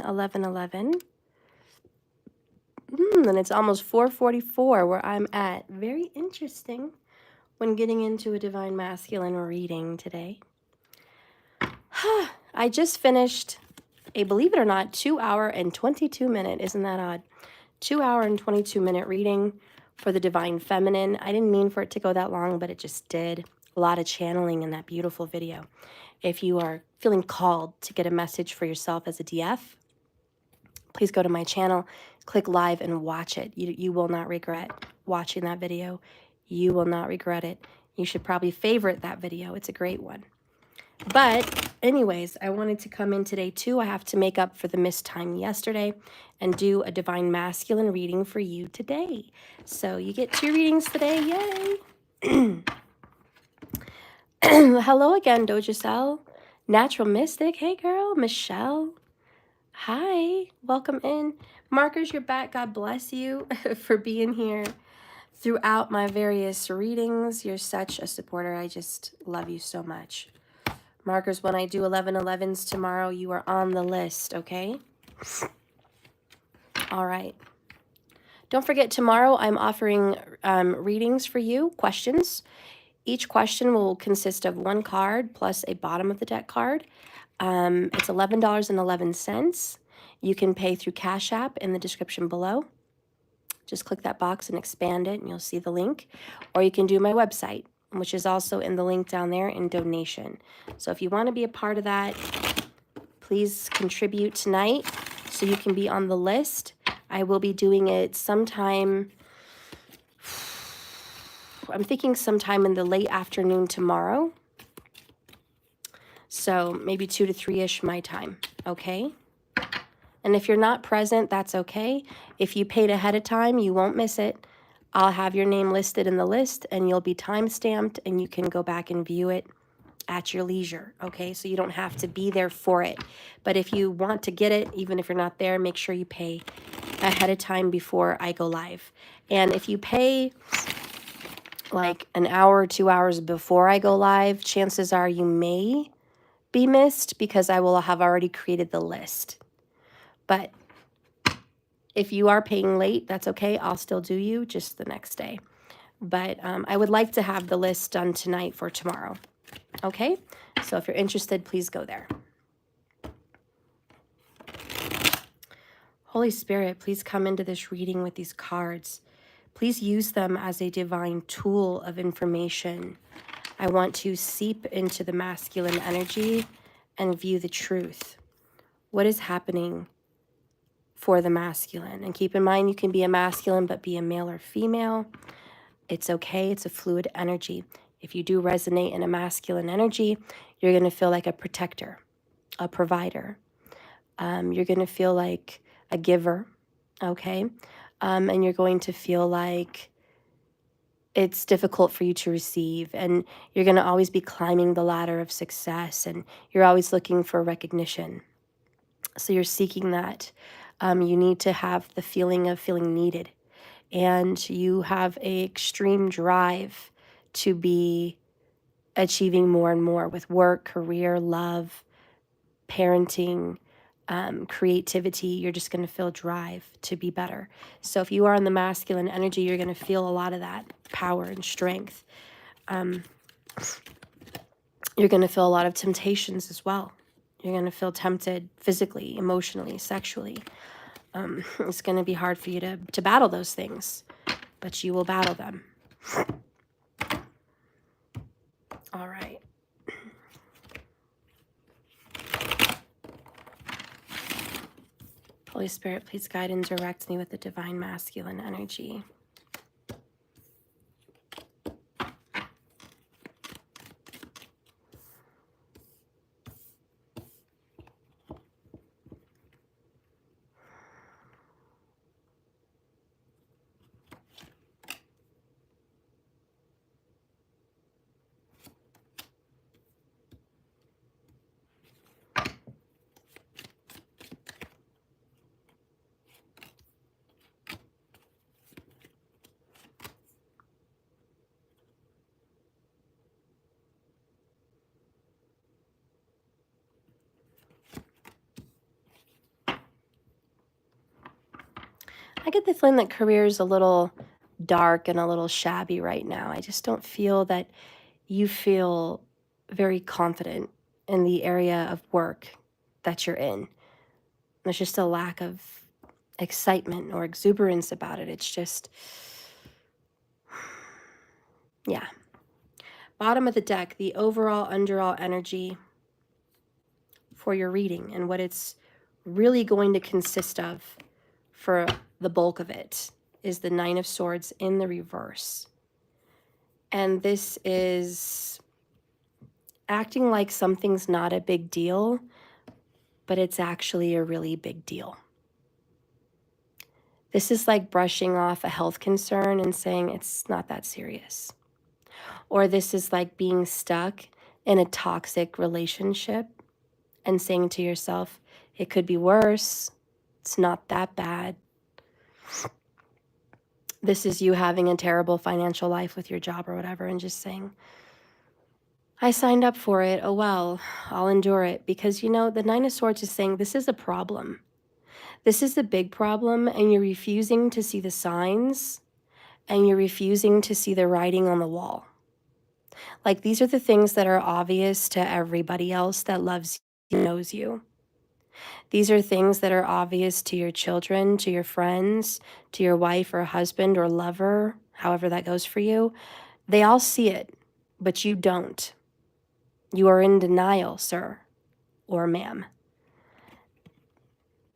11:11. And it's almost 4:44 where I'm at. Very interesting when getting into a divine masculine reading today. I just finished a, believe it or not, 2-hour and 22-minute, isn't that odd? 2-hour and 22-minute reading for the divine feminine. I didn't mean for it to go that long, but it just did. A lot of channeling in that beautiful video. If you are feeling called to get a message for yourself as a DF, please go to my channel, click live and watch it. You will not regret watching that video. You will not regret it. You should probably favorite that video. It's a great one. But anyways, I wanted to come in today too. I have to make up for the missed time yesterday and do a divine masculine reading for you today. So you get 2 readings today. Yay! Hello again, Dojacel. Natural Mystic. Hey girl. Michelle. Hi. Welcome in. Markers, you're back. God bless you for being here throughout my various readings. You're such a supporter. I just love you so much. Markers, when I do 11:11s tomorrow, you are on the list, okay? All right. Don't forget, tomorrow I'm offering readings for you, questions. Each question will consist of 1 card plus a bottom of the deck card. It's $11.11. You can pay through Cash App in the description below. Just click that box and expand it, and you'll see the link. Or you can do my website, which is also in the link down there in donation. So if you want to be a part of that, please contribute tonight so you can be on the list. I will be doing it sometime, I'm thinking sometime in the late afternoon tomorrow. So maybe 2 to 3-ish my time, okay? And if you're not present, that's okay. If you paid ahead of time, you won't miss it. I'll have your name listed in the list, and you'll be time-stamped, and you can go back and view it at your leisure, okay? So you don't have to be there for it. But if you want to get it, even if you're not there, make sure you pay ahead of time before I go live. And if you pay like an hour or 2 hours before I go live, chances are you may be missed because I will have already created the list. But if you are paying late, that's okay. I'll still do you just the next day. But I would like to have the list done tonight for tomorrow. Okay? So if you're interested, please go there. Holy Spirit, please come into this reading with these cards. Please use them as a divine tool of information. I want to seep into the masculine energy and view the truth. What is happening for the masculine? And keep in mind, you can be a masculine, but be a male or female. It's okay. It's a fluid energy. If you do resonate in a masculine energy, you're going to feel like a protector, a provider. You're going to feel like a giver, okay? And you're going to feel like it's difficult for you to receive, and you're going to always be climbing the ladder of success, and you're always looking for recognition. So you're seeking that. You need to have the feeling of feeling needed, and you have an extreme drive to be achieving more and more with work, career, love, parenting, creativity. You're just going to feel drive to be better. So if you are in the masculine energy, you're going to feel a lot of that power and strength. You're going to feel a lot of temptations as well. You're going to feel tempted physically, emotionally, sexually. It's going to be hard for you to battle those things, but you will battle them. All right. Holy Spirit, please guide and direct me with the divine masculine energy. I get the feeling that career is a little dark and a little shabby right now. I just don't feel that you feel very confident in the area of work that you're in. There's just a lack of excitement or exuberance about it. It's just, yeah. Bottom of the deck, the overall underall energy for your reading and what it's really going to consist of for the bulk of it is the Nine of Swords in the reverse. And this is acting like something's not a big deal, but it's actually a really big deal. This is like brushing off a health concern and saying it's not that serious. Or this is like being stuck in a toxic relationship and saying to yourself, it could be worse. It's not that bad. This is you having a terrible financial life with your job or whatever and just saying, I signed up for it. Oh, well, I'll endure it. Because, you know, the Nine of Swords is saying this is a problem. This is a big problem, and you're refusing to see the signs, and you're refusing to see the writing on the wall. Like, these are the things that are obvious to everybody else that loves you, knows you. These are things that are obvious to your children, to your friends, to your wife or husband or lover, however that goes for you. They all see it, but you don't. You are in denial, sir or ma'am.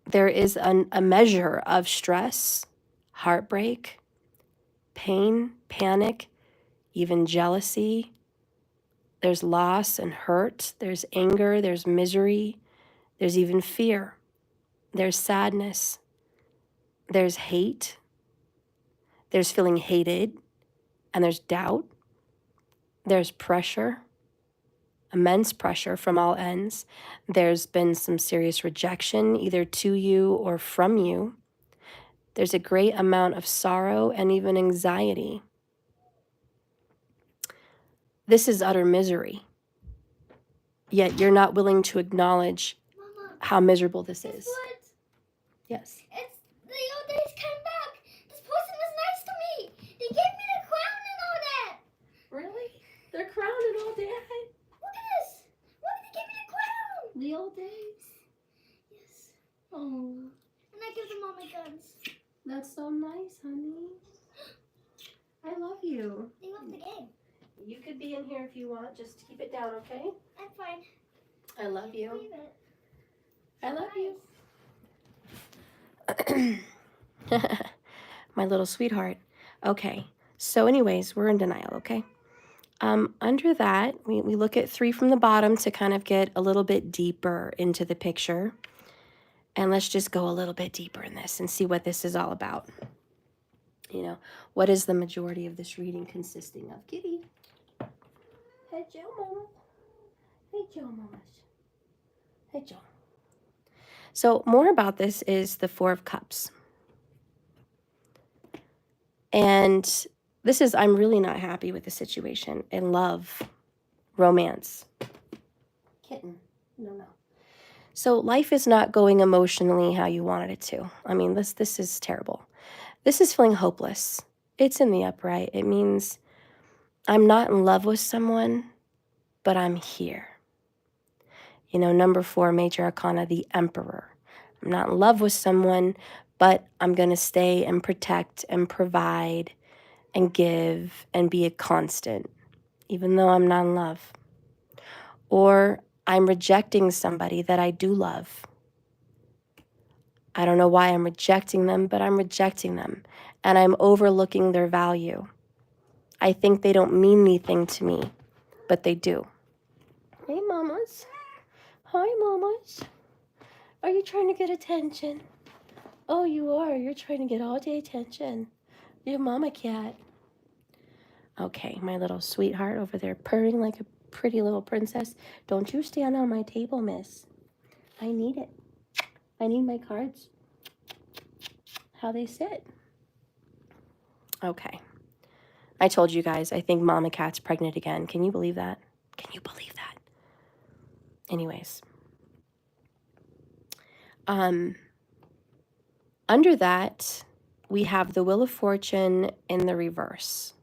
There is a measure of stress, heartbreak, pain, panic, even jealousy. There's loss and hurt. There's anger. There's misery. There's even fear. There's sadness. There's hate. There's feeling hated. And there's doubt. There's pressure, immense pressure from all ends. There's been some serious rejection, either to you or from you. There's a great amount of sorrow and even anxiety. This is utter misery. Yet you're not willing to acknowledge Mama, how miserable this is. What? Yes. It's the old days came back. This person was nice to me. They gave me the crown and all that. Really? They're crowning all day. Look at this. Look, they gave me the crown. The old days. Yes. Oh, And I give them all my guns. that's so nice, honey. I love you. They love the game. You could be in here if you want. Just keep it down, okay? I'm fine. I love you. Leave it. I love you. My little sweetheart. Okay. So anyways, we're in denial, okay? Under that, we look at 3 from the bottom to kind of get a little bit deeper into the picture. And let's just go a little bit deeper in this and see what this is all about. You know, what is the majority of this reading consisting of? Kitty. Hey, Joe, Mama. Hey, Joe, Mama. Hey, Joe. So more about this is the Four of Cups. And this is, I'm really not happy with the situation in love, romance. Kitten. No. So life is not going emotionally how you wanted it to. I mean, this is terrible. This is feeling hopeless. It's in the upright. It means I'm not in love with someone, but I'm here. You know, number 4, Major Arcana, the Emperor. I'm not in love with someone, but I'm going to stay and protect and provide and give and be a constant, even though I'm not in love. Or I'm rejecting somebody that I do love. I don't know why I'm rejecting them, but I'm rejecting them. And I'm overlooking their value. I think they don't mean anything to me, but they do. Hey, mamas. Hi, mamas. Are you trying to get attention? Oh, you are. You're trying to get all day attention. You're mama cat. Okay, my little sweetheart over there purring like a pretty little princess. Don't you stand on my table, miss. I need it. I need my cards. How they sit. Okay. I told you guys, I think Mama Cat's pregnant again. Can you believe that? Can you believe that? Anyways. Under that, we have the Wheel of Fortune in the reverse,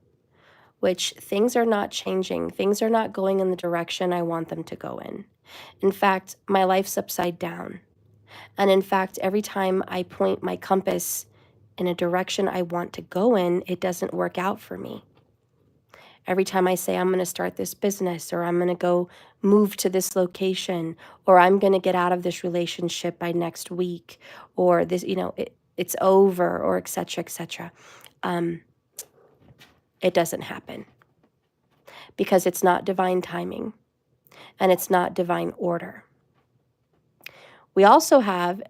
which things are not changing. Things are not going in the direction I want them to go in. In fact, my life's upside down. And in fact, every time I point my compass in a direction I want to go in, it doesn't work out for me. Every time I say I'm going to start this business, or I'm going to go move to this location, or I'm going to get out of this relationship by next week, or this, it's over, or et cetera, it doesn't happen because it's not divine timing and it's not divine order. We also have,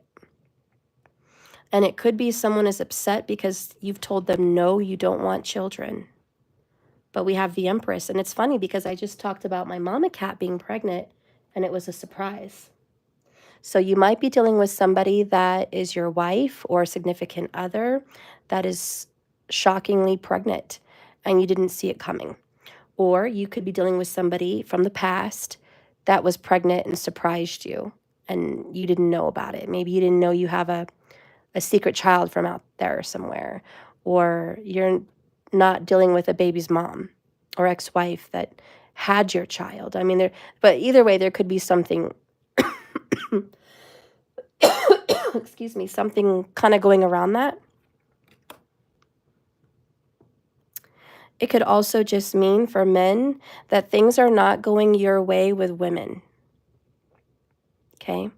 and it could be someone is upset because you've told them, no, you don't want children. But we have the Empress. And it's funny because I just talked about my mama cat being pregnant and it was a surprise. So you might be dealing with somebody that is your wife or significant other that is shockingly pregnant and you didn't see it coming. Or you could be dealing with somebody from the past that was pregnant and surprised you and you didn't know about it. Maybe you didn't know you have a secret child from out there somewhere, or you're not dealing with a baby's mom or ex-wife that had your child. I mean, but either way, there could be something, excuse me, something kind of going around that. It could also just mean for men that things are not going your way with women. Okay?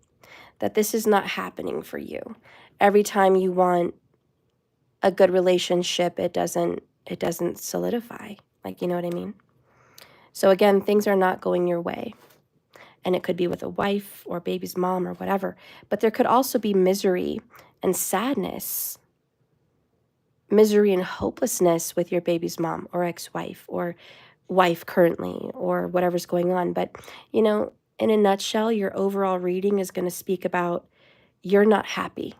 That this is not happening for you. Every time you want a good relationship, it doesn't solidify. Like, you know what I mean? So again, things are not going your way. And it could be with a wife or baby's mom or whatever. But there could also be misery and sadness, misery and hopelessness with your baby's mom or ex-wife or wife currently or whatever's going on. But, in a nutshell, your overall reading is going to speak about you're not happy.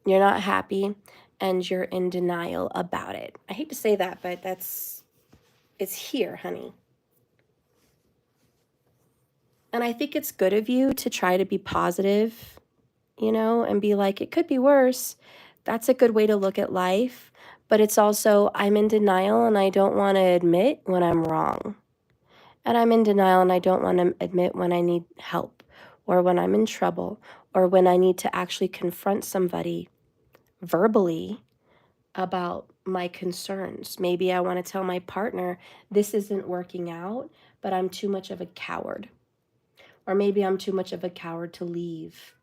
You're not happy and you're in denial about it. I hate to say that, but it's here, honey. And I think it's good of you to try to be positive, and be like, it could be worse. That's a good way to look at life. But it's also, I'm in denial and I don't want to admit when I'm wrong. And I'm in denial and I don't want to admit when I need help or when I'm in trouble or when I need to actually confront somebody verbally about my concerns. Maybe I want to tell my partner, this isn't working out, but I'm too much of a coward. Or maybe I'm too much of a coward to leave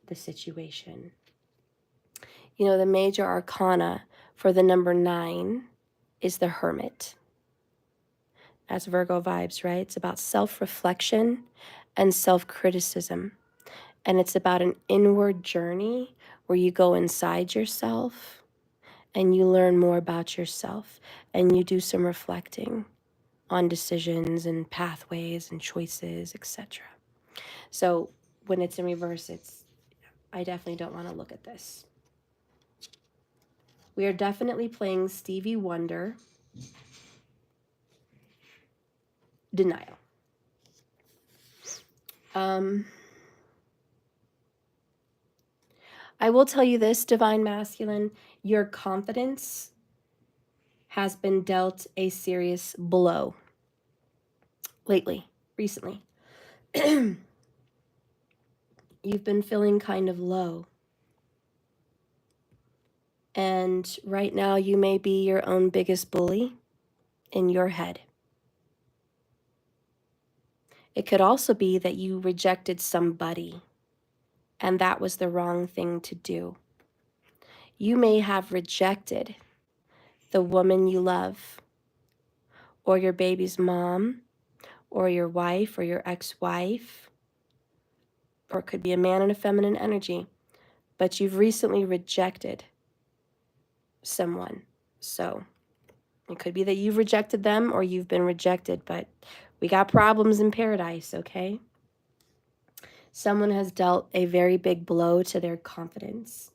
the situation. The major arcana for the number 9 is the Hermit. That's Virgo vibes, right? It's about self-reflection and self-criticism. And it's about an inward journey where you go inside yourself and you learn more about yourself and you do some reflecting on decisions and pathways and choices, etc. So when it's in reverse, I definitely don't want to look at this. We are definitely playing Stevie Wonder, Denial. I will tell you this, Divine Masculine, your confidence has been dealt a serious blow recently. You've been feeling kind of low. And right now you may be your own biggest bully in your head. It could also be that you rejected somebody and that was the wrong thing to do. You may have rejected the woman you love, or your baby's mom, or your wife, or your ex-wife, or it could be a man and a feminine energy, but you've recently rejected someone. So it could be that you've rejected them or you've been rejected, but we got problems in paradise, okay? Someone has dealt a very big blow to their confidence.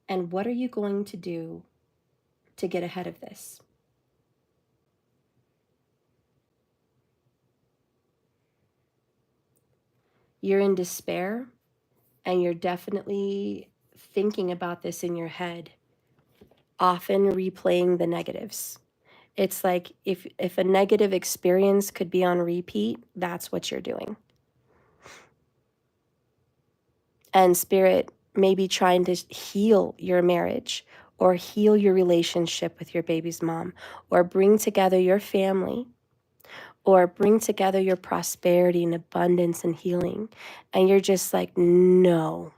And what are you going to do to get ahead of this? You're in despair And you're definitely thinking about this in your head, often replaying the negatives. It's like if a negative experience could be on repeat, that's what you're doing. And Spirit may be trying to heal your marriage or heal your relationship with your baby's mom, or bring together your family, or bring together your prosperity and abundance and healing. And you're just like, no,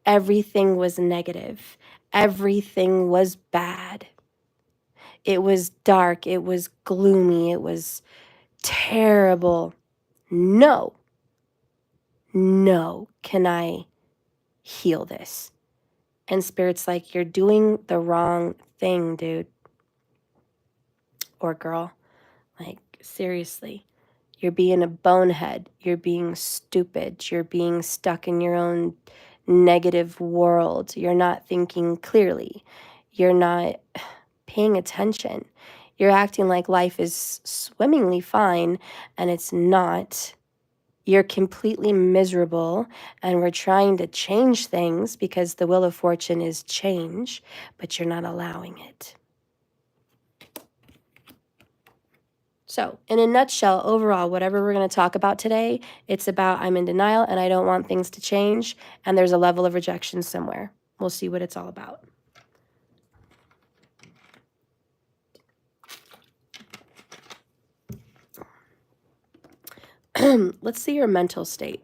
everything was negative. Everything was bad. It was dark. It was gloomy. It was terrible. No, can I heal this? And Spirit's like, you're doing the wrong thing, dude or girl. Like, seriously, you're being a bonehead. You're being stupid. You're being stuck in your own negative world. You're not thinking clearly. You're not paying attention. You're acting like life is swimmingly fine, and it's not. You're completely miserable, and we're trying to change things because the wheel of fortune is change, but you're not allowing it. So, in a nutshell, overall, whatever we're going to talk about today, it's about I'm in denial and I don't want things to change, and there's a level of rejection somewhere. We'll see what it's all about. Let's see your mental state.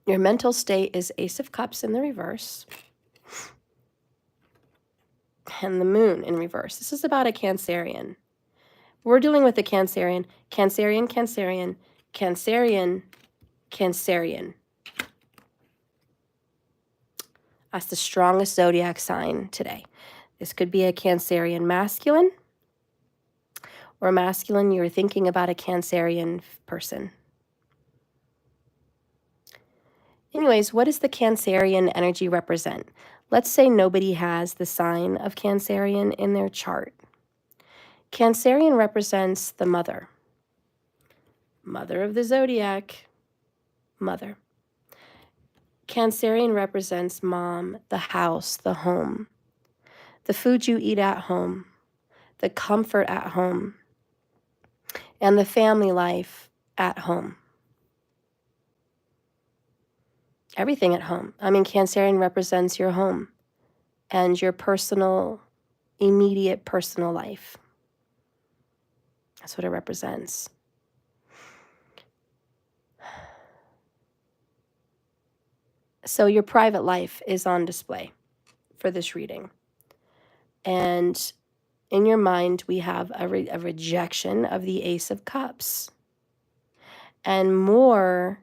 Your mental state is Ace of Cups in the reverse and the Moon in reverse. This is about a Cancerian. We're dealing with a Cancerian. Cancerian, Cancerian, Cancerian, Cancerian. That's the strongest zodiac sign today. This could be a Cancerian masculine, or masculine, you're thinking about a Cancerian person. Anyways, what does the Cancerian energy represent? Let's say nobody has the sign of Cancerian in their chart. Cancerian represents the mother. Mother of the zodiac, mother. Cancerian represents mom, the house, the home, the food you eat at home, the comfort at home, and the family life at home. Everything at home. I mean, Cancerian represents your home and your personal, immediate personal life. That's what it represents. So your private life is on display for this reading. And in your mind, we have a rejection of the Ace of Cups. And more,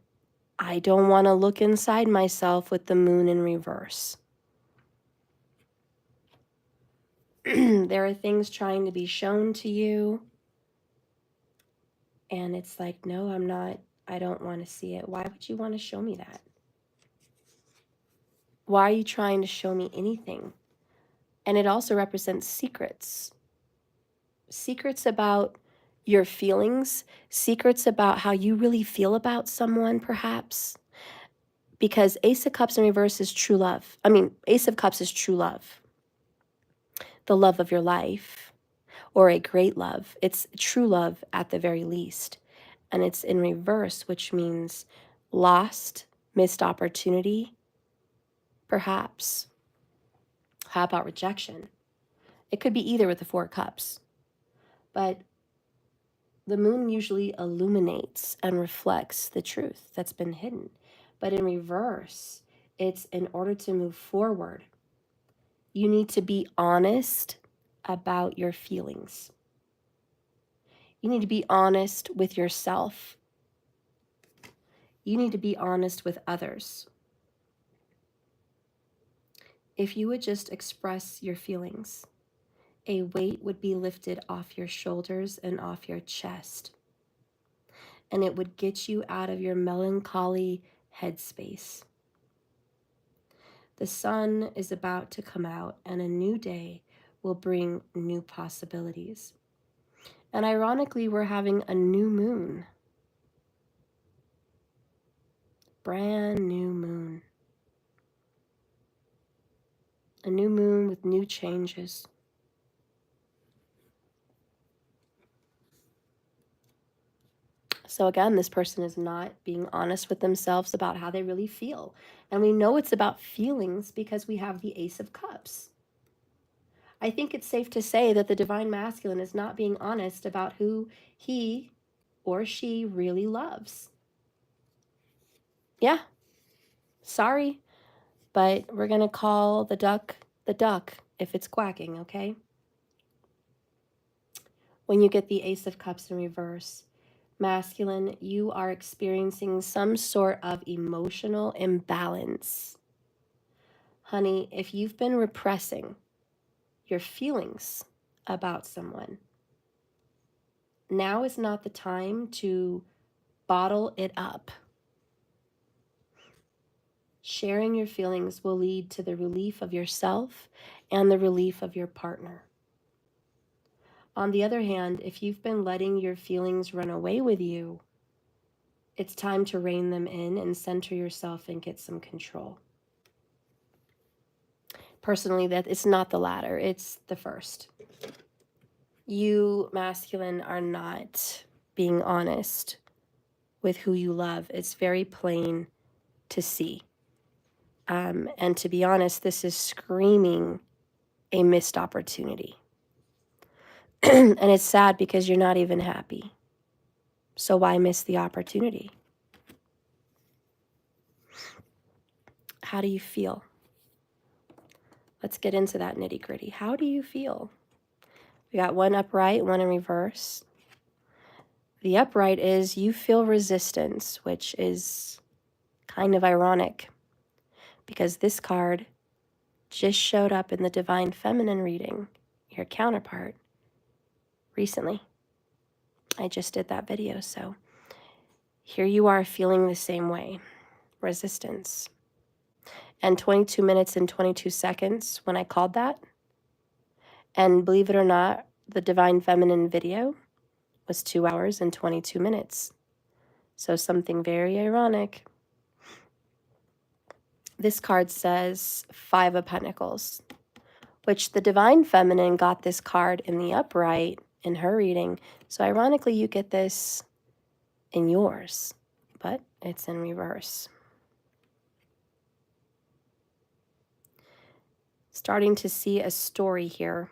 I don't want to look inside myself with the Moon in reverse. There are things trying to be shown to you. And it's like, no, I don't want to see it. Why would you want to show me that? Why are you trying to show me anything? And it also represents secrets. Secrets about your feelings, secrets about how you really feel about someone, perhaps. Because Ace of Cups in reverse is true love. I mean, Ace of Cups is true love. The love of your life, or a great love. It's true love at the very least. And it's in reverse, which means lost, missed opportunity, perhaps. How about rejection? It could be either with the Four Cups. But the Moon usually illuminates and reflects the truth that's been hidden. But in reverse, it's in order to move forward, you need to be honest about your feelings. You need to be honest with yourself. You need to be honest with others. If you would just express your feelings, a weight would be lifted off your shoulders and off your chest. And it would get you out of your melancholy headspace. The sun is about to come out, and a new day will bring new possibilities. And ironically, we're having a new moon. Brand new moon. A new moon with new changes. So again, this person is not being honest with themselves about how they really feel. And we know it's about feelings because we have the Ace of Cups. I think it's safe to say that the Divine Masculine is not being honest about who he or she really loves. Yeah, sorry, but we're going to call the duck if it's quacking, okay? When you get the Ace of Cups in reverse, masculine, you are experiencing some sort of emotional imbalance. Honey, if you've been repressing your feelings about someone, now is not the time to bottle it up. Sharing your feelings will lead to the relief of yourself and the relief of your partner. On the other hand, if you've been letting your feelings run away with you, it's time to rein them in and center yourself and get some control. Personally, that it's not the latter, it's the first. You, masculine, are not being honest with who you love. It's very plain to see. And to be honest, this is screaming a missed opportunity. And it's sad because you're not even happy. So why miss the opportunity? How do you feel? Let's get into that nitty-gritty. How do you feel? We got one upright, one in reverse. The upright is you feel resistance, which is kind of ironic because this card just showed up in the Divine Feminine reading, your counterpart, recently. I just did that video, so here you are feeling the same way, resistance. And 22 minutes and 22 seconds when I called that, and believe it or not, the Divine Feminine video was 2 hours and 22 minutes. So something very ironic. This card says 5 of Pentacles, which the Divine Feminine got this card in the upright in her reading. So ironically, you get this in yours, but it's in reverse. Starting to see a story here.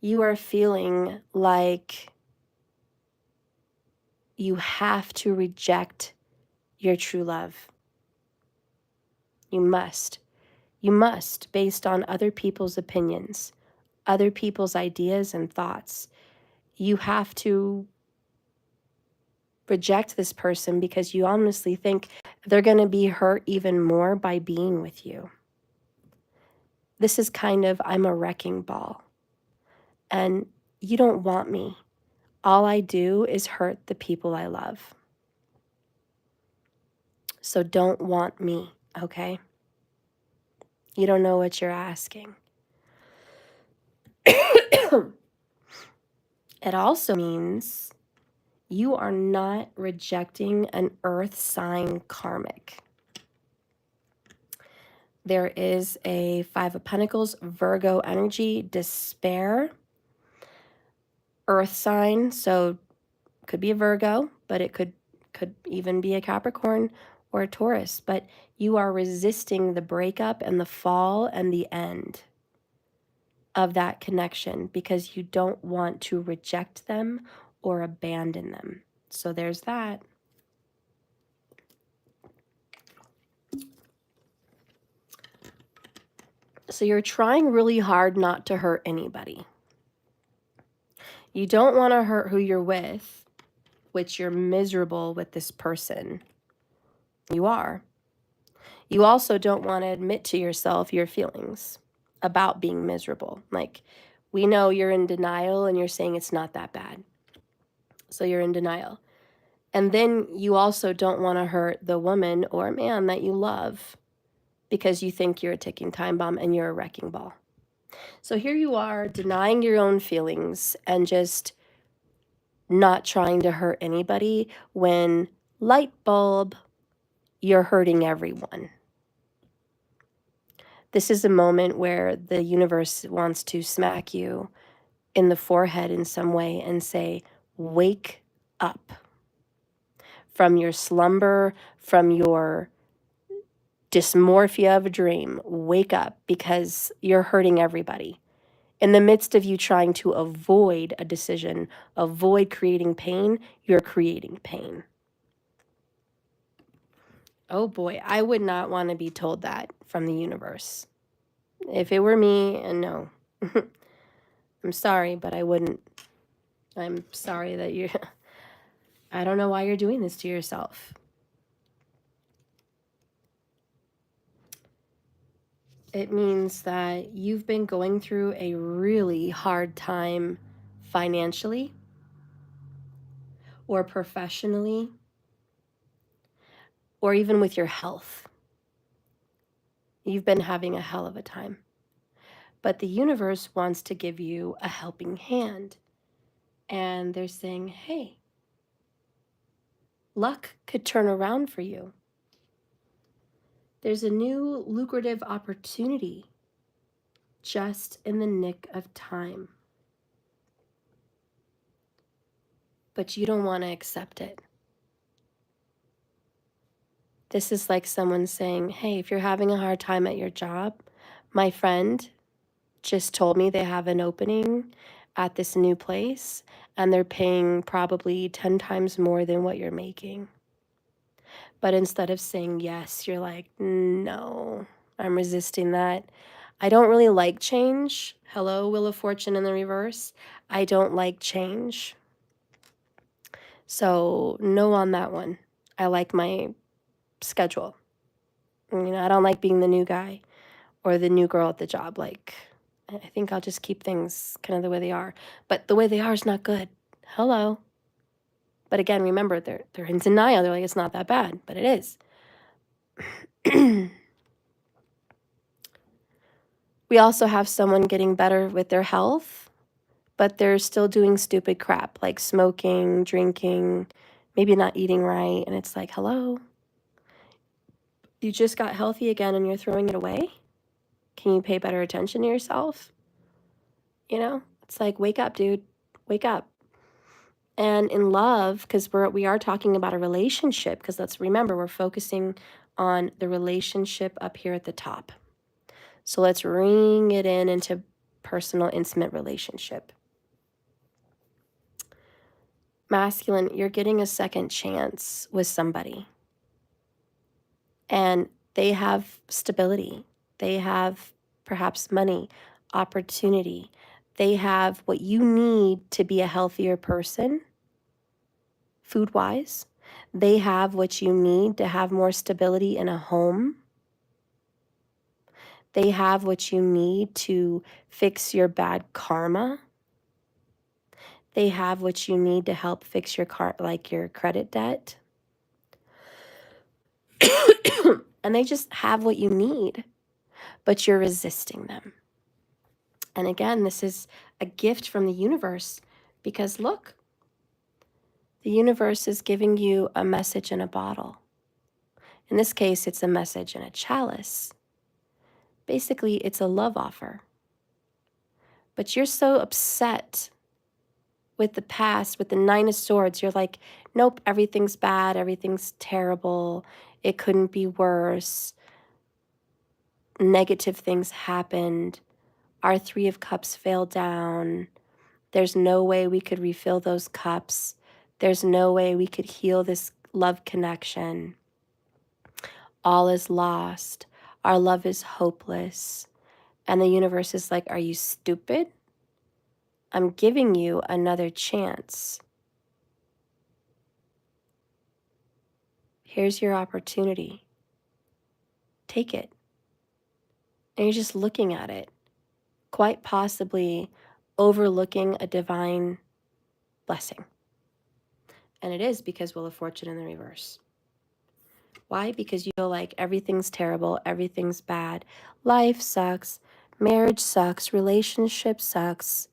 You are feeling like you have to reject your true love. You must. You must, based on other people's opinions, other people's ideas and thoughts. You have to reject this person because you honestly think they're going to be hurt even more by being with you. This is kind of, I'm a wrecking ball. And you don't want me. All I do is hurt the people I love. So don't want me, okay? You don't know what you're asking. It also means you are not rejecting an earth sign karmic. There is a 5 of Pentacles, Virgo energy, despair, earth sign. So could be a Virgo, but it could even be a Capricorn or a Taurus. But you are resisting the breakup and the fall and the end of that connection because you don't want to reject them or abandon them. So there's that. So you're trying really hard not to hurt anybody. You don't want to hurt who you're with, which you're miserable with this person. You are. You also don't want to admit to yourself your feelings about being miserable. Like, we know you're in denial and you're saying it's not that bad. So you're in denial. And then you also don't want to hurt the woman or man that you love because you think you're a ticking time bomb and you're a wrecking ball. So here you are denying your own feelings and just not trying to hurt anybody when, light bulb, you're hurting everyone. This is a moment where the universe wants to smack you in the forehead in some way and say, wake up from your slumber, from your dysmorphia of a dream. Wake up, because you're hurting everybody. In the midst of you trying to avoid a decision, avoid creating pain, you're creating pain. Oh boy, I would not want to be told that from the universe. If it were me, and no. I'm sorry, but I wouldn't. I'm sorry that you I don't know why you're doing this to yourself. It means that you've been going through a really hard time financially or professionally or even with your health. You've been having a hell of a time. But the universe wants to give you a helping hand. And they're saying, hey, luck could turn around for you. There's a new lucrative opportunity just in the nick of time. But you don't want to accept it. This is like someone saying, hey, if you're having a hard time at your job, my friend just told me they have an opening at this new place and they're paying probably 10 times more than what you're making. But instead of saying yes, you're like, no, I'm resisting that. I don't really like change. Hello, Wheel of Fortune in the reverse. I don't like change. So no on that one. I like my schedule. I don't like being the new guy or the new girl at the job. Like, I think I'll just keep things kind of the way they are. But the way they are is not good. Hello. But again, remember, they're in denial. They're like, it's not that bad, but it is. We also have someone getting better with their health, but they're still doing stupid crap like smoking, drinking, maybe not eating right. And it's like, hello, you just got healthy again and you're throwing it away? Can you pay better attention to yourself? It's like, wake up, dude, wake up. And in love, because we are talking about a relationship, because let's remember, we're focusing on the relationship up here at the top. So let's ring it into personal, intimate relationship. Masculine, you're getting a second chance with somebody. And they have stability. They have perhaps money, opportunity. They have what you need to be a healthier person, food-wise. They have what you need to have more stability in a home. They have what you need to fix your bad karma. They have what you need to help fix your your credit debt. And they just have what you need, but you're resisting them. And again, this is a gift from the universe because look, the universe is giving you a message in a bottle. In this case, it's a message in a chalice. Basically, it's a love offer. But you're so upset with the past, with the Nine of Swords. You're like, nope, everything's bad, everything's terrible, it couldn't be worse. Negative things happened. Our Three of Cups fell down. There's no way we could refill those cups. There's no way we could heal this love connection. All is lost. Our love is hopeless. And the universe is like, are you stupid? I'm giving you another chance. Here's your opportunity. Take it. And you're just looking at it, quite possibly overlooking a divine blessing. And it is because Wheel of Fortune in the reverse. Why? Because you feel like everything's terrible, everything's bad, life sucks, Marriage sucks. Relationship sucks.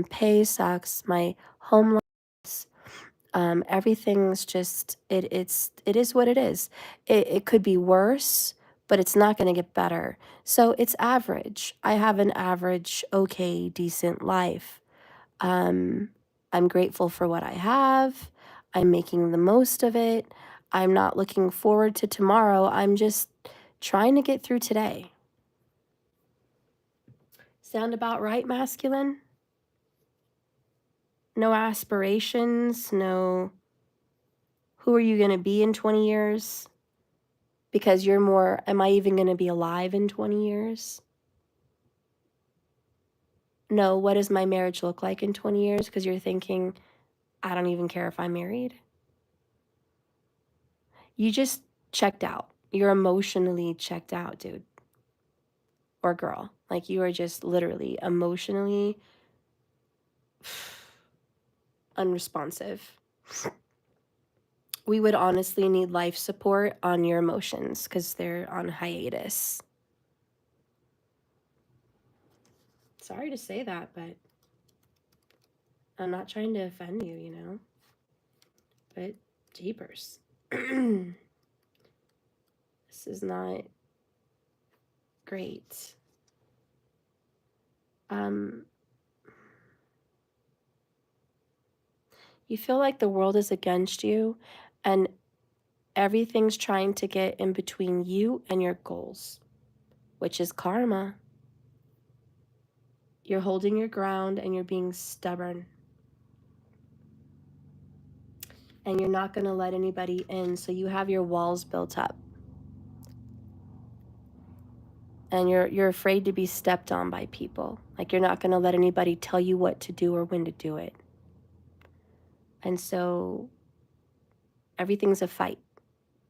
Pay sucks. My home life sucks. Everything's just, it is what it is. It could be worse, but it's not going to get better. So it's average. I have an average, okay, decent life. I'm grateful for what I have. I'm making the most of it. I'm not looking forward to tomorrow. I'm just trying to get through today. Sound about right, masculine? No aspirations, no who are you going to be in 20 years? Because you're more, am I even going to be alive in 20 years? No, what does my marriage look like in 20 years? Because you're thinking, I don't even care if I'm married. You just checked out. You're emotionally checked out, dude. Or girl. Like you are just literally emotionally unresponsive. We would honestly need life support on your emotions because they're on hiatus. Sorry to say that, but I'm not trying to offend you, you know? But jeepers. This is not great. You feel like the world is against you and everything's trying to get in between you and your goals, which is karma. You're holding your ground and you're being stubborn. And you're not going to let anybody in, so you have your walls built up. And you're afraid to be stepped on by people. Like you're not going to let anybody tell you what to do or when to do it. And so everything's a fight.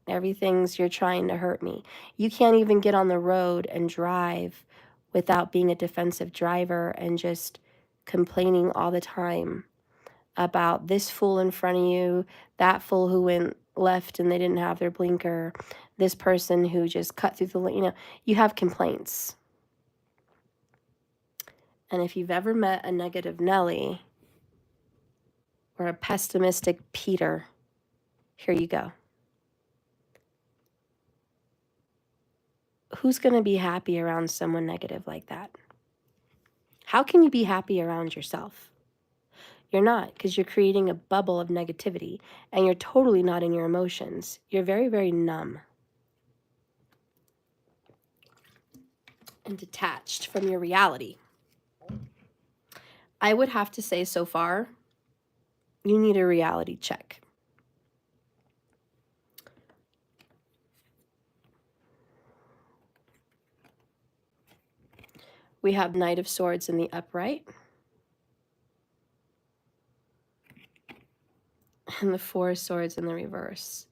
Everything's you're trying to hurt me. You can't even get on the road and drive without being a defensive driver and just complaining all the time about this fool in front of you, that fool who went left and they didn't have their blinker, this person who just cut through the lane. You know, you have complaints. And if you've ever met a negative Nelly or a pessimistic Peter, here you go. Who's going to be happy around someone negative like that? How can you be happy around yourself? You're not, because you're creating a bubble of negativity and you're totally not in your emotions. You're very, very numb and detached from your reality. I would have to say so far, you need a reality check. We have Knight of Swords in the upright. And the Four of Swords in the reverse.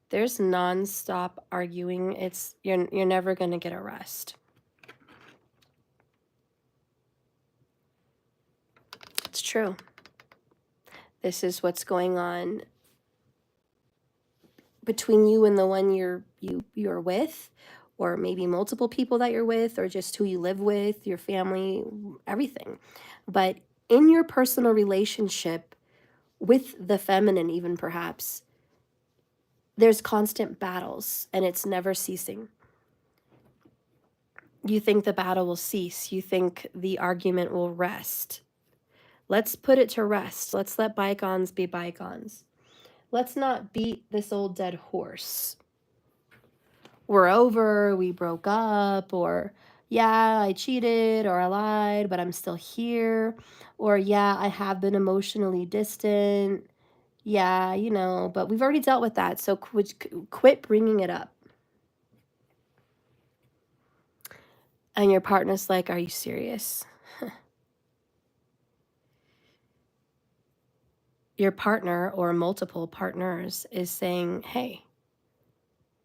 There's non-stop arguing. You're never going to get a rest. It's true. This is what's going on between you and the one you're with, or maybe multiple people that you're with, or just who you live with, your family, everything. But in your personal relationship with the feminine, even perhaps, there's constant battles and it's never ceasing. You think the battle will cease. You think the argument will rest. Let's put it to rest. Let's let bygones be bygones. Let's not beat this old dead horse. We're over, we broke up, or yeah, I cheated or I lied, but I'm still here. Or yeah, I have been emotionally distant. Yeah, you know, but we've already dealt with that. So quit bringing it up. And your partner's like, are you serious? Your partner or multiple partners is saying, hey,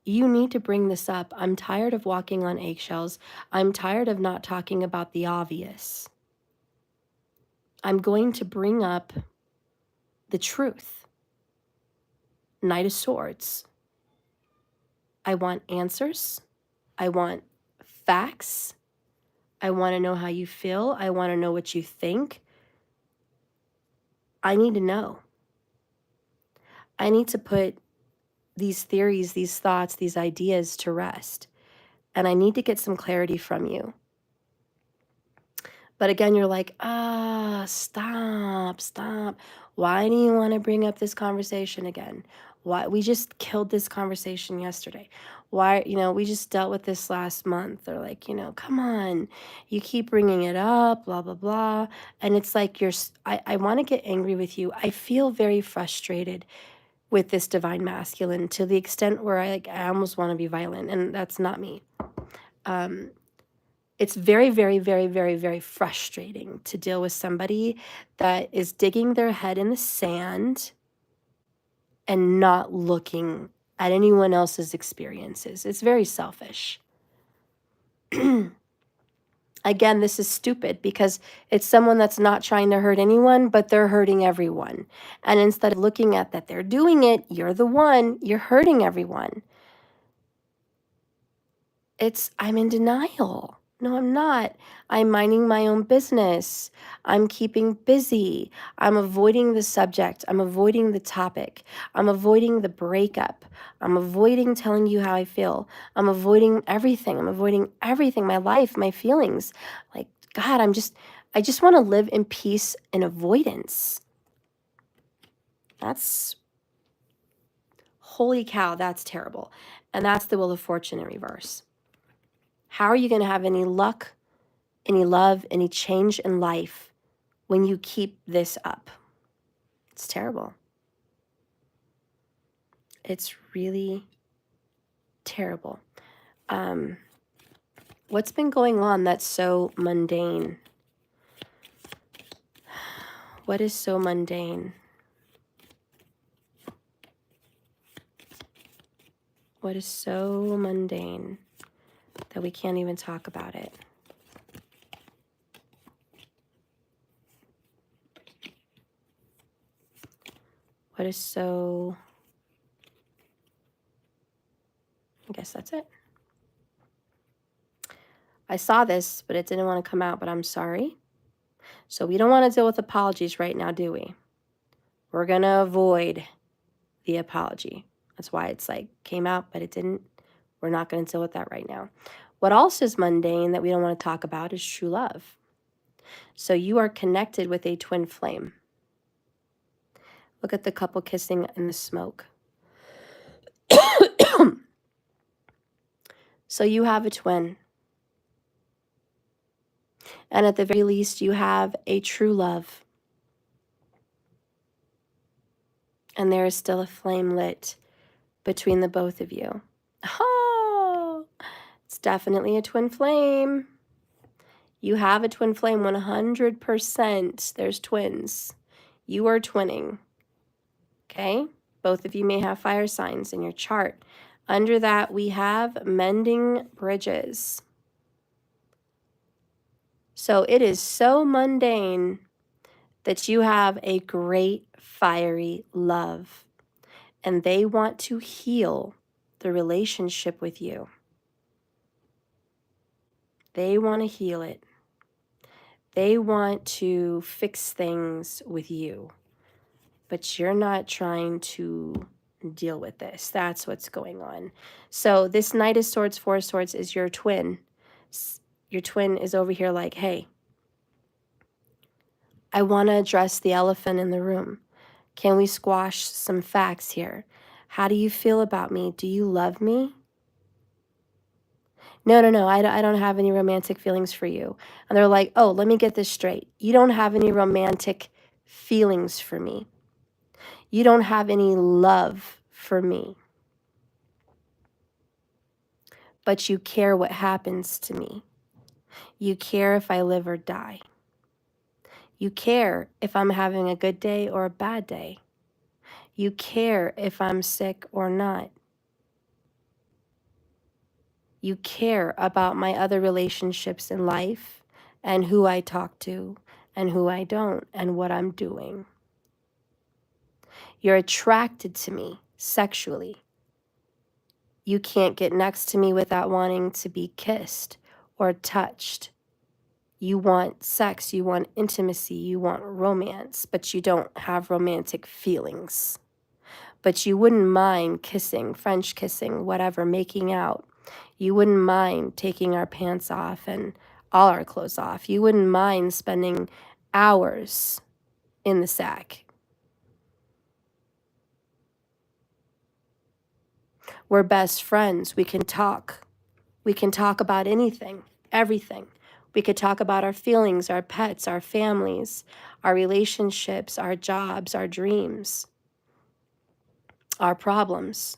you need to bring this up. I'm tired of walking on eggshells. I'm tired of not talking about the obvious. I'm going to bring up the truth. Knight of Swords. I want answers. I want facts. I want to know how you feel. I want to know what you think. I need to know. I need to put these theories, these thoughts, these ideas to rest. And I need to get some clarity from you. But again, you're like, stop. Why do you want to bring up this conversation again? Why? We just killed this conversation yesterday. Why, we just dealt with this last month. Or like, come on, you keep bringing it up, blah, blah, blah. And it's like, I want to get angry with you. I feel very frustrated with this divine masculine to the extent where I almost want to be violent, and that's not me. It's very, very, very, very, very frustrating to deal with somebody that is digging their head in the sand and not looking at anyone else's experiences. It's very selfish. Again, this is stupid because it's someone that's not trying to hurt anyone, but they're hurting everyone. And instead of looking at that they're doing it, you're the one, you're hurting everyone. I'm in denial. No, I'm not. I'm minding my own business. I'm keeping busy. I'm avoiding the subject. I'm avoiding the topic. I'm avoiding the breakup. I'm avoiding telling you how I feel. I'm avoiding everything. My life, my feelings. Like, God, I just want to live in peace and avoidance. Holy cow, that's terrible. And that's the Wheel of Fortune in reverse. How are you going to have any luck, any love, any change in life when you keep this up? It's terrible. It's really terrible. What's been going on that's so mundane? What is so mundane? What is so mundane that we can't even talk about it? What is so... I guess that's it. I saw this, but it didn't want to come out, but I'm sorry. So we don't want to deal with apologies right now, do we? We're going to avoid the apology. That's why it's like came out, but it didn't. We're not going to deal with that right now. What else is mundane that we don't want to talk about is true love. So you are connected with a twin flame. Look at the couple kissing in the smoke. So you have a twin. And at the very least, you have a true love. And there is still a flame lit between the both of you. Oh, it's definitely a twin flame. You have a twin flame 100%. There's twins. You are twinning. Okay? Both of you may have fire signs in your chart. Under that, we have mending bridges. So it is so mundane that you have a great fiery love. And they want to heal the relationship with you. They want to heal it. They want to fix things with you. But you're not trying to deal with this. That's what's going on. So this Knight of Swords, Four of Swords is your twin. Your twin is over here like, hey, I want to address the elephant in the room. Can we squash some facts here? How do you feel about me? Do you love me? No, I don't have any romantic feelings for you. And they're like, oh, let me get this straight. You don't have any romantic feelings for me. You don't have any love for me. But you care what happens to me. You care if I live or die. You care if I'm having a good day or a bad day. You care if I'm sick or not. You care about my other relationships in life and who I talk to and who I don't and what I'm doing. You're attracted to me sexually. You can't get next to me without wanting to be kissed or touched. You want sex, you want intimacy, you want romance, but you don't have romantic feelings. But you wouldn't mind kissing, French kissing, whatever, making out. You wouldn't mind taking our pants off and all our clothes off. You wouldn't mind spending hours in the sack. We're best friends. We can talk. We can talk about anything, everything. We could talk about our feelings, our pets, our families, our relationships, our jobs, our dreams, our problems.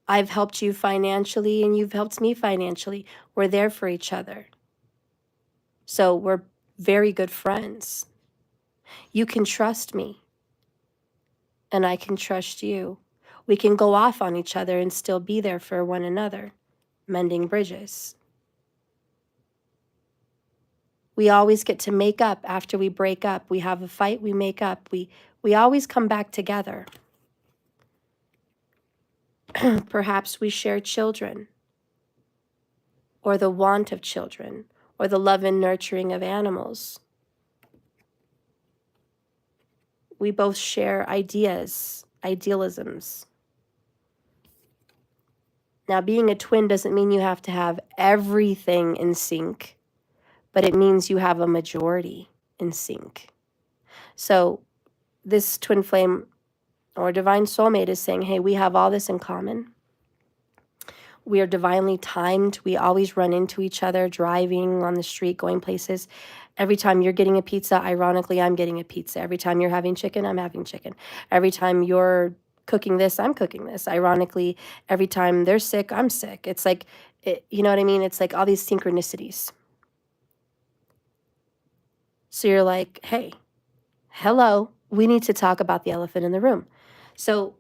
I've helped you financially and you've helped me financially. We're there for each other. So we're very good friends. You can trust me and I can trust you. We can go off on each other and still be there for one another, mending bridges. We always get to make up after we break up. We have a fight, we make up. We always come back together. Perhaps we share children, or the want of children, or the love and nurturing of animals. We both share ideas, idealisms. Now, being a twin doesn't mean you have to have everything in sync, but it means you have a majority in sync. So this twin flame or divine soulmate is saying, hey, we have all this in common. We are divinely timed. We always run into each other, driving on the street, going places. Every time you're getting a pizza, ironically, I'm getting a pizza. Every time you're having chicken, I'm having chicken. Every time you're cooking this, I'm cooking this. Ironically, every time they're sick, I'm sick. It's like, you know what I mean? It's like all these synchronicities. So you're like, hey, hello, we need to talk about the elephant in the room. So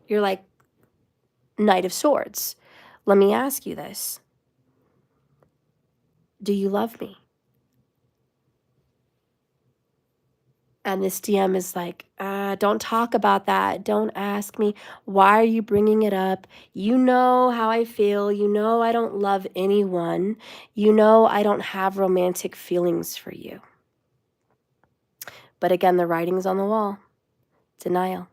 you're like, Knight of Swords. Let me ask you this. Do you love me? And this DM is like, don't talk about that. Don't ask me. Why are you bringing it up? You know how I feel. You know I don't love anyone. You know I don't have romantic feelings for you. But again, the writing's on the wall. Denial.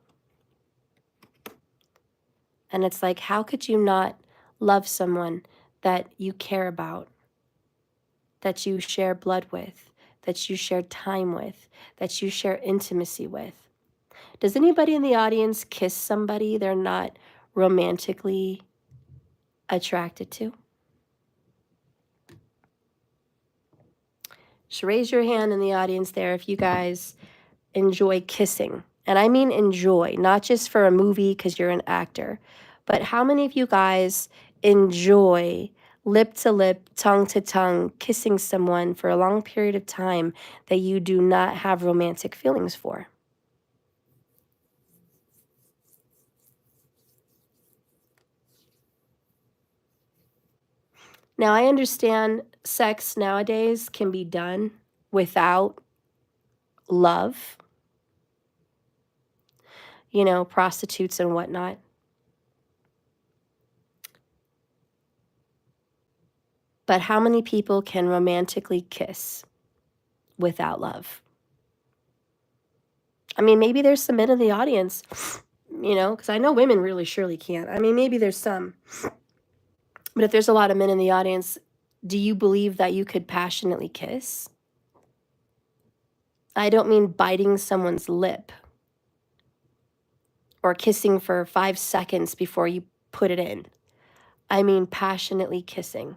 And it's like, how could you not love someone that you care about, that you share blood with, that you share time with, that you share intimacy with? Does anybody in the audience kiss somebody they're not romantically attracted to? Just raise your hand in the audience there if you guys enjoy kissing. And I mean enjoy, not just for a movie because you're an actor, but how many of you guys enjoy lip to lip, tongue to tongue, kissing someone for a long period of time that you do not have romantic feelings for? Now, I understand sex nowadays can be done without love, you know, prostitutes and whatnot. But how many people can romantically kiss without love? I mean, maybe there's some men in the audience, you know, because I know women really surely can't. I mean, maybe there's some. But if there's a lot of men in the audience, do you believe that you could passionately kiss? I don't mean biting someone's lip or kissing for 5 seconds before you put it in. I mean passionately kissing.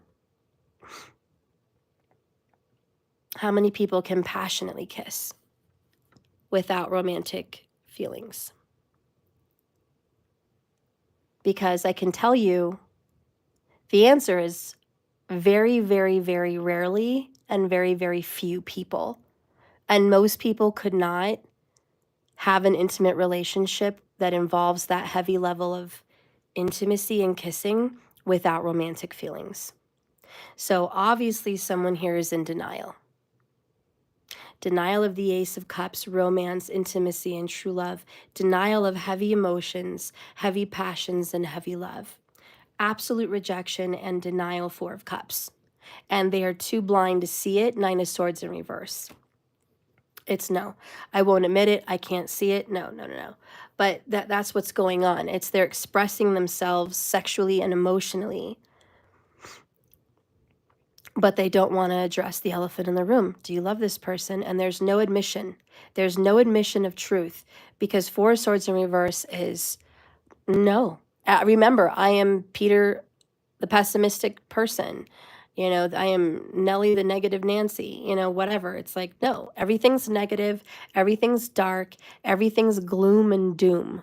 How many people can passionately kiss without romantic feelings? Because I can tell you the answer is very, very, very rarely and very, very few people. And most people could not have an intimate relationship that involves that heavy level of intimacy and kissing without romantic feelings. So obviously someone here is in denial. Denial of the Ace of Cups, romance, intimacy, and true love. Denial of heavy emotions, heavy passions, and heavy love. Absolute rejection and denial, Four of Cups. and they are too blind to see it. Nine of Swords in reverse. It's no. I won't admit it. I can't see it. No, no, no, no. But that's what's going on. It's they're expressing themselves sexually and emotionally, but they don't want to address the elephant in the room. Do you love this person? And there's no admission. There's no admission of truth, because Four of Swords in reverse is no. Remember, I am Peter, the pessimistic person. You know, I am Nellie, the negative Nancy, you know, whatever. It's like, no, everything's negative, everything's dark, everything's gloom and doom.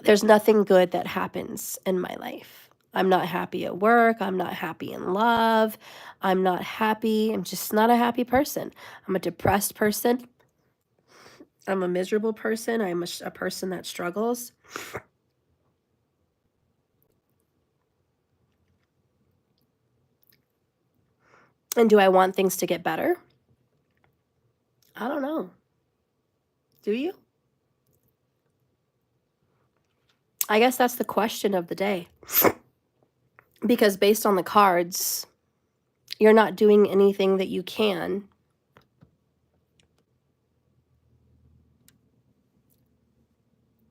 There's nothing good that happens in my life. I'm not happy at work. I'm not happy in love. I'm not happy. I'm just not a happy person. I'm a depressed person. I'm a miserable person. I'm a person that struggles. And do I want things to get better? I don't know. Do you? I guess that's the question of the day. Because based on the cards, you're not doing anything that you can.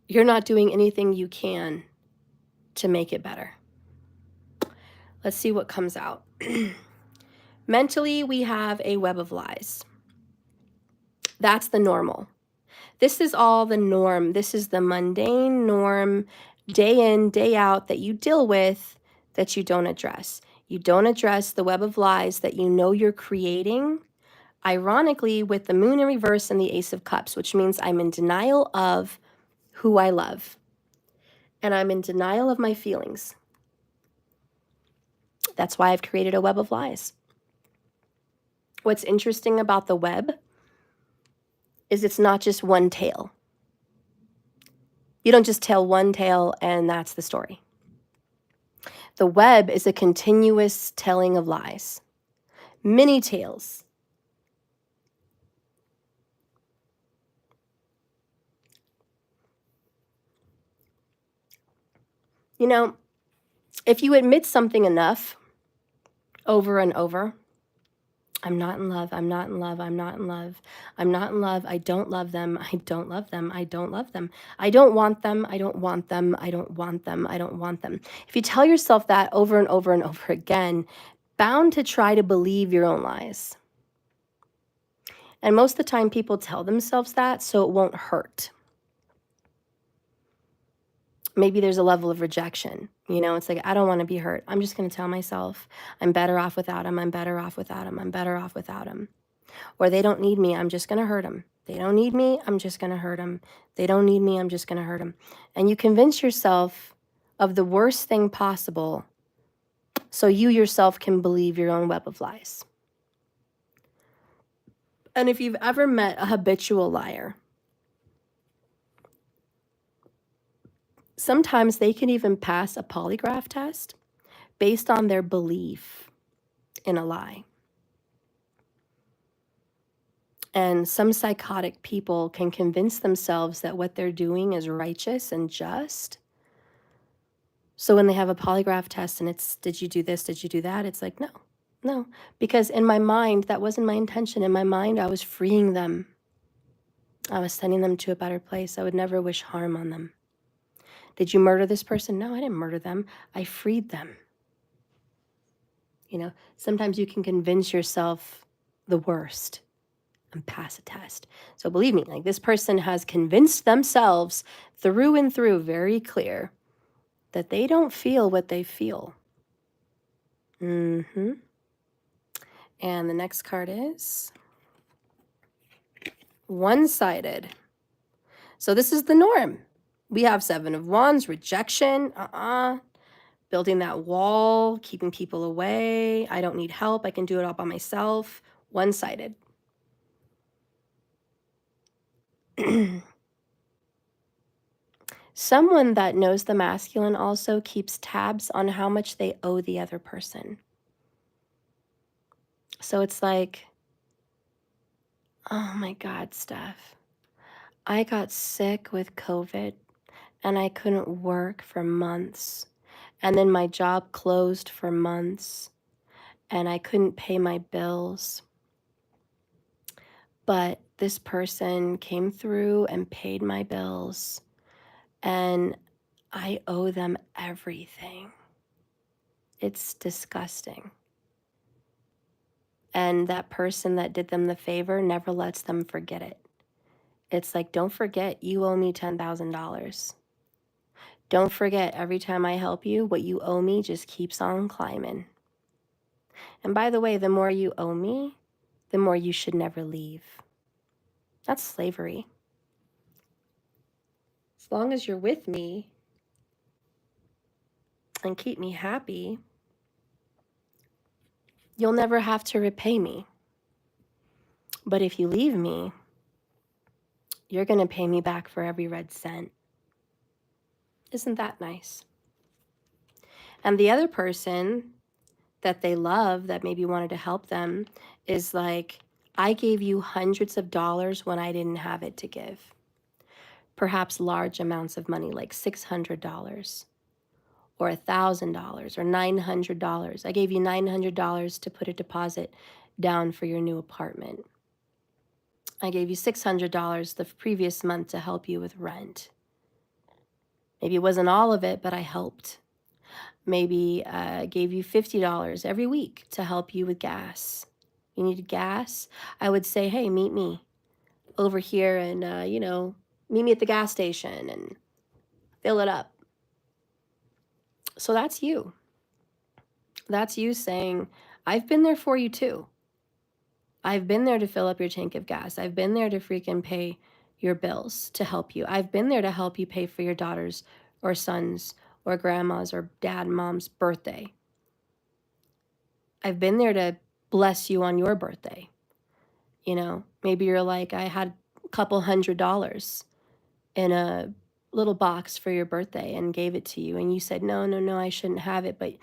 You're not doing anything you can to make it better. Let's see what comes out. Mentally, we have a web of lies. That's the normal. This is all the norm. This is the mundane norm, day in, day out, that you deal with, that you don't address. You don't address the web of lies that you know you're creating, ironically, with the Moon in reverse and the Ace of Cups, which means I'm in denial of who I love. And I'm in denial of my feelings. That's why I've created a web of lies. What's interesting about the web is it's not just one tale. You don't just tell one tale and that's the story. The web is a continuous telling of lies. Many tales. You know, if you admit something enough, over and over, I'm not in love, I'm not in love, I'm not in love, I'm not in love, I don't love them, I don't love them, I don't love them, I don't want them, I don't want them, I don't want them, I don't want them. If you tell yourself that over and over and over again, bound to try to believe your own lies. And most of the time people tell themselves that so it won't hurt. Maybe there's a level of rejection. You know, it's like, I don't want to be hurt. I'm just going to tell myself I'm better off without him. I'm better off without him. I'm better off without him. Or they don't need me. I'm just going to hurt him. They don't need me. I'm just going to hurt him. They don't need me. I'm just going to hurt him. And you convince yourself of the worst thing possible so you yourself can believe your own web of lies. And if you've ever met a habitual liar, sometimes they can even pass a polygraph test based on their belief in a lie. And some psychotic people can convince themselves that what they're doing is righteous and just. So when they have a polygraph test and it's, did you do this, did you do that? It's like, no. Because in my mind, that wasn't my intention. In my mind, I was freeing them. I was sending them to a better place. I would never wish harm on them. Did you murder this person? No, I didn't murder them. I freed them. You know, sometimes you can convince yourself the worst and pass a test. So believe me, like this person has convinced themselves through and through, very clear, that they don't feel what they feel. And the next card is one-sided. So this is the norm. We have Seven of Wands, rejection, building that wall, keeping people away. I don't need help. I can do it all by myself. One-sided. Someone that knows the masculine also keeps tabs on how much they owe the other person. So it's like, oh my God, Steph, I got sick with COVID and I couldn't work for months. And then my job closed for months and I couldn't pay my bills. But this person came through and paid my bills, and I owe them everything. It's disgusting. And that person that did them the favor never lets them forget it. It's like, don't forget you owe me $10,000. Don't forget every time I help you, what you owe me just keeps on climbing. And by the way, the more you owe me, the more you should never leave. That's slavery. As long as you're with me and keep me happy, you'll never have to repay me. But if you leave me, you're going to pay me back for every red cent. Isn't that nice? And the other person that they love that maybe wanted to help them is like, I gave you hundreds of dollars when I didn't have it to give. Perhaps large amounts of money like $600 or $1,000 or $900. I gave you $900 to put a deposit down for your new apartment. I gave you $600 the previous month to help you with rent. Maybe it wasn't all of it, but I helped. Maybe I gave you $50 every week to help you with gas. You needed gas? I would say, hey, meet me over here and, meet me at the gas station and fill it up. So that's you. That's you saying, I've been there for you too. I've been there to fill up your tank of gas. I've been there to freaking pay your bills to help you. I've been there to help you pay for your daughter's or son's or grandma's or dad and mom's birthday. I've been there to bless you on your birthday. Maybe you're like, I had a couple $100 in a little box for your birthday and gave it to you. And you said, no, I shouldn't have it. But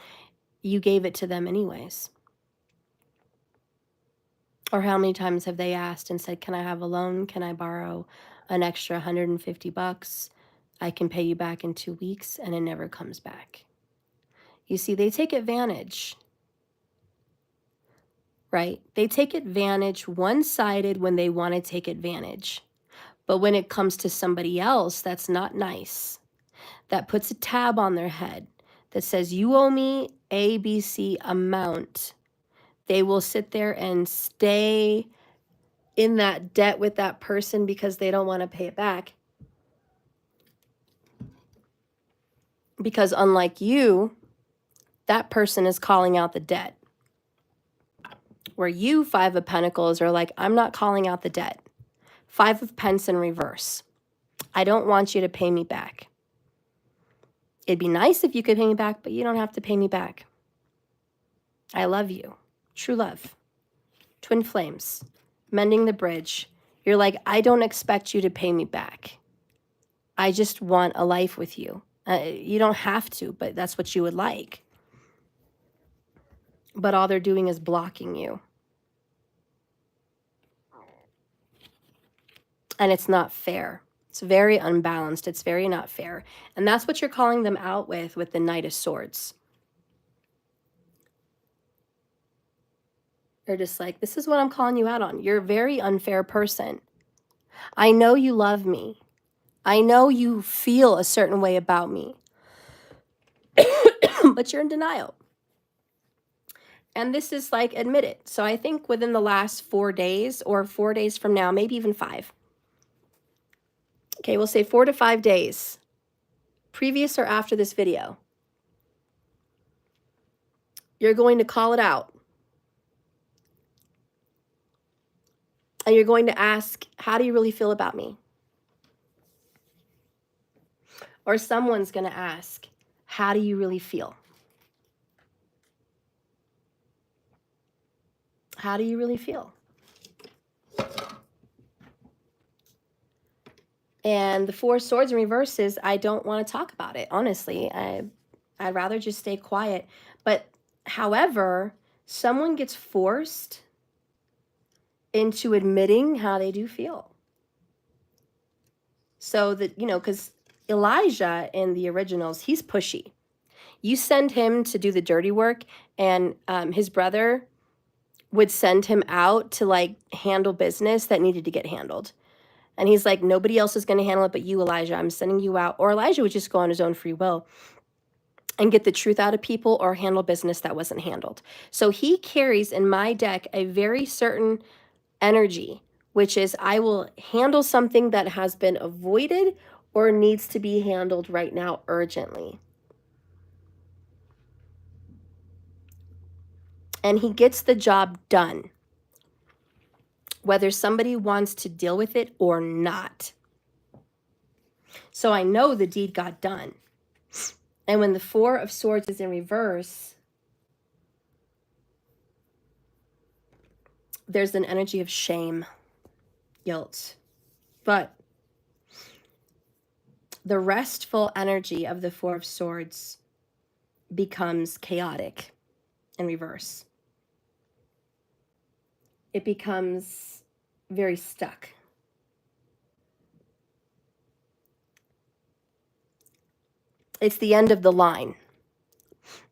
you gave it to them anyways. Or how many times have they asked and said, can I have a loan? Can I borrow an extra $150? I can pay you back in 2 weeks, and it never comes back. You see, they take advantage, right? They take advantage one-sided when they want to take advantage. But when it comes to somebody else, that's not nice. That puts a tab on their head that says, you owe me ABC amount. They will sit there and stay in that debt with that person because they don't want to pay it back. Because unlike you, that person is calling out the debt. Where you, Five of Pentacles, are like, I'm not calling out the debt. Five of Pence in reverse. I don't want you to pay me back. It'd be nice if you could pay me back, but you don't have to pay me back. I love you. True love. Twin flames. Mending the bridge. You're like, I don't expect you to pay me back. I just want a life with you. You don't have to, but that's what you would like. But all they're doing is blocking you. And it's not fair. It's very unbalanced. It's very not fair. And that's what you're calling them out with the Knight of Swords. They're just like, this is what I'm calling you out on. You're a very unfair person. I know you love me. I know you feel a certain way about me. But you're in denial. And this is like, admit it. So I think within the last 4 days or 4 days from now, maybe even 5. Okay, we'll say 4 to 5 days, previous or after this video, you're going to call it out. And you're going to ask, how do you really feel about me? Or someone's going to ask, how do you really feel? How do you really feel? And the Four of Swords in reverse is, I don't want to talk about it, honestly. I'd rather just stay quiet. But however, someone gets forced into admitting how they do feel. So that, because Elijah in the originals, he's pushy. You send him to do the dirty work, and his brother would send him out to like handle business that needed to get handled. And he's like, nobody else is going to handle it but you, Elijah. I'm sending you out. Or Elijah would just go on his own free will and get the truth out of people or handle business that wasn't handled. So he carries in my deck a very certain energy, which is I will handle something that has been avoided or needs to be handled right now urgently. And he gets the job done, whether somebody wants to deal with it or not. So I know the deed got done. And when the Four of Swords is in reverse, there's an energy of shame, guilt. But the restful energy of the Four of Swords becomes chaotic in reverse. It becomes very stuck. It's the end of the line.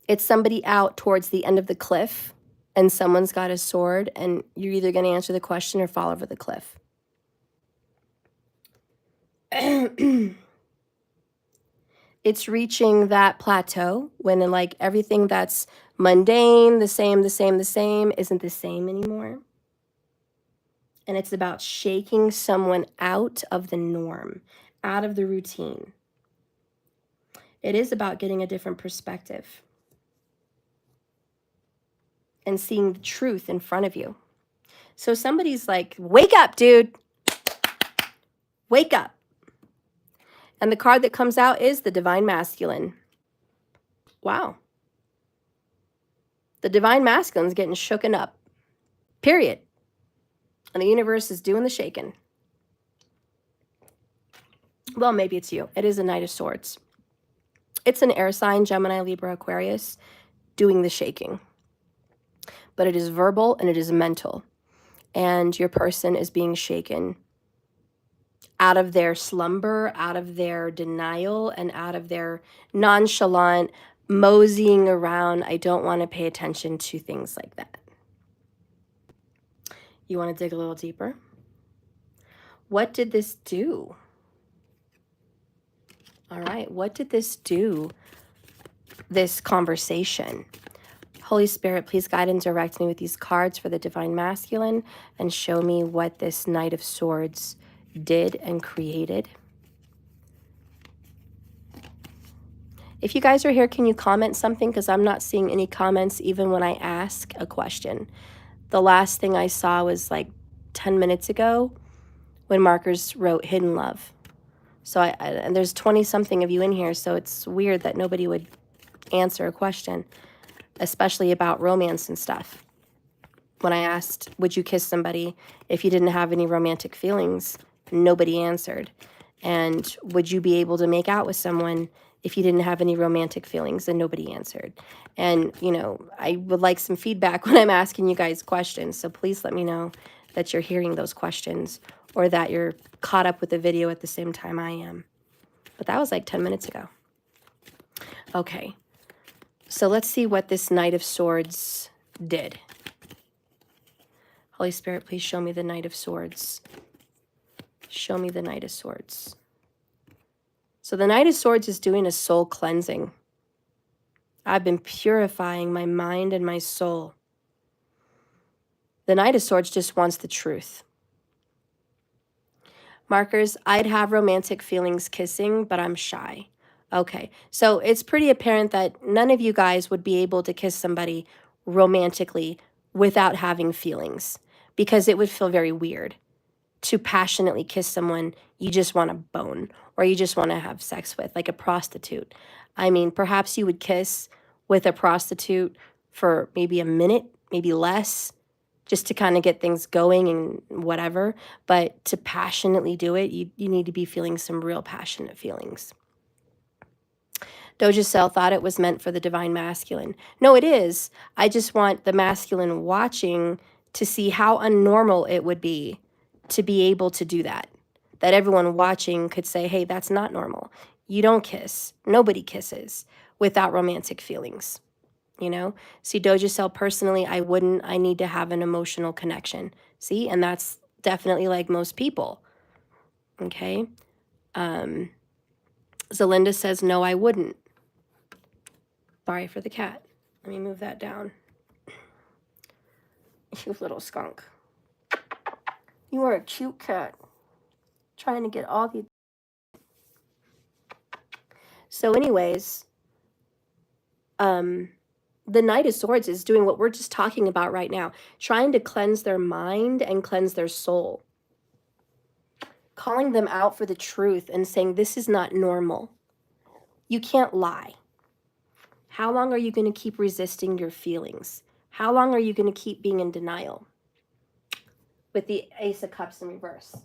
It's somebody out towards the end of the cliff and someone's got a sword and you're either going to answer the question or fall over the cliff. It's reaching that plateau when like everything that's mundane, the same, isn't the same anymore. And it's about shaking someone out of the norm, out of the routine. It is about getting a different perspective and seeing the truth in front of you. So somebody's like, wake up, dude. Wake up. And the card that comes out is the Divine Masculine. Wow. The Divine Masculine's getting shooken up. Period. And the universe is doing the shaking. Well, maybe it's you. It is a Knight of Swords. It's an air sign, Gemini, Libra, Aquarius, doing the shaking. But it is verbal and it is mental. And your person is being shaken out of their slumber, out of their denial, and out of their nonchalant moseying around. I don't want to pay attention to things like that. You want to dig a little deeper? What did this do? All right, what did this do, this conversation? Holy Spirit, please guide and direct me with these cards for the Divine Masculine and show me what this Knight of Swords did and created. If you guys are here, can you comment something? Because I'm not seeing any comments even when I ask a question. The last thing I saw was like 10 minutes ago when Markers wrote Hidden Love. So and there's 20-something of you in here, so it's weird that nobody would answer a question, especially about romance and stuff. When I asked, would you kiss somebody if you didn't have any romantic feelings? Nobody answered. And would you be able to make out with someone if you didn't have any romantic feelings? And nobody answered. And, you know, I would like some feedback when I'm asking you guys questions. So please let me know that you're hearing those questions or that you're caught up with the video at the same time I am. But that was like 10 minutes ago. Okay. So let's see what this Knight of Swords did. Holy Spirit, please show me the Knight of Swords. Show me the Knight of Swords. So the Knight of Swords is doing a soul cleansing. I've been purifying my mind and my soul. The Knight of Swords just wants the truth. Markers, I'd have romantic feelings kissing, but I'm shy. Okay, so it's pretty apparent that none of you guys would be able to kiss somebody romantically without having feelings, because it would feel very weird to passionately kiss someone you just want to bone or you just want to have sex with, like a prostitute. I mean, perhaps you would kiss with a prostitute for maybe a minute, maybe less, just to kind of get things going and whatever. But to passionately do it, you need to be feeling some real passionate feelings. Doja Cell thought it was meant for the Divine Masculine. No, it is. I just want the masculine watching to see how unnormal it would be to be able to do that. That everyone watching could say, hey, that's not normal. You don't kiss. Nobody kisses without romantic feelings. You know, see, Doja Cell, personally, I wouldn't. I need to have an emotional connection. See, and that's definitely like most people. Okay. Zelinda says, no, I wouldn't. Sorry for the cat. Let me move that down. You little skunk. You are a cute cat. Trying to get all the... So anyways, the Knight of Swords is doing what we're just talking about right now. Trying to cleanse their mind and cleanse their soul. Calling them out for the truth and saying, this is not normal. You can't lie. How long are you going to keep resisting your feelings? How long are you going to keep being in denial? With the Ace of Cups in reverse.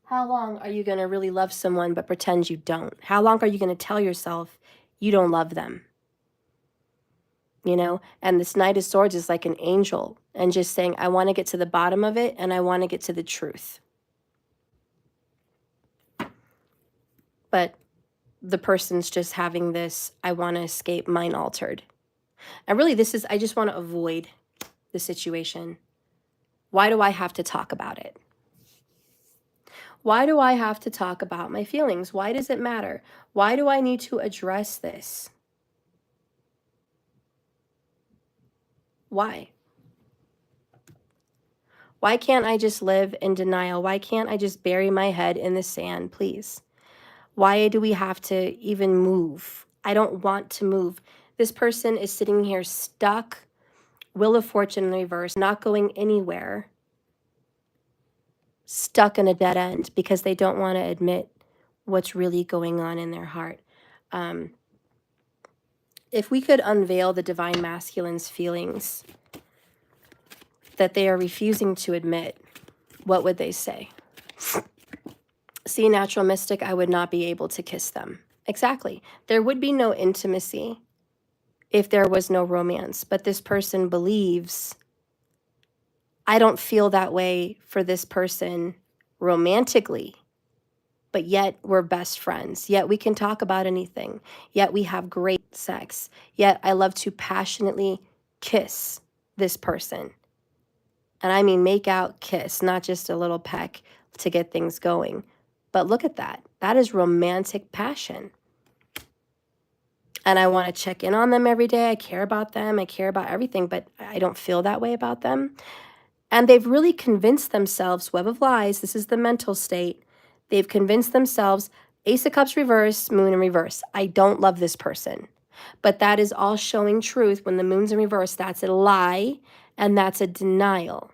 How long are you going to really love someone but pretend you don't? How long are you going to tell yourself you don't love them? You know, and this Knight of Swords is like an angel and just saying, I want to get to the bottom of it and I want to get to the truth. But the person's just having this, I want to escape, mind altered. And really this is, I just want to avoid the situation. Why do I have to talk about it? Why do I have to talk about my feelings? Why does it matter? Why do I need to address this? Why? Why can't I just live in denial? Why can't I just bury my head in the sand, please? Why do we have to even move? I don't want to move. This person is sitting here stuck, Wheel of Fortune in reverse, not going anywhere, stuck in a dead end because they don't want to admit what's really going on in their heart. If we could unveil the Divine Masculine's feelings that they are refusing to admit, what would they say? See, Natural Mystic, I would not be able to kiss them. Exactly. There would be no intimacy if there was no romance. But this person believes, I don't feel that way for this person romantically, but yet we're best friends. Yet we can talk about anything. Yet we have great sex. Yet I love to passionately kiss this person. And I mean make out, kiss, not just a little peck to get things going. But look at that. That is romantic passion. And I want to check in on them every day. I care about them. I care about everything, but I don't feel that way about them. And they've really convinced themselves, Web of Lies, this is the mental state. They've convinced themselves, Ace of Cups reverse, Moon in reverse. I don't love this person. But that is all showing truth. When the Moon's in reverse, that's a lie and that's a denial.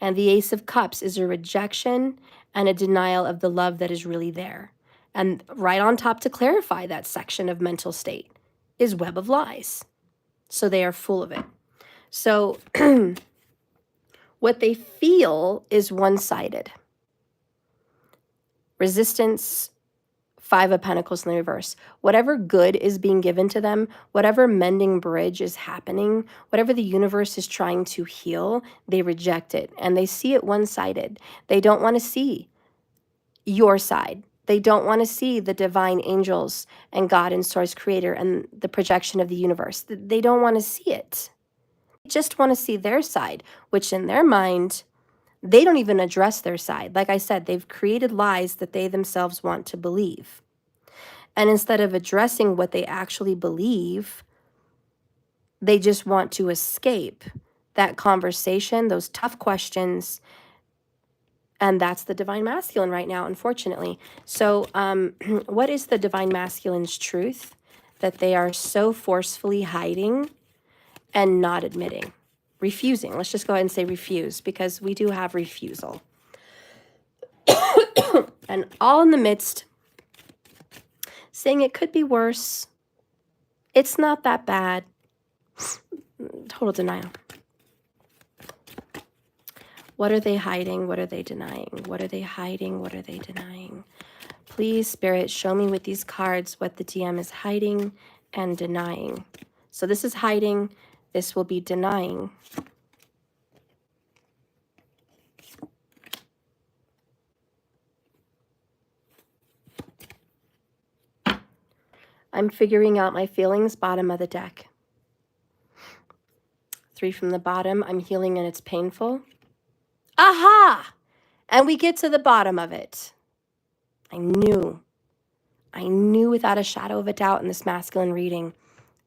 And the Ace of Cups is a rejection and a denial of the love that is really there. And right on top to clarify that section of mental state is Web of Lies. So they are full of it. So what they feel is one-sided. Resistance, Five of Pentacles in the reverse. Whatever good is being given to them, whatever mending bridge is happening, whatever the universe is trying to heal, they reject it. And they see it one-sided. They don't want to see your side. They don't want to see the divine angels and God and Source Creator and the projection of the universe. They don't want to see it. They just want to see their side, which in their mind, they don't even address their side. Like I said, they've created lies that they themselves want to believe. And instead of addressing what they actually believe, they just want to escape that conversation, those tough questions. And that's the Divine Masculine right now, unfortunately. So what is the Divine Masculine's truth that they are so forcefully hiding and not admitting? Refusing. Let's just go ahead and say refuse, because we do have refusal. And all in the midst, saying it could be worse. It's not that bad. Total denial. What are they hiding? What are they denying? What are they hiding? What are they denying? Please, Spirit, show me with these cards what the DM is hiding and denying. So this is hiding. This will be denying. I'm figuring out my feelings, bottom of the deck. 3 from the bottom, I'm healing and it's painful. Aha! And we get to the bottom of it. I knew without a shadow of a doubt in this masculine reading,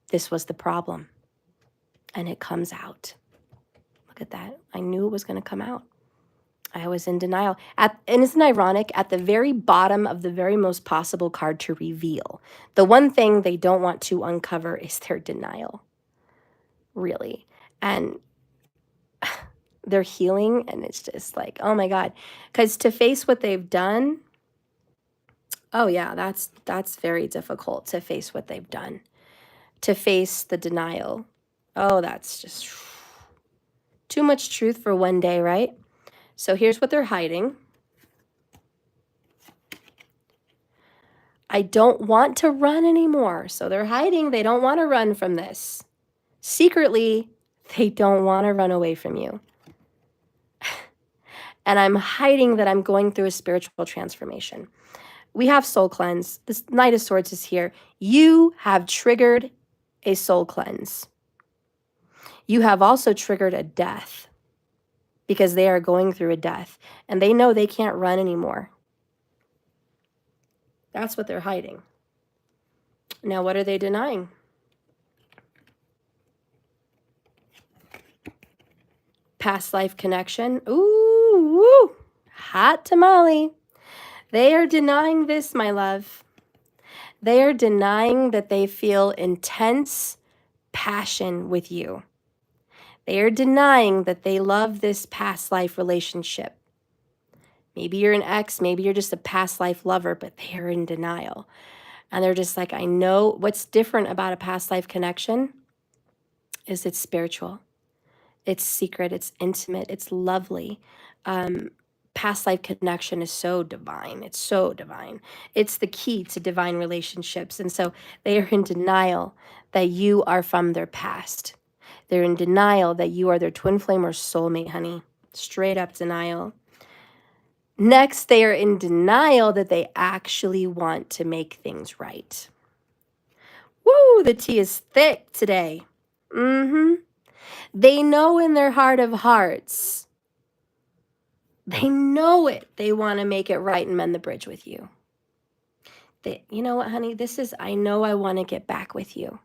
this was the problem. And it comes out. Look at that. I knew it was going to come out. I was in denial. And isn't it ironic? At the very bottom of the very most possible card to reveal, the one thing they don't want to uncover is their denial. Really. And they're healing, and it's just like, oh my God. Because to face what they've done, oh yeah, that's very difficult to face what they've done. To face the denial. Oh, that's just too much truth for one day, right? So here's what they're hiding. I don't want to run anymore. So they're hiding. They don't want to run from this. Secretly, they don't want to run away from you. And I'm hiding that I'm going through a spiritual transformation. We have soul cleanse. This Knight of Swords is here. You have triggered a soul cleanse. You have also triggered a death because they are going through a death and they know they can't run anymore. That's what they're hiding. Now, what are they denying? Past life connection. Ooh, woo, hot tamale. They are denying this, my love. They are denying that they feel intense passion with you. They are denying that they love this past life relationship. Maybe you're an ex, maybe you're just a past life lover, but they are in denial. And they're just like, I know what's different about a past life connection is it's spiritual. It's secret, it's intimate, it's lovely. Past life connection is so divine. It's so divine. It's the key to divine relationships. And so they are in denial that you are from their past. They're in denial that you are their twin flame or soulmate, honey. Straight up denial. Next, they are in denial that they actually want to make things right. Woo, the tea is thick today. They know in their heart of hearts, they know it. They want to make it right and mend the bridge with you. You know what, honey? This is, I know I want to get back with you.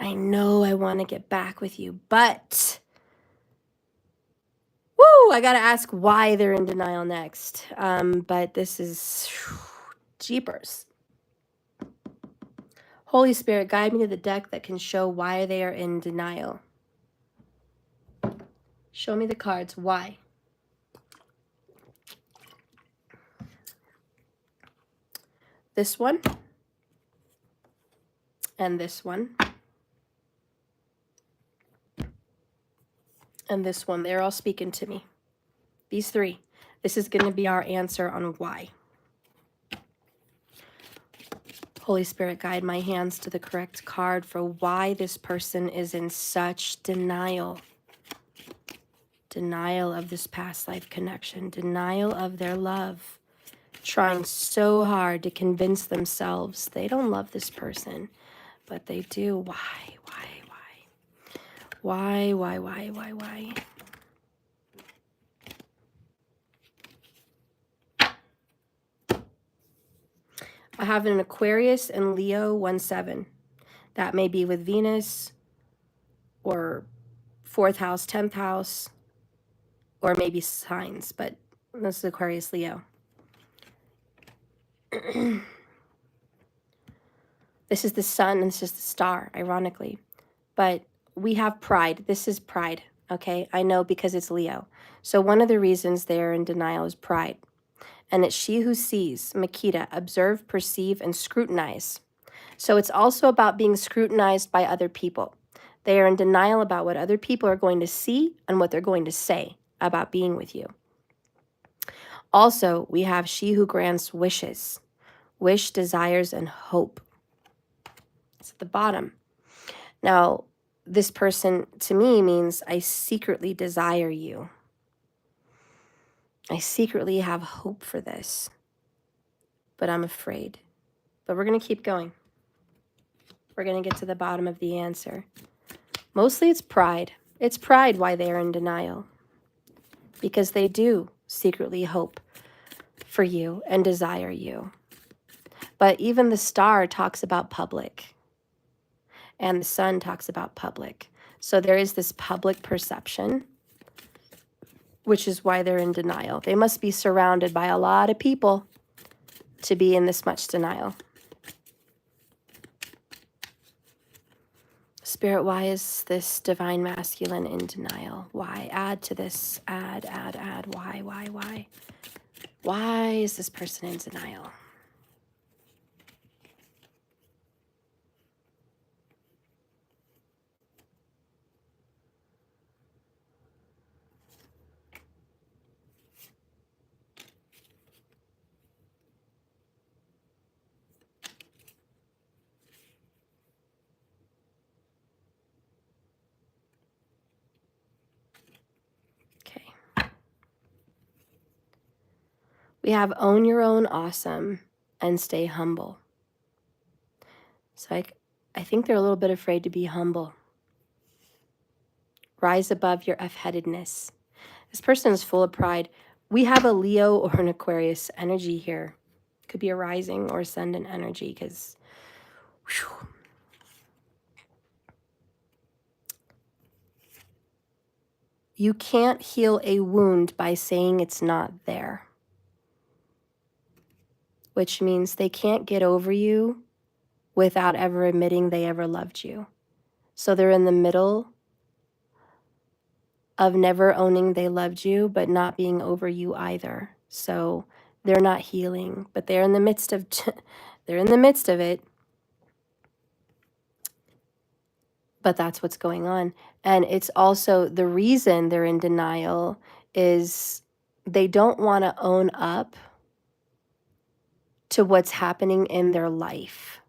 I know I want to get back with you, but, woo, I got to ask why they're in denial next. But this is, jeepers. Holy Spirit, guide me to the deck that can show why they are in denial. Show me the cards. Why? This one. And this one. And this one. They're all speaking to me. These three. This is going to be our answer on why. Holy Spirit, guide my hands to the correct card for why this person is in such denial. Denial of this past life connection. Denial of their love. Trying so hard to convince themselves they don't love this person, but they do. Why? I have an Aquarius and Leo 1-7. That may be with Venus or 4th house, 10th house, or maybe signs, but this is Aquarius, Leo. This is the sun and this is the star, ironically. But we have pride. This is pride, okay? I know because it's Leo. So one of the reasons they're in denial is pride. And it's she who sees, Makita, observe, perceive, and scrutinize. So it's also about being scrutinized by other people. They are in denial about what other people are going to see and what they're going to say about being with you. Also, we have she who grants wishes. Wish, desires, and hope. It's at the bottom. Now, this person to me means I secretly desire you. I secretly have hope for this, but I'm afraid. But we're going to keep going. We're going to get to the bottom of the answer. Mostly it's pride. It's pride why they are in denial. Because they do secretly hope for you and desire you. But even the star talks about public. And the sun talks about public. So there is this public perception, which is why they're in denial. They must be surrounded by a lot of people to be in this much denial. Spirit, why is this divine masculine in denial? Why? Add to this. Add. Why? Why is this person in denial? Okay. We have own your own awesome and stay humble. So I think they're a little bit afraid to be humble. Rise above your F-headedness. This person is full of pride. We have a Leo or an Aquarius energy here. Could be a rising or ascendant energy because you can't heal a wound by saying it's not there. Which means they can't get over you without ever admitting they ever loved you. So they're in the middle of never owning they loved you, but not being over you either. So they're not healing, but they're in the midst of they're in the midst of it. But that's what's going on. And it's also the reason they're in denial is they don't want to own up to what's happening in their life.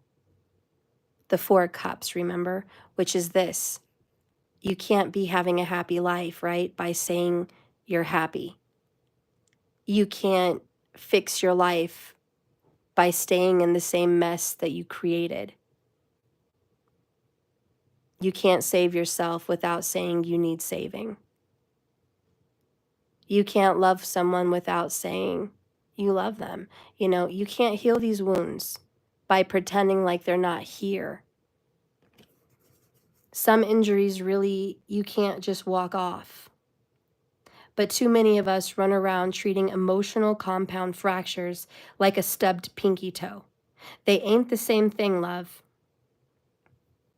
The 4 cups, remember, which is this. You can't be having a happy life, right? By saying you're happy. You can't fix your life by staying in the same mess that you created. You can't save yourself without saying you need saving. You can't love someone without saying you love them. You know, you can't heal these wounds by pretending like they're not here. Some injuries really, you can't just walk off. But too many of us run around treating emotional compound fractures like a stubbed pinky toe. They ain't the same thing, love.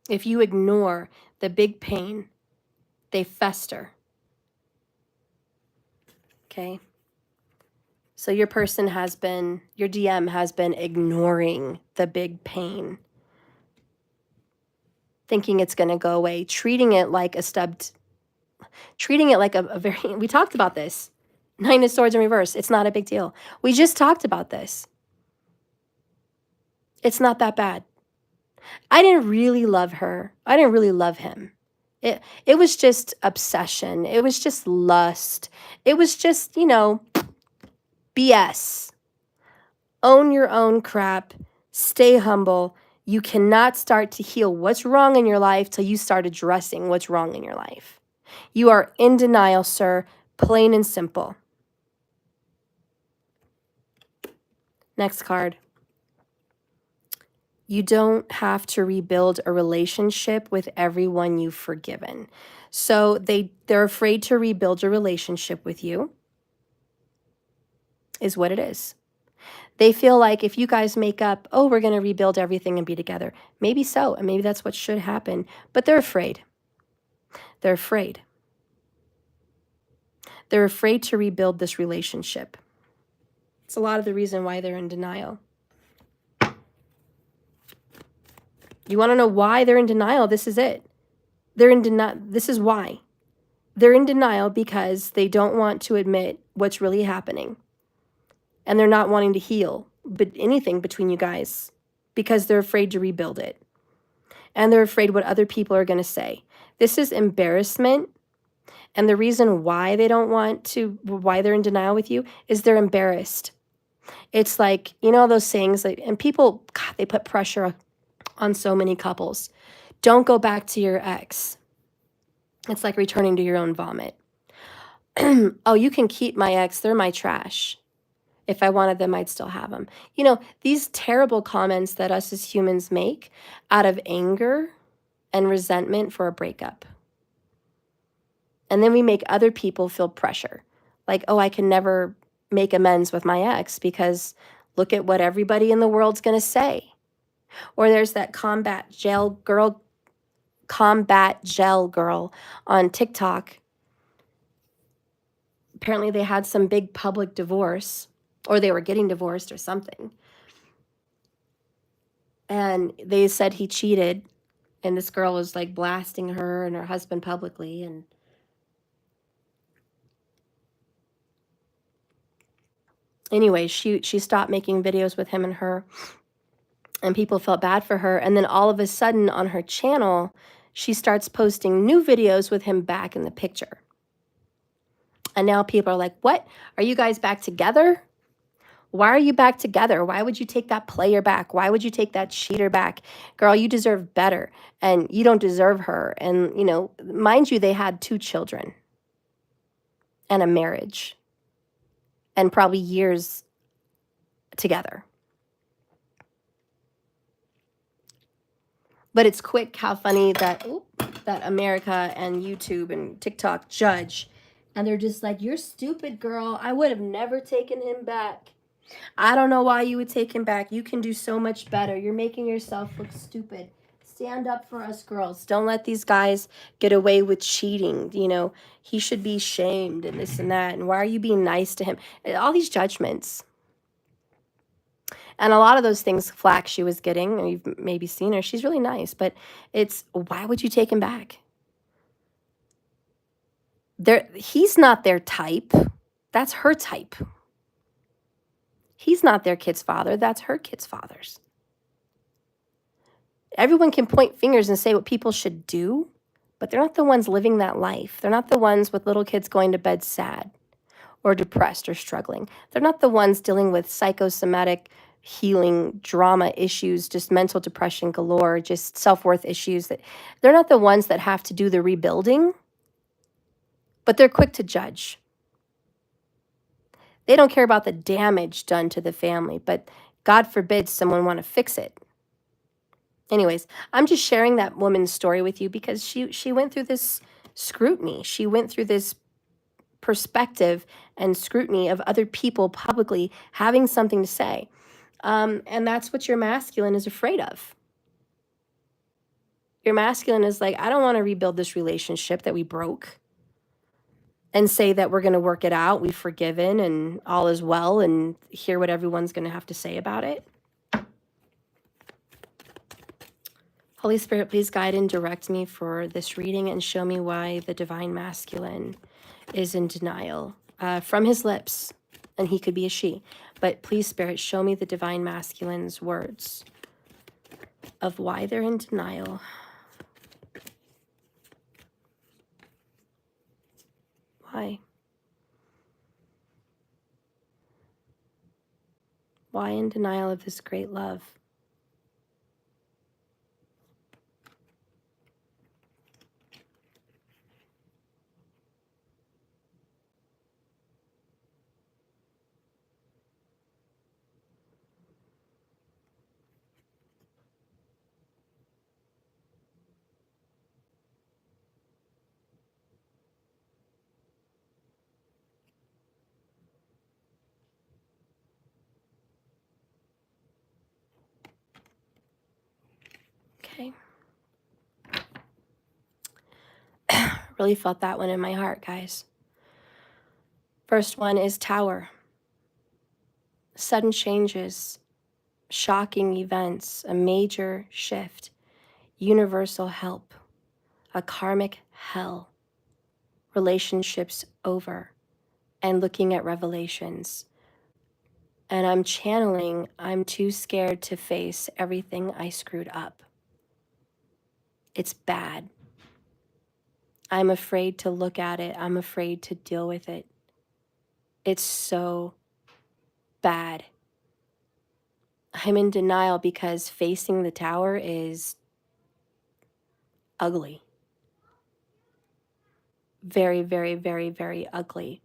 If you ignore the big pain, they fester. Okay? So your person has been, your DM has been ignoring the big pain, thinking it's going to go away, treating it like a stubbed, treating it like a very, we talked about this. 9 of Swords in reverse. It's not a big deal. We just talked about this. It's not that bad. I didn't really love her. I didn't really love him. It was just obsession. It was just lust. It was just, you know, BS. Own your own crap. Stay humble. You cannot start to heal what's wrong in your life till you start addressing what's wrong in your life. You are in denial, sir. Plain and simple. Next card. You don't have to rebuild a relationship with everyone you've forgiven. So they're afraid to rebuild a relationship with you, is what it is. They feel like if you guys make up, oh, we're going to rebuild everything and be together. Maybe so, and maybe that's what should happen. But they're afraid. They're afraid. They're afraid to rebuild this relationship. It's a lot of the reason why they're in denial. You want to know why they're in denial? This is it. They're in denial. This is why. They're in denial because they don't want to admit what's really happening. And they're not wanting to heal anything between you guys because they're afraid to rebuild it. And they're afraid what other people are going to say. This is embarrassment. And the reason why they don't want to, why they're in denial with you is they're embarrassed. It's like, you know, those sayings, like, and people, God, they put pressure on so many couples. Don't go back to your ex. It's like returning to your own vomit. Oh, you can keep my ex. They're my trash. If I wanted them, I'd still have them. You know, these terrible comments that us as humans make out of anger and resentment for a breakup. And then we make other people feel pressure. Like, oh, I can never make amends with my ex because look at what everybody in the world's going to say. Or there's that combat gel girl on TikTok. Apparently they had some big public divorce, or they were getting divorced or something. And they said he cheated, and this girl was like blasting her and her husband publicly. And anyway, she stopped making videos with him and her, and people felt bad for her. And then all of a sudden on her channel, she starts posting new videos with him back in the picture. And now people are like, what? Are you guys back together? Why are you back together? Why would you take that player back? Why would you take that cheater back? Girl, you deserve better, and you don't deserve her. And, you know, mind you, they had 2 children and a marriage and probably years together. But it's quick how funny that America and YouTube and TikTok judge. And they're just like, you're stupid, girl. I would have never taken him back. I don't know why you would take him back. You can do so much better. You're making yourself look stupid. Stand up for us girls. Don't let these guys get away with cheating. You know, he should be shamed and this and that. And why are you being nice to him? All these judgments. And a lot of those things, flack she was getting, or you've maybe seen her, she's really nice. But it's, why would you take him back? He's not their type. That's her type. He's not their kid's father. That's her kid's father's. Everyone can point fingers and say what people should do, but they're not the ones living that life. They're not the ones with little kids going to bed sad or depressed or struggling. They're not the ones dealing with psychosomatic healing drama issues, just mental depression galore, just self-worth issues. They're not the ones that have to do the rebuilding, but they're quick to judge. They don't care about the damage done to the family, but God forbid someone want to fix it. Anyways, I'm just sharing that woman's story with you because she went through this scrutiny. She went through this perspective and scrutiny of other people publicly having something to say. And that's what your masculine is afraid of. Your masculine is like, I don't want to rebuild this relationship that we broke and say that we're going to work it out, we've forgiven, and all is well, and hear what everyone's going to have to say about it. Holy Spirit, please guide and direct me for this reading and show me why the divine masculine is in denial from his lips, and he could be a she. But please, Spirit, show me the divine masculine's words of why they're in denial. Why? Why in denial of this great love? Okay. Really felt that one in my heart, guys. First one is Tower. Sudden changes, shocking events, a major shift, universal help, a karmic hell, relationships over, and looking at revelations. And I'm channeling, I'm too scared to face everything I screwed up. It's bad. I'm afraid to look at it. I'm afraid to deal with it. It's so bad. I'm in denial because facing the tower is ugly. Very, very, very, very ugly.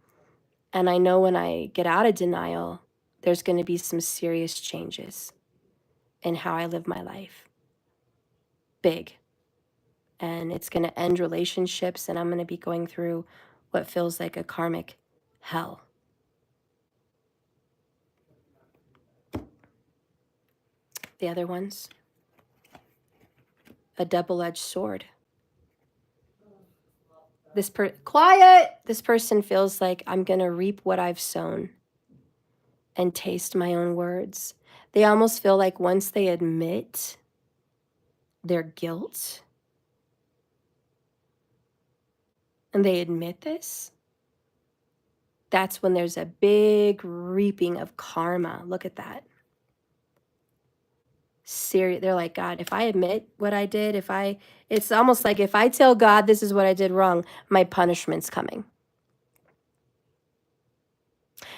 And I know when I get out of denial, there's going to be some serious changes in how I live my life. Big. And it's going to end relationships, and I'm going to be going through what feels like a karmic hell. The other ones, a double-edged sword. Quiet! This person feels like I'm going to reap what I've sown and taste my own words. They almost feel like once they admit their guilt and they admit this, that's when there's a big reaping of karma. Look at that. They're like, God, if I admit what I did, it's almost like if I tell God this is what I did wrong, my punishment's coming.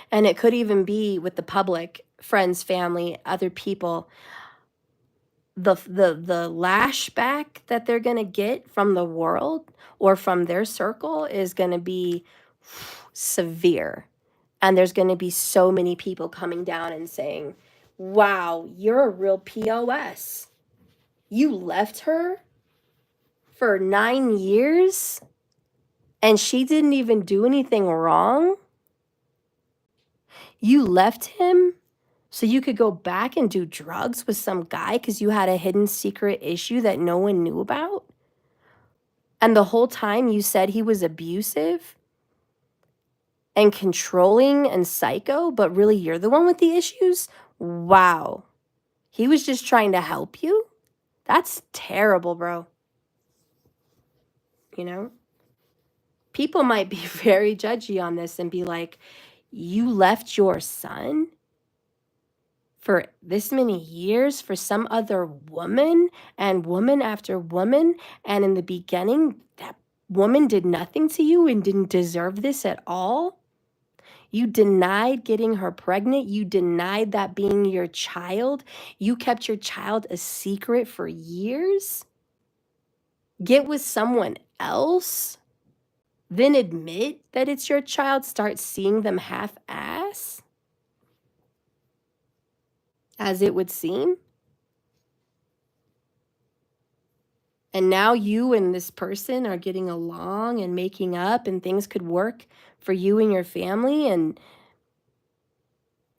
And it could even be with the public, friends, family, other people. The lashback that they're going to get from the world or from their circle is going to be severe. And there's going to be so many people coming down and saying, wow, you're a real POS. You left her for 9 years and she didn't even do anything wrong. You left him so you could go back and do drugs with some guy because you had a hidden secret issue that no one knew about. And the whole time you said he was abusive and controlling and psycho, but really you're the one with the issues? Wow. He was just trying to help you? That's terrible, bro. You know? People might be very judgy on this and be like, you left your son for this many years for some other woman and woman after woman, and in the beginning, that woman did nothing to you and didn't deserve this at all? You denied getting her pregnant. You denied that being your child. You kept your child a secret for years. Get with someone else, then admit that it's your child. Start seeing them half-ass, as it would seem. And now you and this person are getting along and making up, and things could work for you and your family, and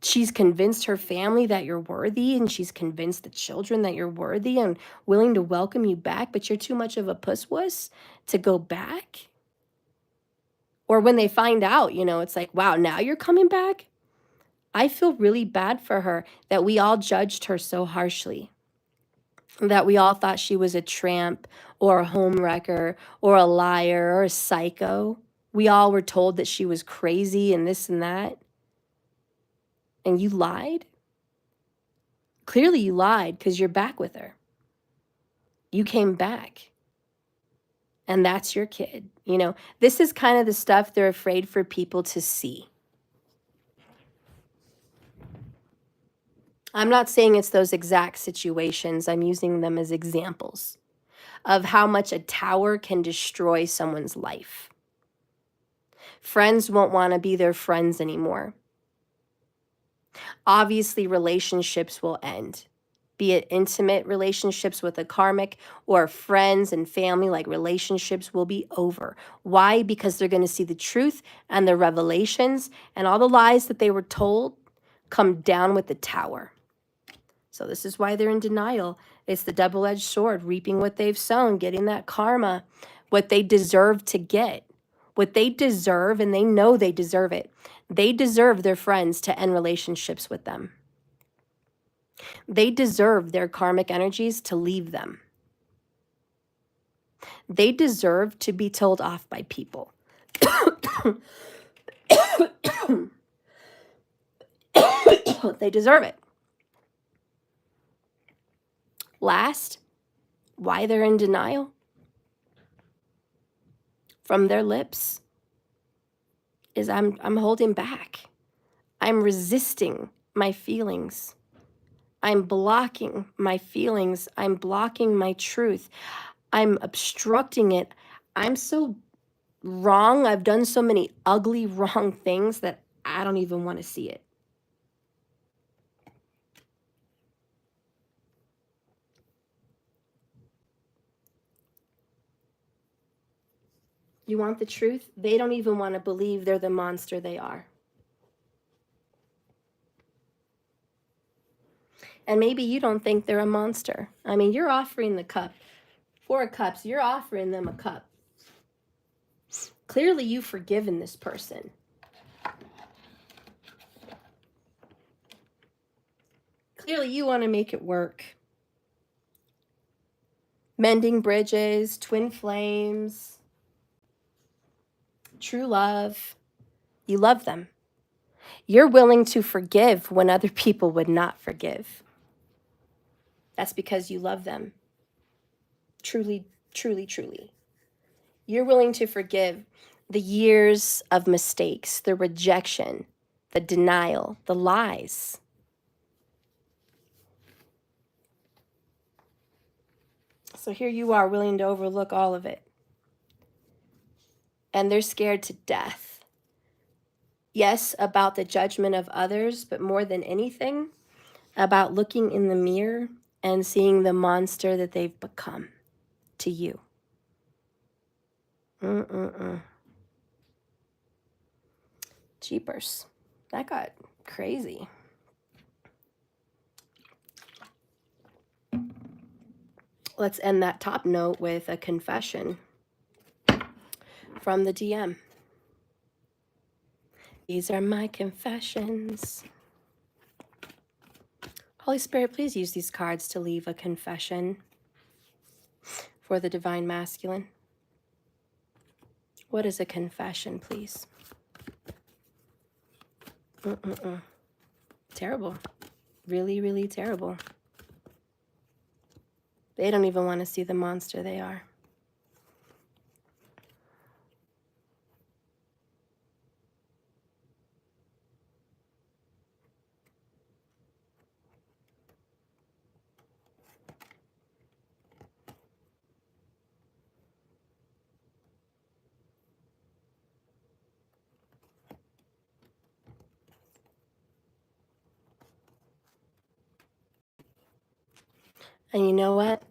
she's convinced her family that you're worthy, and she's convinced the children that you're worthy and willing to welcome you back, but you're too much of a puss-wuss to go back. Or when they find out, it's like, wow, now you're coming back? I feel really bad for her that we all judged her so harshly, that we all thought she was a tramp or a homewrecker or a liar or a psycho. We all were told that she was crazy and this and that. And you lied? Clearly you lied because you're back with her. You came back. And that's your kid. This is kind of the stuff they're afraid for people to see. I'm not saying it's those exact situations. I'm using them as examples of how much a tower can destroy someone's life. Friends won't want to be their friends anymore. Obviously, relationships will end, be it intimate relationships with a karmic or friends and family, like relationships will be over. Why? Because they're going to see the truth and the revelations, and all the lies that they were told come down with the tower. So this is why they're in denial. It's the double-edged sword, reaping what they've sown, getting that karma, what they deserve to get, what they deserve, and they know they deserve it. They deserve their friends to end relationships with them. They deserve their karmic energies to leave them. They deserve to be told off by people. They deserve it. Last, why they're in denial from their lips is I'm holding back. I'm resisting my feelings. I'm blocking my feelings. I'm blocking my truth. I'm obstructing it. I'm so wrong. I've done so many ugly, wrong things that I don't even want to see it. You want the truth? They don't even want to believe they're the monster they are. And maybe you don't think they're a monster. I mean, you're offering the cup. 4 cups, you're offering them a cup. Clearly, you've forgiven this person. Clearly, you want to make it work. Mending bridges, twin flames, true love. You love them. You're willing to forgive when other people would not forgive. That's because you love them. Truly, truly, truly. You're willing to forgive the years of mistakes, the rejection, the denial, the lies. So here you are, willing to overlook all of it. And they're scared to death. Yes, about the judgment of others, but more than anything, about looking in the mirror and seeing the monster that they've become to you. Jeepers. That got crazy. Let's end that top note with a confession from the DM. These are my confessions. Holy Spirit, please use these cards to leave a confession for the Divine Masculine. What is a confession, please? Terrible. Really, really terrible. They don't even want to see the monster they are. And you know what?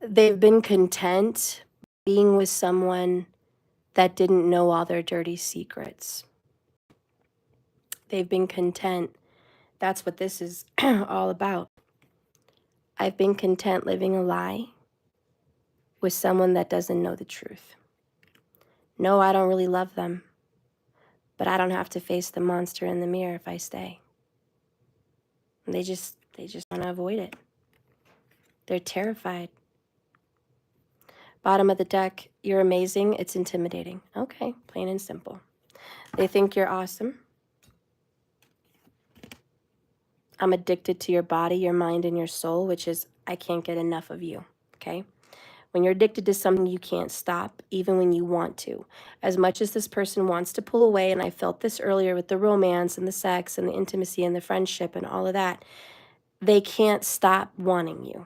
They've been content being with someone that didn't know all their dirty secrets. They've been content. That's what this is all about. I've been content living a lie with someone that doesn't know the truth. No, I don't really love them, but I don't have to face the monster in the mirror if I stay. And they just want to avoid it. They're terrified. Bottom of the deck, you're amazing. It's intimidating. Okay, plain and simple. They think you're awesome. I'm addicted to your body, your mind, and your soul, which is I can't get enough of you, okay? When you're addicted to something, you can't stop, even when you want to. As much as this person wants to pull away, and I felt this earlier with the romance and the sex and the intimacy and the friendship and all of that, they can't stop wanting you.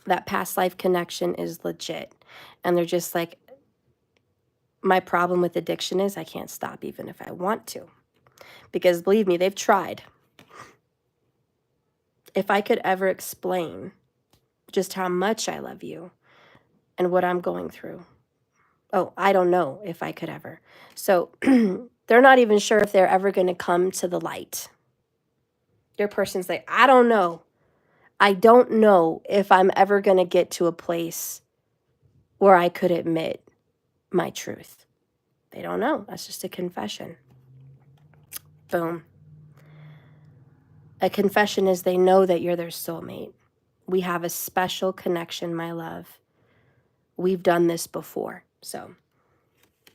That past life connection is legit. And they're just like, my problem with addiction is I can't stop even if I want to. Because believe me, they've tried. If I could ever explain just how much I love you and what I'm going through. Oh, I don't know if I could ever. So they're not even sure if they're ever going to come to the light. Your person's like, I don't know. I don't know if I'm ever going to get to a place where I could admit my truth. They don't know. That's just a confession. Boom. A confession is they know that you're their soulmate. We have a special connection, my love. We've done this before. So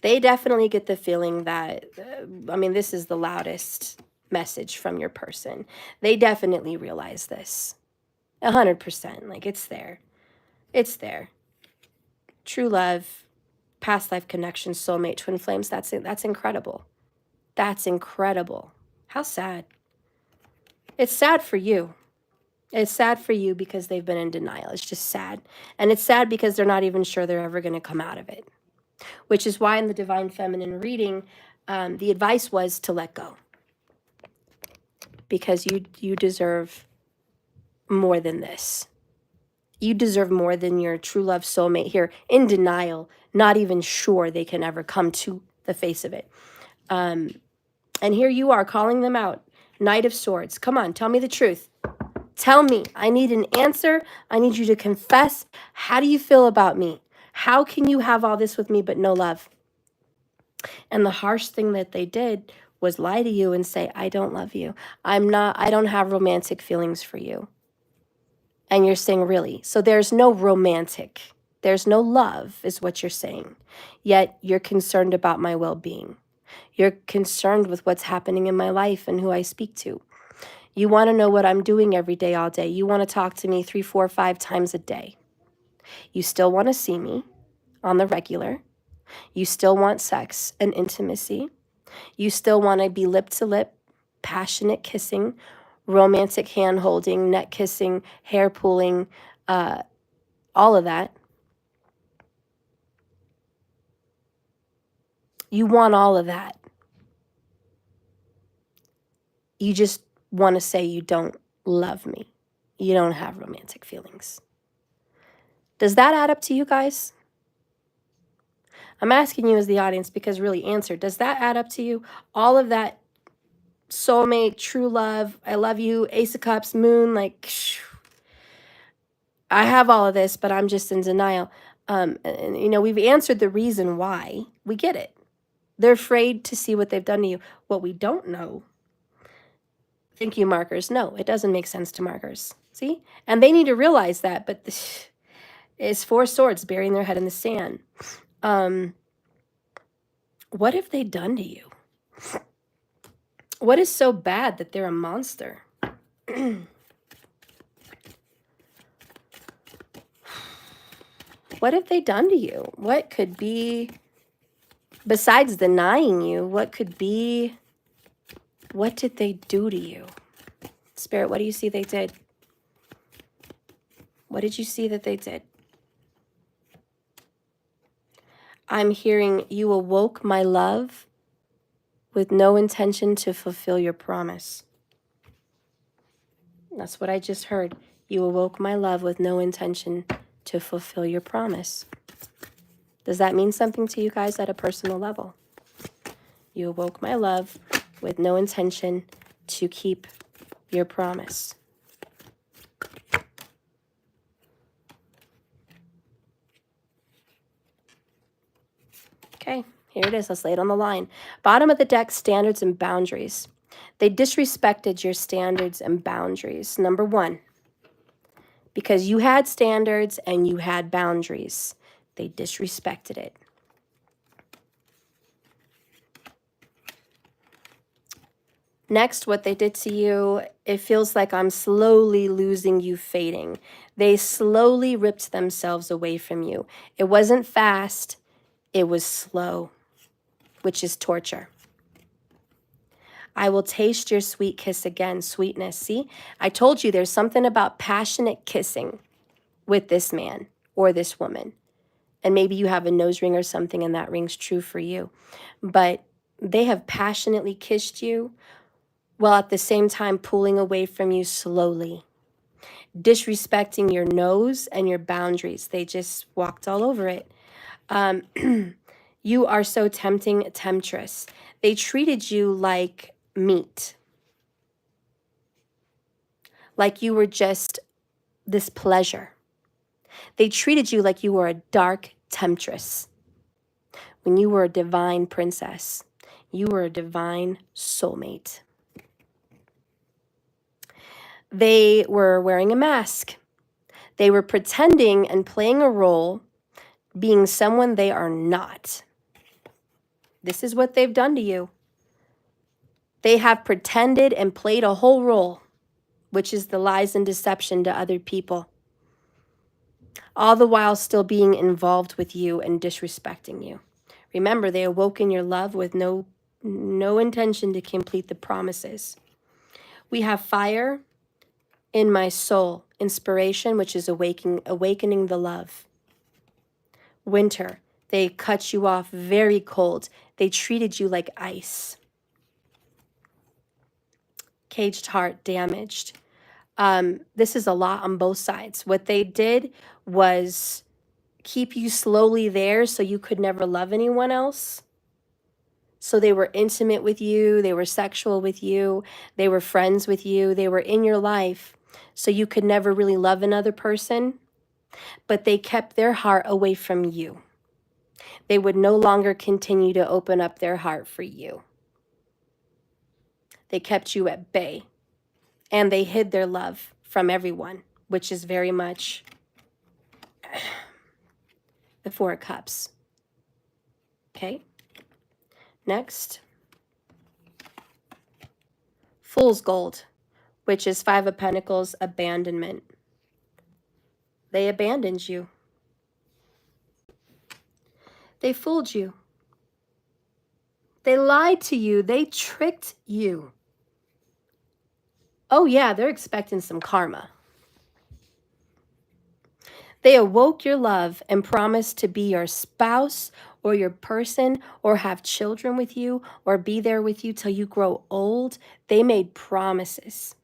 they definitely get the feeling that, this is the loudest message from your person. They definitely realize this. 100%. Like, it's there. It's there. True love, past life connection, soulmate, twin flames. That's incredible. That's incredible. How sad. It's sad for you. It's sad for you because they've been in denial. It's just sad. And it's sad because they're not even sure they're ever going to come out of it, which is why in the Divine Feminine reading, the advice was to let go, because you deserve more than this. You deserve more than your true love soulmate here in denial, not even sure they can ever come to the face of it. And here you are calling them out. Knight of Swords. Come on, tell me the truth. Tell me. I need an answer. I need you to confess. How do you feel about me? How can you have all this with me but no love? And the harsh thing that they did was lie to you and say, I don't love you. I don't have romantic feelings for you. And you're saying, really? So there's no romantic. There's no love, is what you're saying. Yet you're concerned about my well-being. You're concerned with what's happening in my life and who I speak to. You want to know what I'm doing every day, all day. You want to talk to me 3, 4, 5 times a day. You still want to see me on the regular. You still want sex and intimacy. You still want to be lip to lip, passionate kissing, romantic hand holding, neck kissing, hair pulling, all of that. You want all of that. You just want to say you don't love me. You don't have romantic feelings. Does that add up to you guys? I'm asking you as the audience because really answer. Does that add up to you? All of that soulmate, true love, I love you, Ace of Cups, moon, like, I have all of this, but I'm just in denial. And, you know, we've answered the reason why. We get it. They're afraid to see what they've done to you. What we don't know. Thank you, markers. No, it doesn't make sense to markers. See? And they need to realize that, but it's 4 swords burying their head in the sand. What have they done to you? What is so bad that they're a monster? What have they done to you? What could be, besides denying you, what could be, what did they do to you? Spirit, what do you see they did? What did you see that they did? I'm hearing you awoke my love with no intention to fulfill your promise. That's what I just heard. You awoke my love with no intention to fulfill your promise. Does that mean something to you guys at a personal level? You awoke my love with no intention to keep your promise. Okay, here it is. Let's lay it on the line. Bottom of the deck, standards and boundaries. They disrespected your standards and boundaries. Number 1, because you had standards and you had boundaries. They disrespected it. Next, what they did to you, it feels like I'm slowly losing you, fading. They slowly ripped themselves away from you. It wasn't fast, it was slow, which is torture. I will taste your sweet kiss again, sweetness. See, I told you there's something about passionate kissing with this man or this woman. And maybe you have a nose ring or something and that rings true for you. But they have passionately kissed you while at the same time pulling away from you slowly, disrespecting your nose and your boundaries. They just walked all over it. You are so tempting, temptress. They treated you like meat, like you were just this pleasure. They treated you like you were a dark temptress when you were a divine princess. You were a divine soulmate. They were wearing a mask. They were pretending and playing a role, being someone they are not. This is what they've done to you. They have pretended and played a whole role, which is the lies and deception to other people, all the while still being involved with you and disrespecting you. Remember, they awoke in your love with no intention to complete the promises. We have fire in my soul, inspiration, which is awakening the love. Winter, they cut you off very cold. They treated you like ice. Caged heart, damaged. This is a lot on both sides. What they did was keep you slowly there so you could never love anyone else. So they were intimate with you, they were sexual with you, they were friends with you, they were in your life so you could never really love another person, but they kept their heart away from you. They would no longer continue to open up their heart for you. They kept you at bay, and they hid their love from everyone, which is very much the Four of Cups. Okay, next. Fool's Gold, which is Five of Pentacles, abandonment. They abandoned you. They fooled you. They lied to you. They tricked you. Oh yeah, they're expecting some karma. They awoke your love and promised to be your spouse or your person or have children with you or be there with you till you grow old. They made promises.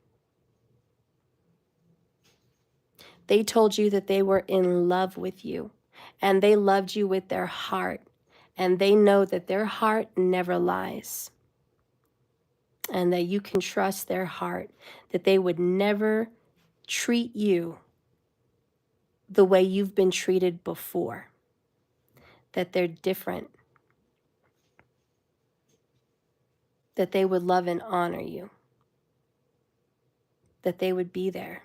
They told you that they were in love with you and they loved you with their heart, and they know that their heart never lies and that you can trust their heart, that they would never treat you the way you've been treated before, that they're different, that they would love and honor you, that they would be there.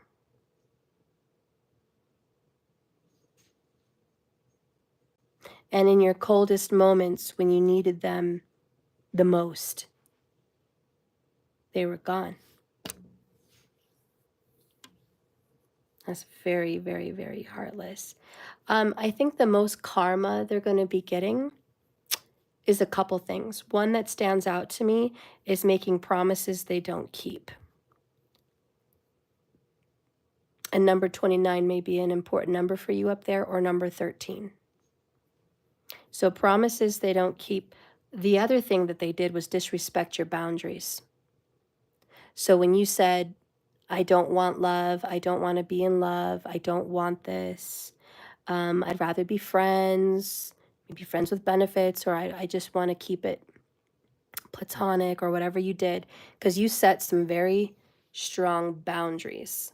And in your coldest moments when you needed them the most, they were gone. That's very, very, very heartless. I think the most karma they're going to be getting is a couple things. One that stands out to me is making promises they don't keep. And number 29 may be an important number for you up there, or number 13. So promises they don't keep. The other thing that they did was disrespect your boundaries. So when you said, I don't want love, I don't want to be in love, I don't want this, I'd rather be friends, maybe friends with benefits, or I just want to keep it platonic, or whatever you did, because you set some very strong boundaries.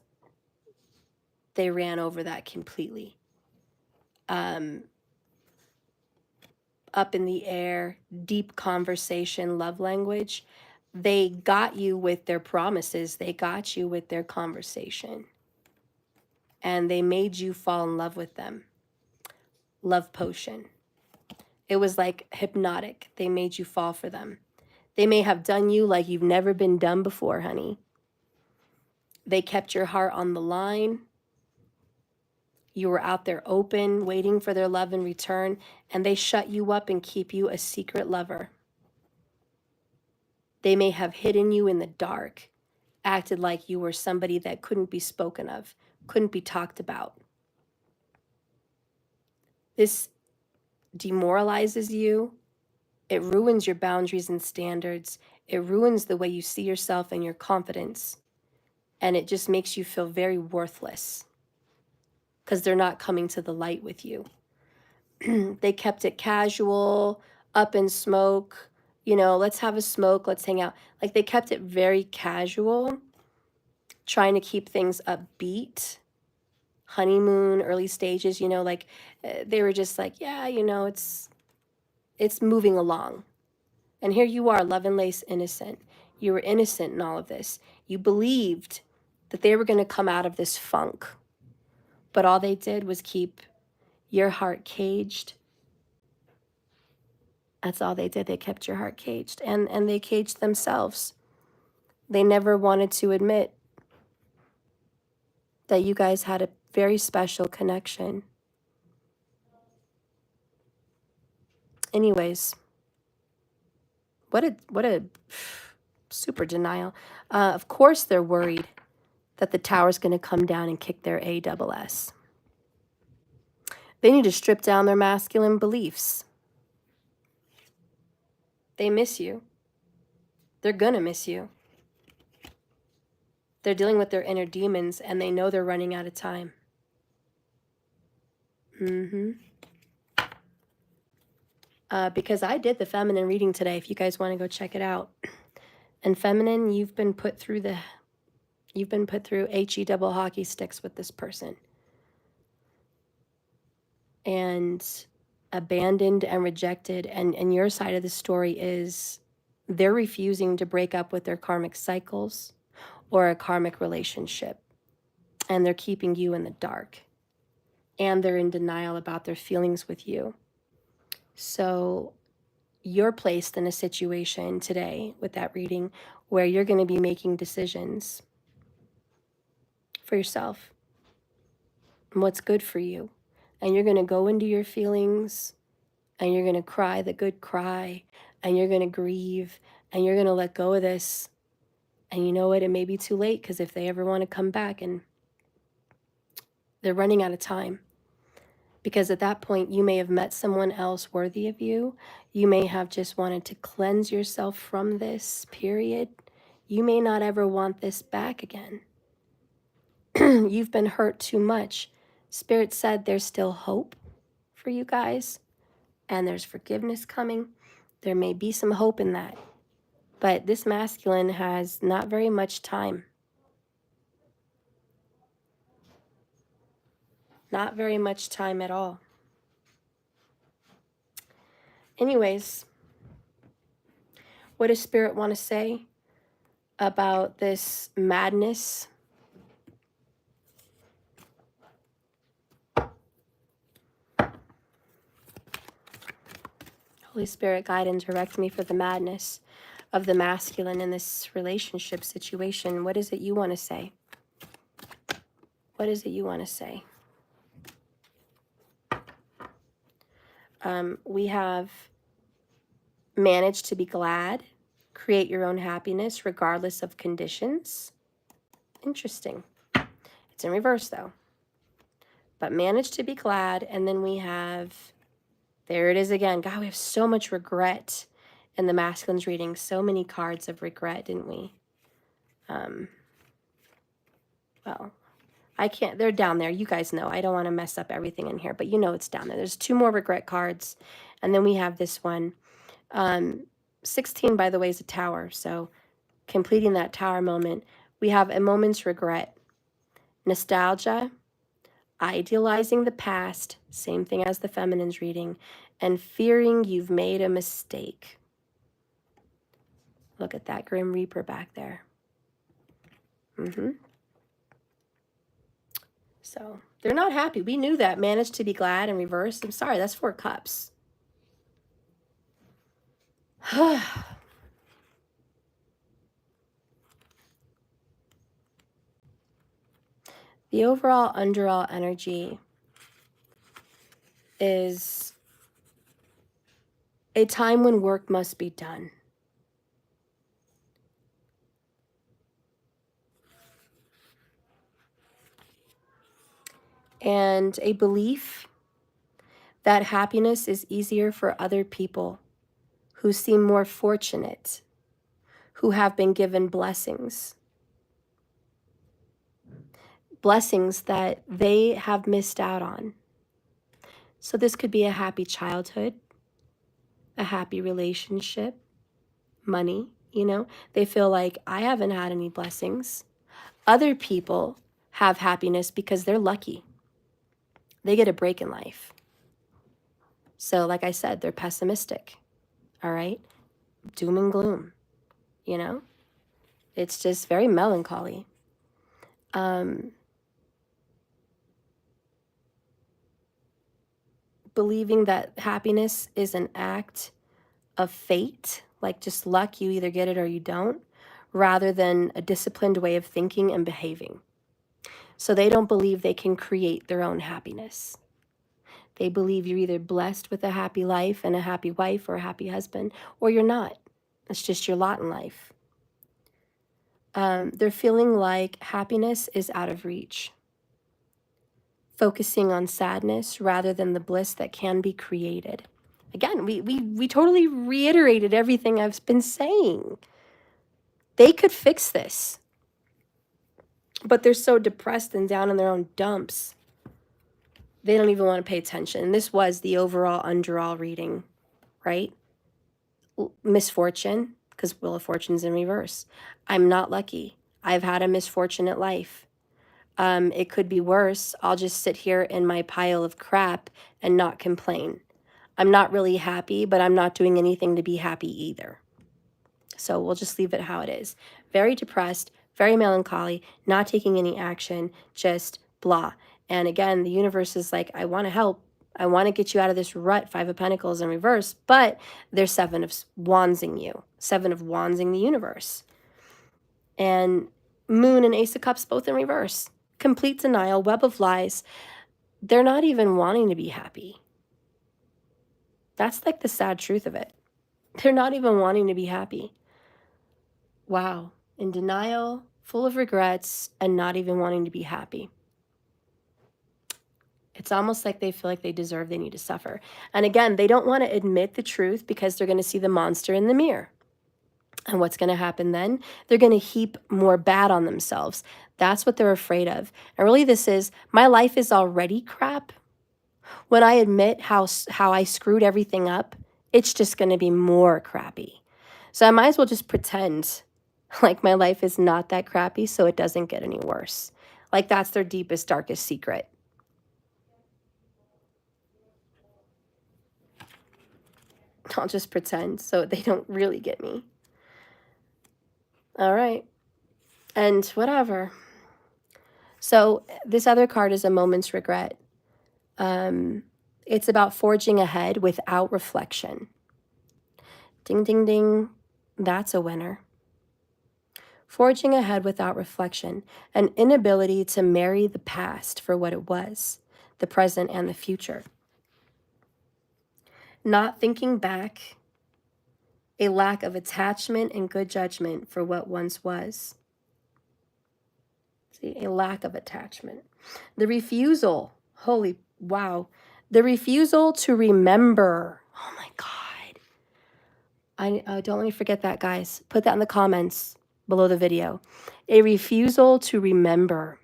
They ran over that completely. Up in the air, deep conversation, love language. They got you with their promises. They got you with their conversation. And they made you fall in love with them. Love potion. It was like hypnotic. They made you fall for them. They may have done you like you've never been done before, honey. They kept your heart on the line. You were out there open, waiting for their love in return, and they shut you up and keep you a secret lover. They may have hidden you in the dark, acted like you were somebody that couldn't be spoken of, couldn't be talked about. This demoralizes you. It ruins your boundaries and standards. It ruins the way you see yourself and your confidence. And it just makes you feel very worthless because they're not coming to the light with you. They kept it casual, up in smoke, let's have a smoke, let's hang out. Like they kept it very casual, trying to keep things upbeat, honeymoon, early stages, they were just like, yeah, it's moving along. And here you are, love and lace innocent. You were innocent in all of this. You believed that they were going to come out of this funk. But all they did was keep your heart caged. That's all they did. They kept your heart caged. And they caged themselves. They never wanted to admit that you guys had a very special connection. Anyways, what a super denial. Of course they're worried that the tower's going to come down and kick their ASS. They need to strip down their masculine beliefs. They miss you. They're going to miss you. They're dealing with their inner demons, and they know they're running out of time. Because I did the feminine reading today, if you guys want to go check it out. And feminine, you've been put through HE double hockey sticks with this person. And abandoned and rejected. And your side of the story is they're refusing to break up with their karmic cycles or a karmic relationship. And they're keeping you in the dark. And they're in denial about their feelings with you. So you're placed in a situation today with that reading where you're going to be making decisions for yourself and what's good for you. And you're going to go into your feelings and you're going to cry the good cry and you're going to grieve and you're going to let go of this. And you know what? It may be too late, because if they ever want to come back, and they're running out of time. Because at that point, you may have met someone else worthy of you. You may have just wanted to cleanse yourself from this, period. You may not ever want this back again. You've been hurt too much. Spirit said there's still hope for you guys, and there's forgiveness coming. There may be some hope in that. But this masculine has not very much time. Not very much time at all. Anyways, what does Spirit want to say about this madness? Holy Spirit, guide and direct me for the madness of the masculine in this relationship situation. What is it you want to say? What is it you want to say? We have managed to be glad, create your own happiness regardless of conditions. Interesting. It's in reverse though. But manage to be glad, and then we have, there it is again. God, we have so much regret in the masculine's reading. So many cards of regret, didn't we? Well, I can't, they're down there. You guys know. I don't want to mess up everything in here, but you know it's down there. There's 2 more regret cards, and then we have this one. 16, by the way, is a tower, so completing that tower moment. We have a moment's regret, nostalgia, idealizing the past, same thing as the feminine's reading, and fearing you've made a mistake. Look at that Grim Reaper back there. So they're not happy. We knew that. Managed to be glad in reverse. I'm sorry, that's 4 cups. The overall underall energy is a time when work must be done. And a belief that happiness is easier for other people who seem more fortunate, who have been given blessings. Blessings that they have missed out on. So this could be a happy childhood, a happy relationship, money, you know. They feel like, I haven't had any blessings. Other people have happiness because they're lucky. They get a break in life. So like I said, they're pessimistic, all right? Doom and gloom, you know? It's just very melancholy. Believing that happiness is an act of fate, like just luck, you either get it or you don't, rather than a disciplined way of thinking and behaving. So they don't believe they can create their own happiness. They believe you're either blessed with a happy life and a happy wife or a happy husband, or you're not. It's just your lot in life. They're feeling like happiness is out of reach, focusing on sadness rather than the bliss that can be created. Again, we totally reiterated everything I've been saying. They could fix this, but they're so depressed and down in their own dumps. They don't even want to pay attention. And this was the overall underall reading, right? Misfortune, because Wheel of Fortune's in reverse. I'm not lucky. I've had a misfortunate life. It could be worse. I'll just sit here in my pile of crap and not complain. I'm not really happy, but I'm not doing anything to be happy either. So we'll just leave it how it is. Very depressed, very melancholy, not taking any action, just blah. And again, the universe is like, I want to help. I want to get you out of this rut, 5 of Pentacles in reverse, but there's 7 of Wandsing you, 7 of Wandsing the universe. And Moon and Ace of Cups both in reverse. Complete denial, web of lies. They're not even wanting to be happy. That's like the sad truth of it. They're not even wanting to be happy. Wow. In denial, full of regrets, and not even wanting to be happy. It's almost like they feel like they deserve, they need to suffer. And again, they don't want to admit the truth because they're going to see the monster in the mirror. And what's going to happen then? They're going to heap more bad on themselves. That's what they're afraid of. And really this is, my life is already crap. When I admit how I screwed everything up, it's just going to be more crappy. So I might as well just pretend like my life is not that crappy so it doesn't get any worse. Like that's their deepest, darkest secret. I'll just pretend so they don't really get me. All right. And whatever. So this other card is a moment's regret. It's about forging ahead without reflection. Ding, ding, ding. That's a winner. Forging ahead without reflection. An inability to marry the past for what it was, the present and the future. Not thinking back. A lack of attachment and good judgment for what once was. See, a lack of attachment. The refusal. Holy wow. The refusal to remember. Oh my God. Don't let me forget that, guys. Put that in the comments below the video. A refusal to remember.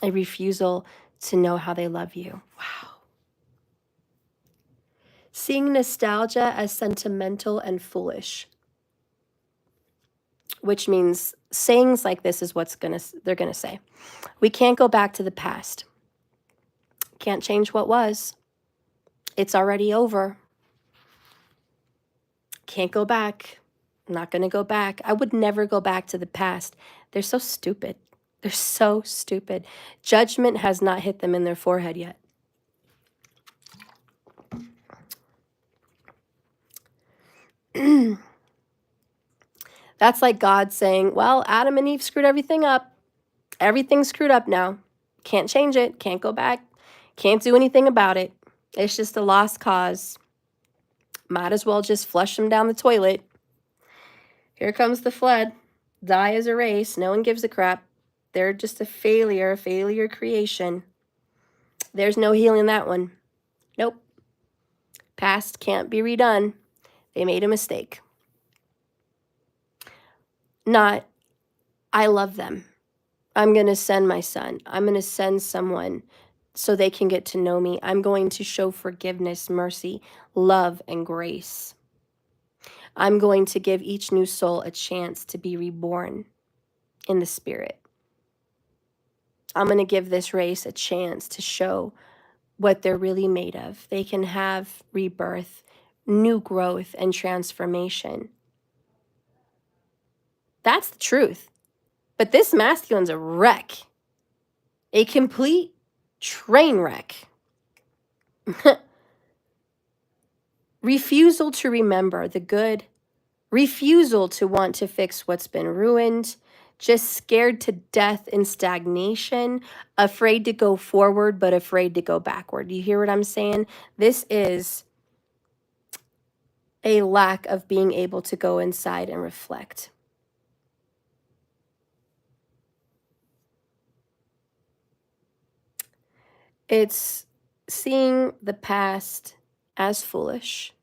A refusal to know how they love you. Wow. Seeing nostalgia as sentimental and foolish. Which means sayings like this is what they're gonna say. We can't go back to the past. Can't change what was. It's already over. Can't go back. I'm not going to go back. I would never go back to the past. They're so stupid. They're so stupid. Judgment has not hit them in their forehead yet. That's like God saying, well, Adam and Eve screwed everything up. Everything's screwed up now. Can't change it. Can't go back. Can't do anything about it. It's just a lost cause. Might as well just flush them down the toilet. Here comes the flood. Die as a race. No one gives a crap. They're just a failure creation. There's no healing that one. Nope. Past can't be redone. They made a mistake. Not, I love them. I'm going to send my son. I'm going to send someone so they can get to know me. I'm going to show forgiveness, mercy, love, and grace. I'm going to give each new soul a chance to be reborn in the spirit. I'm going to give this race a chance to show what they're really made of. They can have rebirth, new growth, and transformation. That's the truth. But this masculine's a wreck. A complete train wreck. Refusal to remember the good. Refusal to want to fix what's been ruined. Just scared to death in stagnation. Afraid to go forward, but afraid to go backward. You hear what I'm saying? This is a lack of being able to go inside and reflect. It's seeing the past as foolish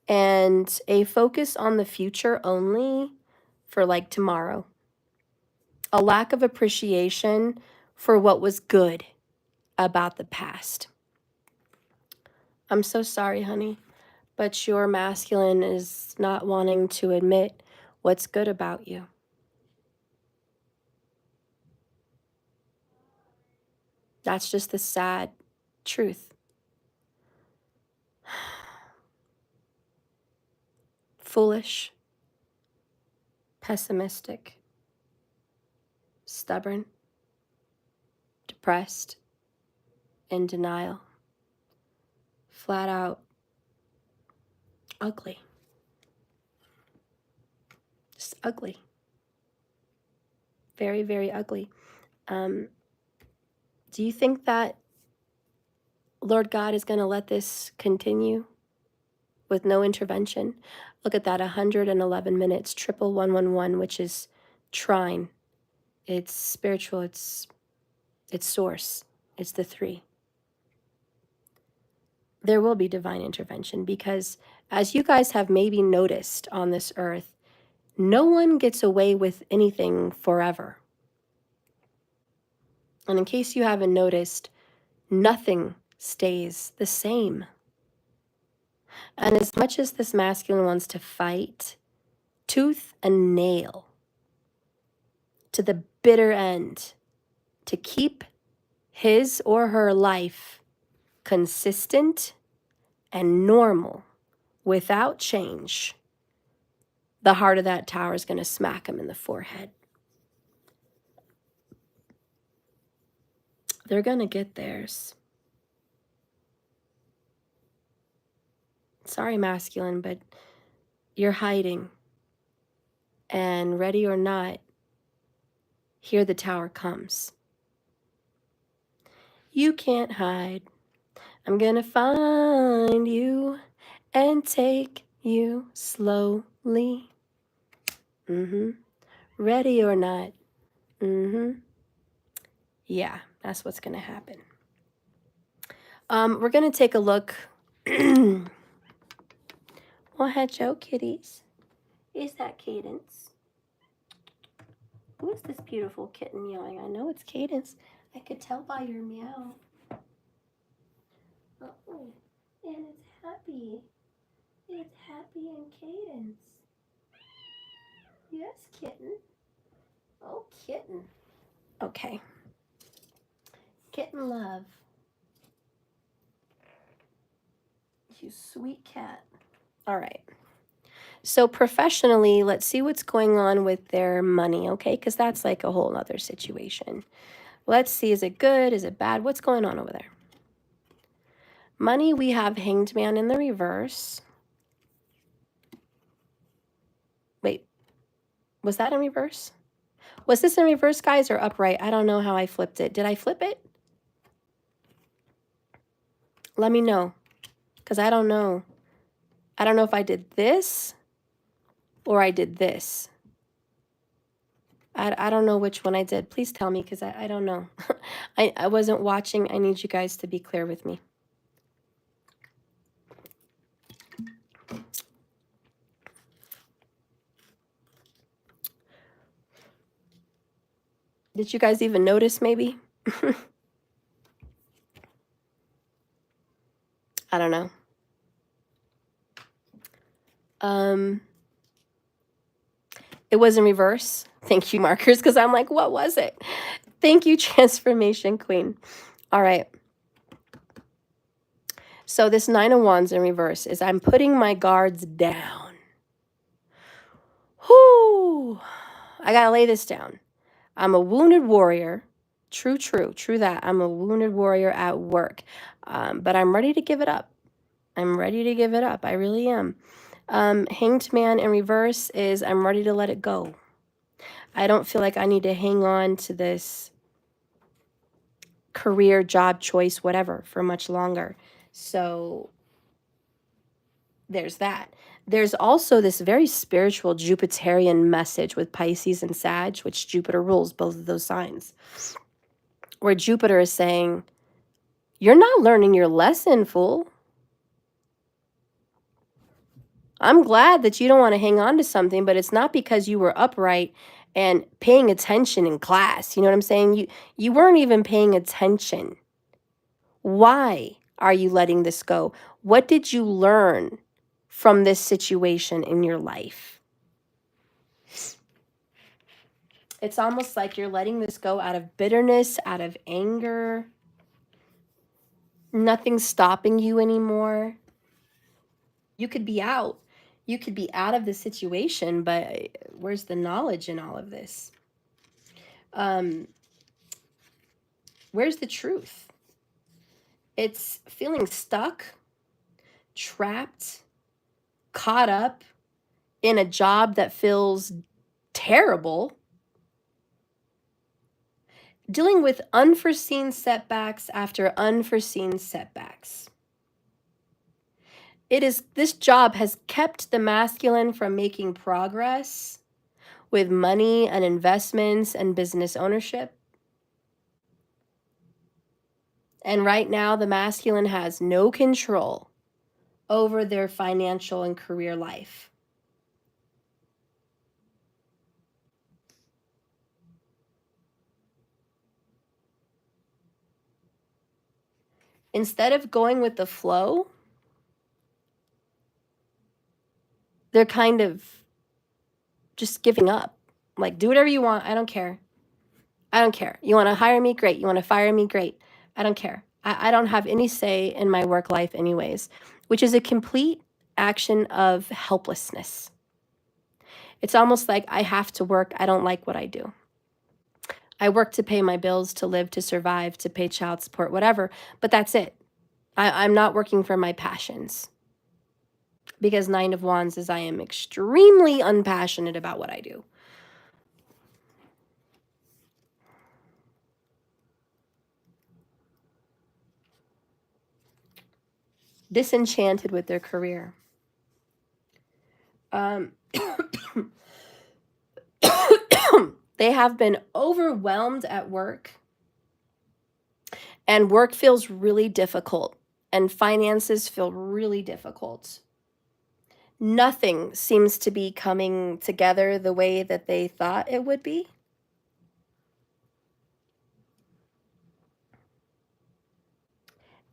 and a focus on the future only for like tomorrow. A lack of appreciation for what was good about the past. I'm so sorry, honey, but your masculine is not wanting to admit what's good about you. That's just the sad truth. Foolish, pessimistic, stubborn, depressed, in denial, flat out ugly. Just ugly. Very, very ugly. Do you think that Lord God is going to let this continue with no intervention? Look at that, 111 minutes, 11111, which is trine. It's spiritual, it's source. It's the 3. There will be divine intervention because, as you guys have maybe noticed on this earth, no one gets away with anything forever. And in case you haven't noticed, nothing stays the same. And as much as this masculine wants to fight tooth and nail to the bitter end to keep his or her life consistent and normal without change, the heart of that tower is going to smack him in the forehead. They're going to get theirs. Sorry, masculine, but you're hiding. And ready or not, here the tower comes. You can't hide. I'm gonna find you and take you slowly. Ready or not. Yeah, that's what's gonna happen. We're gonna take a look. Well, hello, kitties. Is that Cadence? Who is this beautiful kitten yelling? I know it's Cadence. I could tell by your meow. Oh, and it's happy. It's happy and Cadence. Yes, kitten. Oh, kitten. Okay. Kitten love. You sweet cat. All right. So professionally, let's see what's going on with their money, okay? Because that's like a whole other situation. Let's see, is it good? Is it bad? What's going on over there? Money, we have Hanged Man in the reverse. Wait, was that in reverse? Was this in reverse, guys, or upright? I don't know how I flipped it. Did I flip it? Let me know, because I don't know. I don't know if I did this or I did this. I don't know which one I did. Please tell me, because I don't know. I wasn't watching. I need you guys to be clear with me. Did you guys even notice, maybe? I don't know. It was in reverse. Thank you, markers, because I'm like, what was it? Thank you, Transformation Queen. All right. So this 9 of Wands in reverse is I'm putting my guards down. Whoo! I got to lay this down. I'm a wounded warrior. True that. I'm a wounded warrior at work. But I'm ready to give it up. I'm ready to give it up. I really am. Hanged Man in reverse is I'm ready to let it go. I don't feel like I need to hang on to this career, job, choice, whatever, for much longer. So there's that. There's also this very spiritual Jupiterian message with Pisces and Sag, which Jupiter rules both of those signs, where Jupiter is saying, You're not learning your lesson, fool. I'm glad that you don't want to hang on to something, but it's not because you were upright and paying attention in class. You know what I'm saying? You weren't even paying attention. Why are you letting this go? What did you learn from this situation in your life? It's almost like you're letting this go out of bitterness, out of anger. Nothing's stopping you anymore. You could be out. You could be out of the situation, but where's the knowledge in all of this? Where's the truth? It's feeling stuck, trapped, caught up in a job that feels terrible, dealing with unforeseen setbacks after unforeseen setbacks. This job has kept the masculine from making progress with money and investments and business ownership. And right now, the masculine has no control over their financial and career life. Instead of going with the flow, they're kind of just giving up. Like, do whatever you want. I don't care. I don't care. You want to hire me? Great. You want to fire me? Great. I don't care. I don't have any say in my work life anyways, which is a complete action of helplessness. It's almost like I have to work. I don't like what I do. I work to pay my bills, to live, to survive, to pay child support, whatever. But that's it. I'm not working for my passions. Because 9 of Wands is I am extremely unpassionate about what I do. Disenchanted with their career. They have been overwhelmed at work, and work feels really difficult, and finances feel really difficult. Nothing seems to be coming together the way that they thought it would be.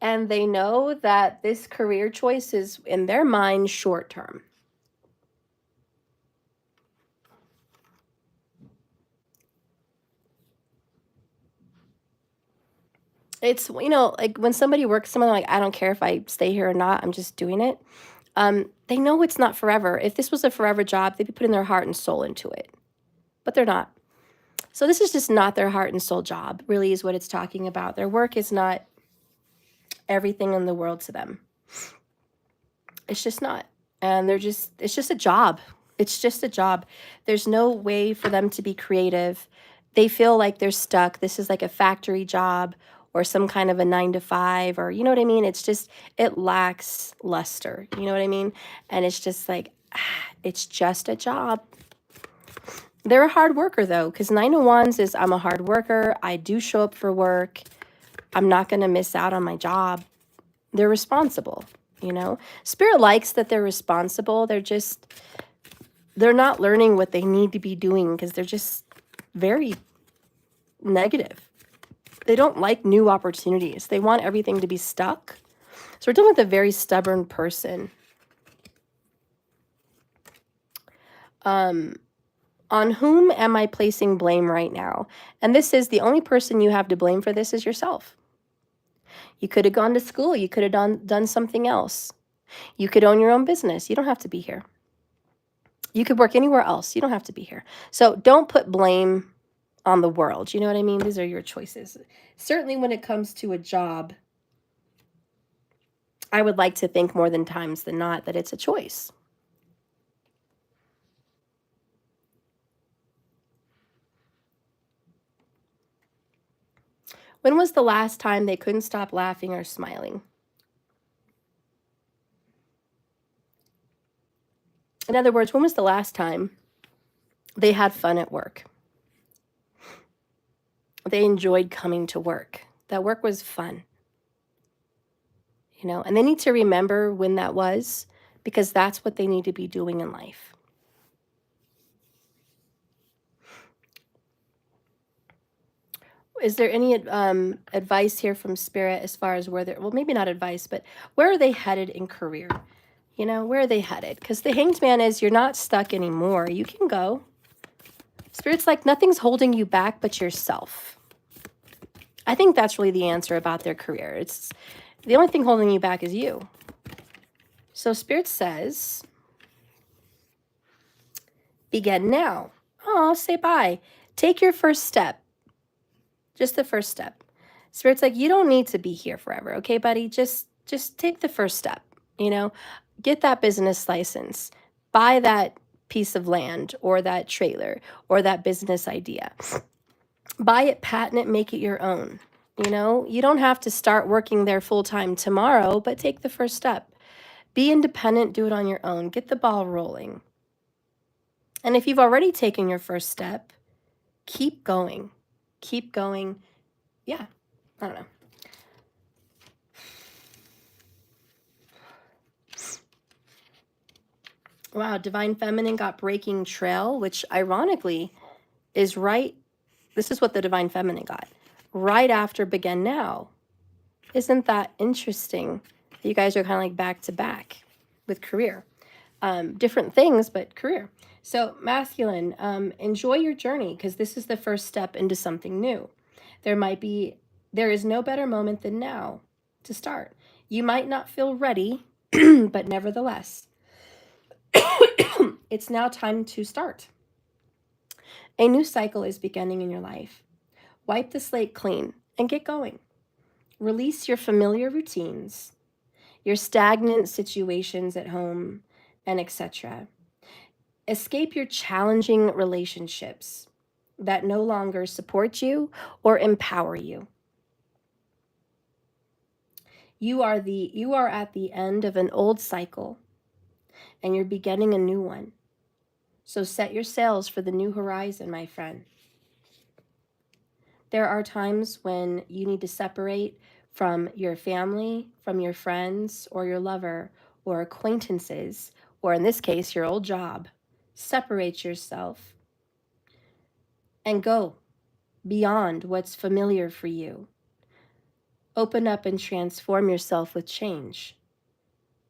And they know that this career choice is, in their mind, short term. It's, like when somebody works somewhere, like, I don't care if I stay here or not, I'm just doing it. They know it's not forever. If this was a forever job, they'd be putting their heart and soul into it. But they're not. So this is just not their heart and soul job, really, is what it's talking about. Their work is not everything in the world to them. It's just not. And it's just a job. It's just a job. There's no way for them to be creative. They feel like they're stuck. This is like a factory job or some kind of a 9-to-5, or you know what I mean? It's just, it lacks luster. You know what I mean? And it's just like, it's just a job. They're a hard worker though, because 9 of Wands is I'm a hard worker. I do show up for work. I'm not going to miss out on my job. They're responsible, Spirit likes that they're responsible. They're not learning what they need to be doing because they're just very negative. They don't like new opportunities. They want everything to be stuck. So we're dealing with a very stubborn person. On whom am I placing blame right now? And this is the only person you have to blame for this is yourself. You could have gone to school. You could have done something else. You could own your own business. You don't have to be here. You could work anywhere else. You don't have to be here. So don't put blame on the world. You know what I mean? These are your choices. Certainly when it comes to a job, I would like to think more than times than not that it's a choice. When was the last time they couldn't stop laughing or smiling? In other words, when was the last time they had fun at work? They enjoyed coming to work. That work was fun. you know, and they need to remember when that was, because that's what they need to be doing in life. Is there any advice here from Spirit as far as where they're, well, maybe not advice, but where are they headed in career? You know, where are they headed? Because the Hanged Man is, you're not stuck anymore. You can go. Spirit's like, nothing's holding you back but yourself. I think that's really the answer about their career. It's the only thing holding you back is you. So Spirit says, begin now. Oh, say bye. Take your first step. Just the first step. Spirit's like, you don't need to be here forever, okay, buddy? Just take the first step, you know? Get that business license. Buy that piece of land or that trailer or that business idea. Buy it, patent it, make it your own. You know, you don't have to start working there full-time tomorrow, but take the first step. Be independent, do it on your own. Get the ball rolling. And if you've already taken your first step, keep going. Keep going. Yeah, I don't know. Wow, Divine Feminine got Breaking Trail, which ironically is right. This is what the Divine Feminine got right after Begin Now. Isn't that interesting? You guys are kind of like back to back with career. Different things, but career. So masculine, enjoy your journey, because this is the first step into something new. There is no better moment than now to start. You might not feel ready, but nevertheless, it's now time to start. A new cycle is beginning in your life. Wipe the slate clean and get going. Release your familiar routines, your stagnant situations at home, and etc. Escape your challenging relationships that no longer support you or empower you. You are at the end of an old cycle, and you're beginning a new one. So set your sails for the new horizon, my friend. There are times when you need to separate from your family, from your friends, or your lover, or acquaintances, or in this case, your old job. Separate yourself and go beyond what's familiar for you. Open up and transform yourself with change.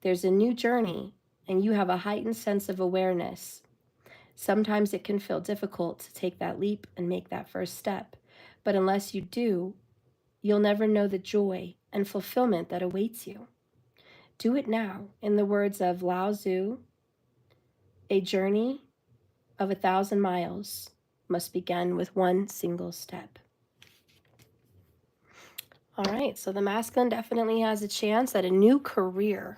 There's a new journey, and you have a heightened sense of awareness. Sometimes it can feel difficult to take that leap and make that first step, but unless you do, you'll never know the joy and fulfillment that awaits you. Do it now. In the words of Lao Tzu, a journey of 1,000 miles must begin with one single step. All right, so the masculine definitely has a chance at a new career,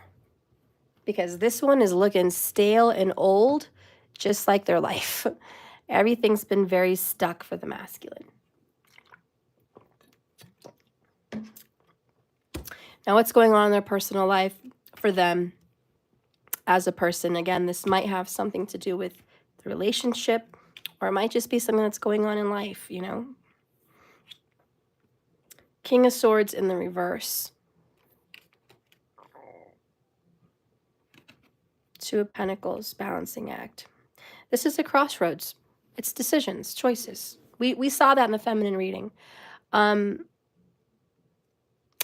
because this one is looking stale and old, just like their life. Everything's been very stuck for the masculine. Now, what's going on in their personal life for them as a person? Again, this might have something to do with the relationship, or it might just be something that's going on in life, you know? King of Swords in the reverse. Two of Pentacles, balancing act. This is a crossroads. It's decisions, choices. We saw that in the feminine reading.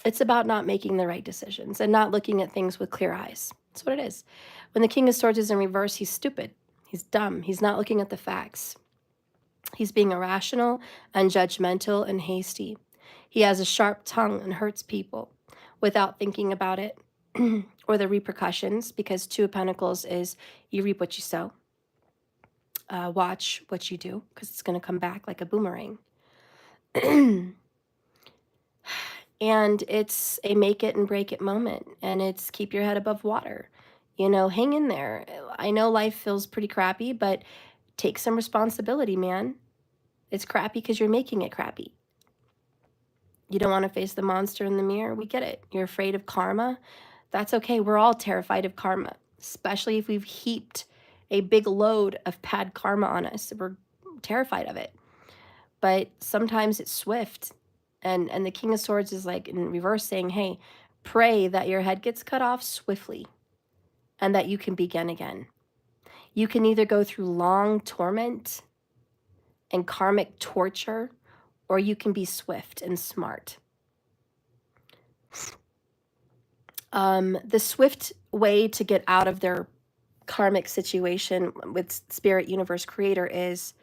It's about not making the right decisions and not looking at things with clear eyes. That's what it is. When the King of Swords is in reverse, he's stupid. He's dumb. He's not looking at the facts. He's being irrational and judgmental and hasty. He has a sharp tongue and hurts people without thinking about it or the repercussions, because Two of Pentacles is you reap what you sow. Watch what you do, because it's going to come back like a boomerang. And it's a make it and break it moment. And it's keep your head above water. You know, hang in there. I know life feels pretty crappy, but take some responsibility, man. It's crappy because you're making it crappy. You don't want to face the monster in the mirror. We get it. You're afraid of karma. That's okay. We're all terrified of karma, especially if we've heaped a big load of bad karma on us. We're terrified of it. But sometimes it's swift. And the King of Swords is like in reverse saying, hey, pray that your head gets cut off swiftly and that you can begin again. You can either go through long torment and karmic torture, or you can be swift and smart. The swift way to get out of their karmic situation with Spirit, Universe, Creator is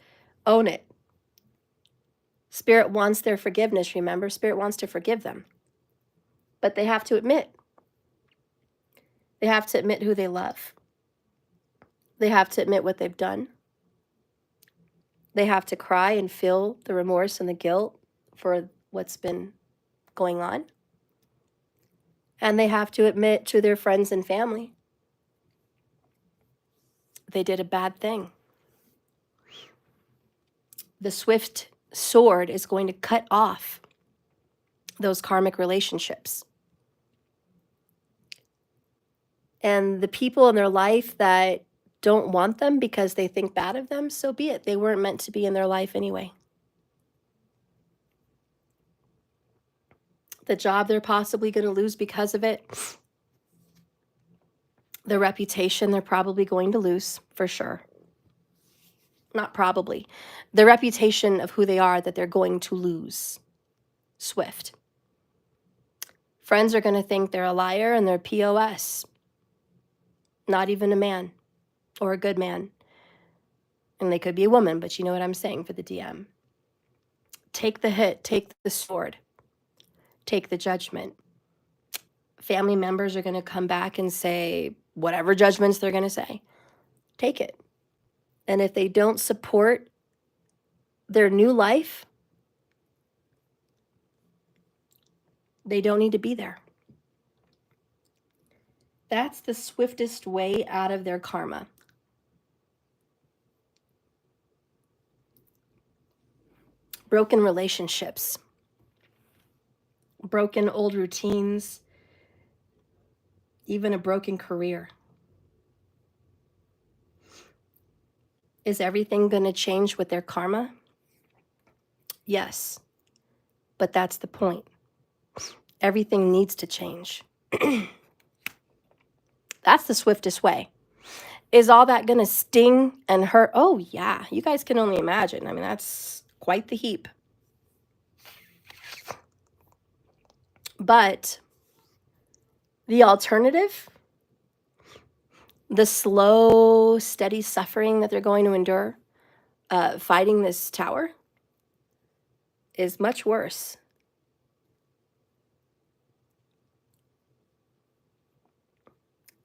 own it. Spirit wants their forgiveness, remember? Spirit wants to forgive them. But they have to admit. They have to admit who they love. They have to admit what they've done. They have to cry and feel the remorse and the guilt for what's been going on. And they have to admit to their friends and family they did a bad thing. The swift sword is going to cut off those karmic relationships. And the people in their life that don't want them because they think bad of them, so be it. They weren't meant to be in their life anyway. The job they're possibly going to lose because of it, the reputation they're probably going to lose, for sure. Not probably. The reputation of who they are that they're going to lose. Swift. Friends are going to think they're a liar and they're POS. Not even a man or a good man. And they could be a woman, but you know what I'm saying for the DM. Take the hit, take the sword, take the judgment. Family members are going to come back and say whatever judgments they're going to say. Take it. And if they don't support their new life, they don't need to be there. That's the swiftest way out of their karma. Broken relationships, broken old routines, even a broken career. Is everything going to change with their karma? Yes, but that's the point. Everything needs to change. That's the swiftest way. Is all that going to sting and hurt? Oh, yeah. You guys can only imagine. I mean, that's quite the heap. But the alternative, the slow, steady suffering that they're going to endure, fighting this tower, is much worse.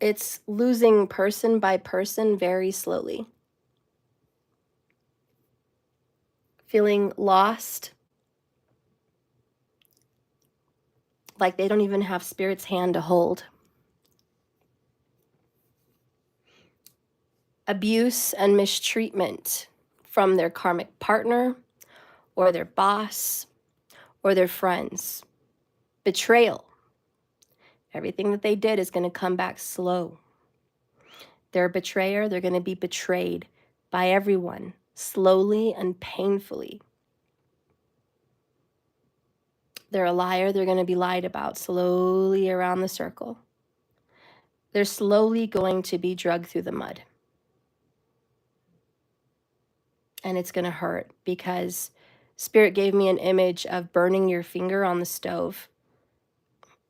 It's losing person by person very slowly. Feeling lost. Like they don't even have Spirit's hand to hold. Abuse and mistreatment from their karmic partner or their boss or their friends. Betrayal. Everything that they did is going to come back slow. They're a betrayer. They're going to be betrayed by everyone, slowly and painfully. They're a liar. They're going to be lied about slowly around the circle. They're slowly going to be dragged through the mud. And it's going to hurt because Spirit gave me an image of burning your finger on the stove.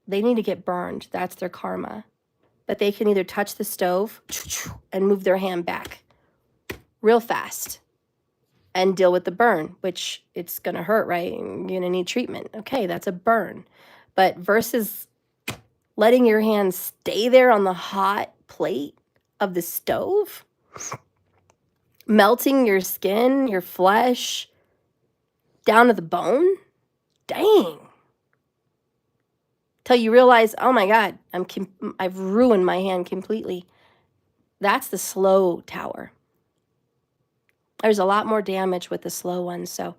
They need to get burned. That's their karma. But they can either touch the stove and move their hand back real fast and deal with the burn, which it's going to hurt, right? You're going to need treatment. Okay, that's a burn. But versus letting your hand stay there on the hot plate of the stove, melting your skin, your flesh, down to the bone, dang. Till you realize, oh my God, I've ruined my hand completely. That's the slow tower. There's a lot more damage with the slow one. So,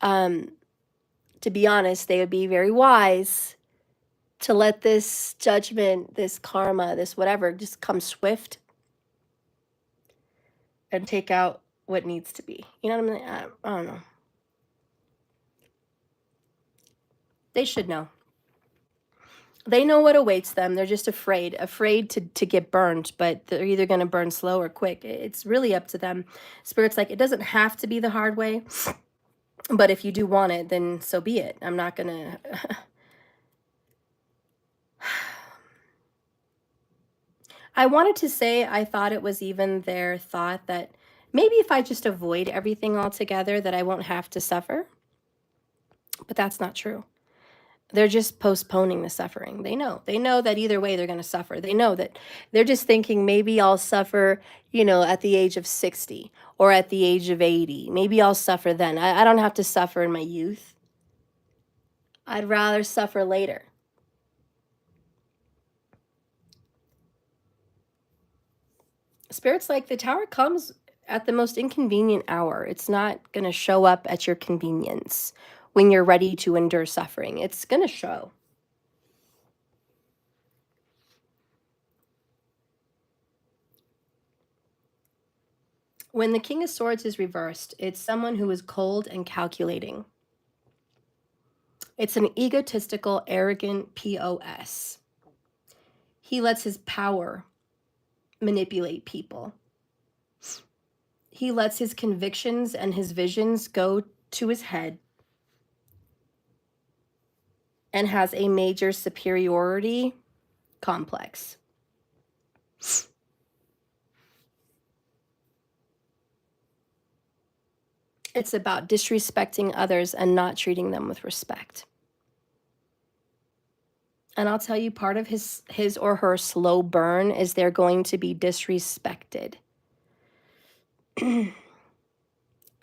to be honest, they would be very wise to let this judgment, this karma, this whatever, just come swift and take out what needs to be. You know what I mean? I don't know. They should know. They know what awaits them. They're just afraid to get burned, but they're either going to burn slow or quick. It's really up to them. Spirit's like, it doesn't have to be the hard way, but if you do want it, then so be it. I'm not going to... I wanted to say I thought it was even their thought that maybe if I just avoid everything altogether, that I won't have to suffer. But that's not true. They're just postponing the suffering. They know that either way they're going to suffer. They know that they're just thinking maybe I'll suffer, you know, at the age of 60 or at the age of 80. Maybe I'll suffer then. I don't have to suffer in my youth. I'd rather suffer later. Spirit's like, the tower comes at the most inconvenient hour. It's not going to show up at your convenience when you're ready to endure suffering. It's going to show. When the King of Swords is reversed, it's someone who is cold and calculating. It's an egotistical, arrogant POS. He lets his power manipulate people. He lets his convictions and his visions go to his head and has a major superiority complex. It's about disrespecting others and not treating them with respect. And I'll tell you, part of his or her slow burn is they're going to be disrespected.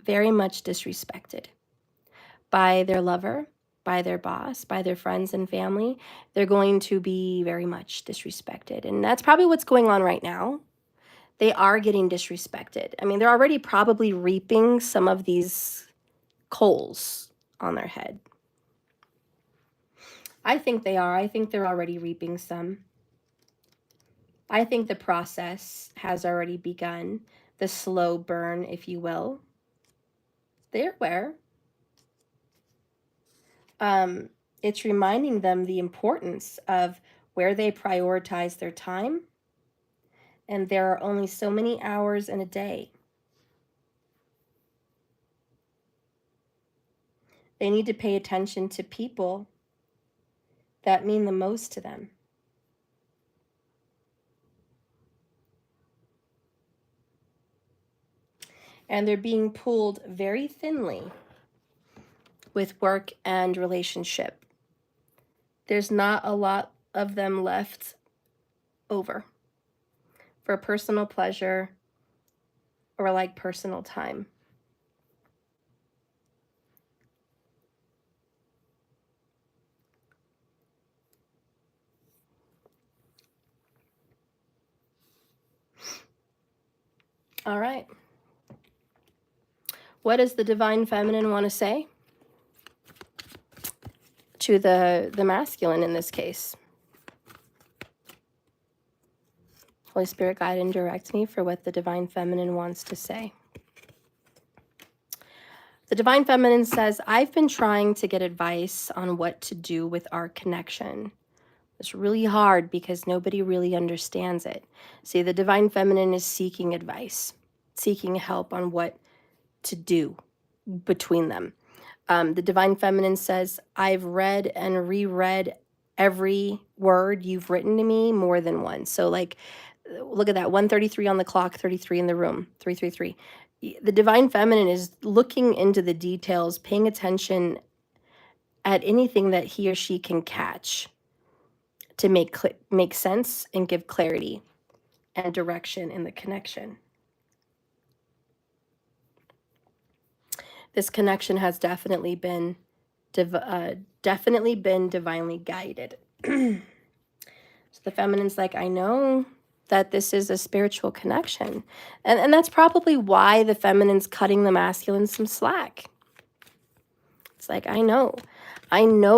Very much disrespected by their lover, by their boss, by their friends and family. They're going to be very much disrespected. And that's probably what's going on right now. They are getting disrespected. I mean, they're already probably reaping some of these coals on their head. I think they are. I think they're already reaping some. I think the process has already begun. The slow burn, if you will. They're aware. It's reminding them the importance of where they prioritize their time. And there are only so many hours in a day. They need to pay attention to people that mean the most to them. And they're being pulled very thinly with work and relationship. There's not a lot of them left over for personal pleasure or like personal time. All right. What does the Divine Feminine want to say to the masculine in this case? Holy Spirit, guide and direct me for what the Divine Feminine wants to say. The Divine Feminine says, I've been trying to get advice on what to do with our connection. It's really hard because nobody really understands it. See, the Divine Feminine is seeking advice, seeking help on what to do between them. The Divine Feminine says, I've read and reread every word you've written to me more than once. So like, look at that, 133 on the clock, 33 in the room, 333. The Divine Feminine is looking into the details, paying attention at anything that he or she can catch to make sense and give clarity and direction in the connection. This connection has definitely been divinely guided. So the feminine's like, I know that this is a spiritual connection. And that's probably why the feminine's cutting the masculine some slack. It's like, I know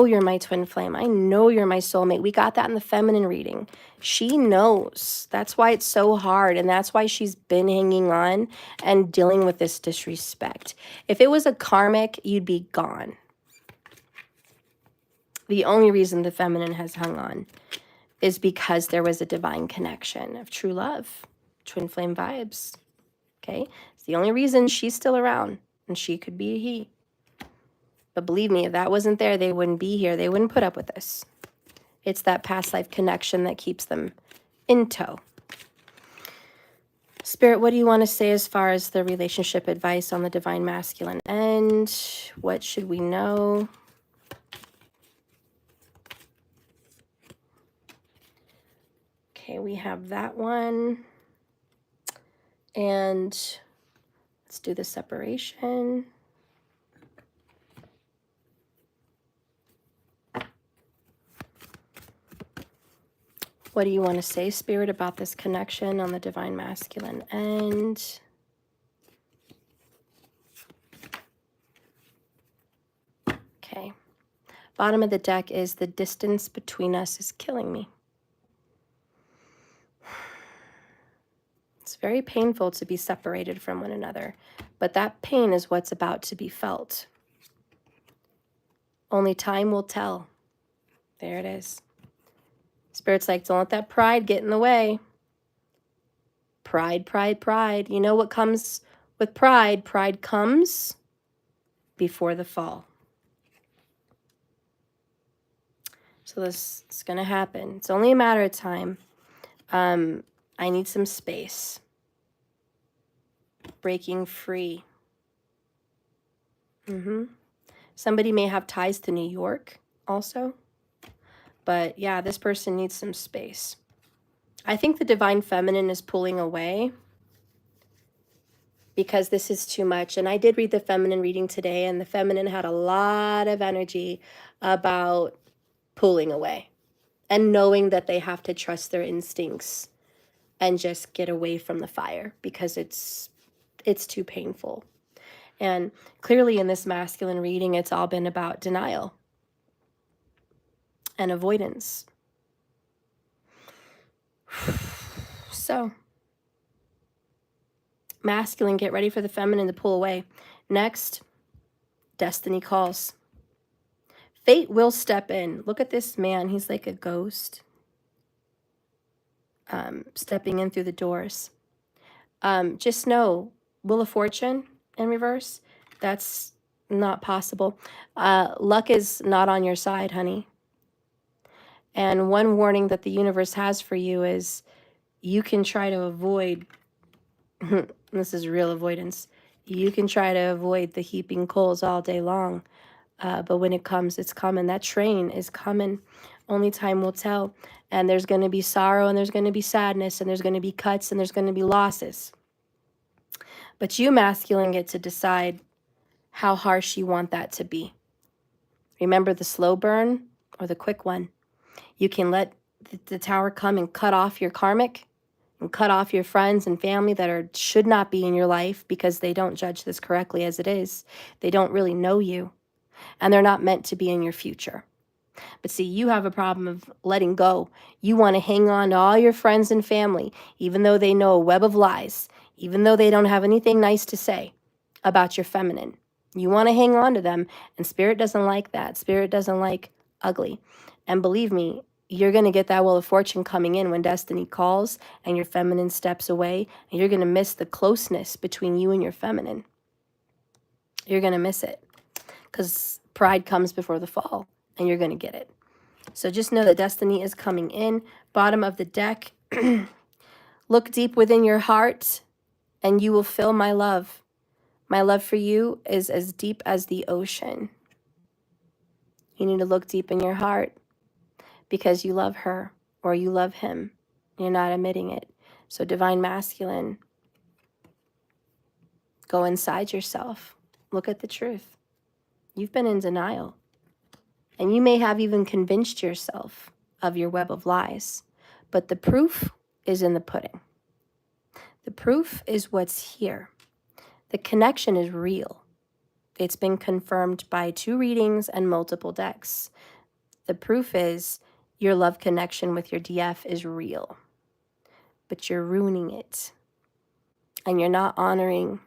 you're my twin flame. I know you're my soulmate. We got that in the feminine reading. She knows. That's why it's so hard. And that's why she's been hanging on and dealing with this disrespect. If it was a karmic, you'd be gone. The only reason the feminine has hung on is because there was a divine connection of true love, twin flame vibes. Okay? It's the only reason she's still around, and she could be a he. But believe me, if that wasn't there, they wouldn't be here. They wouldn't put up with this. It's that past life connection that keeps them in tow. Spirit, what do you want to say as far as the relationship advice on the divine masculine end? What should we know? Okay, we have that one. And let's do the separation. What do you want to say, Spirit, about this connection on the divine masculine end? Okay. Bottom of the deck is the distance between us is killing me. It's very painful to be separated from one another, but that pain is what's about to be felt. Only time will tell. There it is. Spirit's like, don't let that pride get in the way. Pride, pride, pride. You know what comes with pride? Pride comes before the fall. So this is going to happen. It's only a matter of time. I need some space. Breaking free. Somebody may have ties to New York also. But yeah, this person needs some space. I think the divine feminine is pulling away because this is too much. And I did read the feminine reading today, and the feminine had a lot of energy about pulling away and knowing that they have to trust their instincts and just get away from the fire because it's too painful. And clearly in this masculine reading, it's all been about denial and avoidance. So, masculine, get ready for the feminine to pull away. Next, destiny calls. Fate will step in. Look at this man. He's like a ghost stepping in through the doors. Just know, Wheel of Fortune in reverse, that's not possible. Luck is not on your side, honey. And one warning that the universe has for you is you can try to avoid, this is real avoidance, you can try to avoid the heaping coals all day long. But when it comes, it's coming. That train is coming. Only time will tell. And there's going to be sorrow, and there's going to be sadness, and there's going to be cuts, and there's going to be losses. But you, masculine, get to decide how harsh you want that to be. Remember the slow burn or the quick one. You can let the tower come and cut off your karmic and cut off your friends and family that should not be in your life because they don't judge this correctly as it is. They don't really know you, and they're not meant to be in your future. But see, you have a problem of letting go. You want to hang on to all your friends and family, even though they know a web of lies, even though they don't have anything nice to say about your feminine. You want to hang on to them, and Spirit doesn't like that. Spirit doesn't like ugly. And believe me, you're going to get that Wheel of Fortune coming in when destiny calls and your feminine steps away, and you're going to miss the closeness between you and your feminine. You're going to miss it because pride comes before the fall, and you're going to get it. So just know that destiny is coming in. Bottom of the deck, look deep within your heart, and you will feel my love. My love for you is as deep as the ocean. You need to look deep in your heart because you love her or you love him. You're not admitting it. So divine masculine, go inside yourself. Look at the truth. You've been in denial. And you may have even convinced yourself of your web of lies. But the proof is in the pudding. The proof is what's here. The connection is real. It's been confirmed by 2 readings and multiple decks. The proof is your love connection with your DF is real. But you're ruining it. And you're not honoring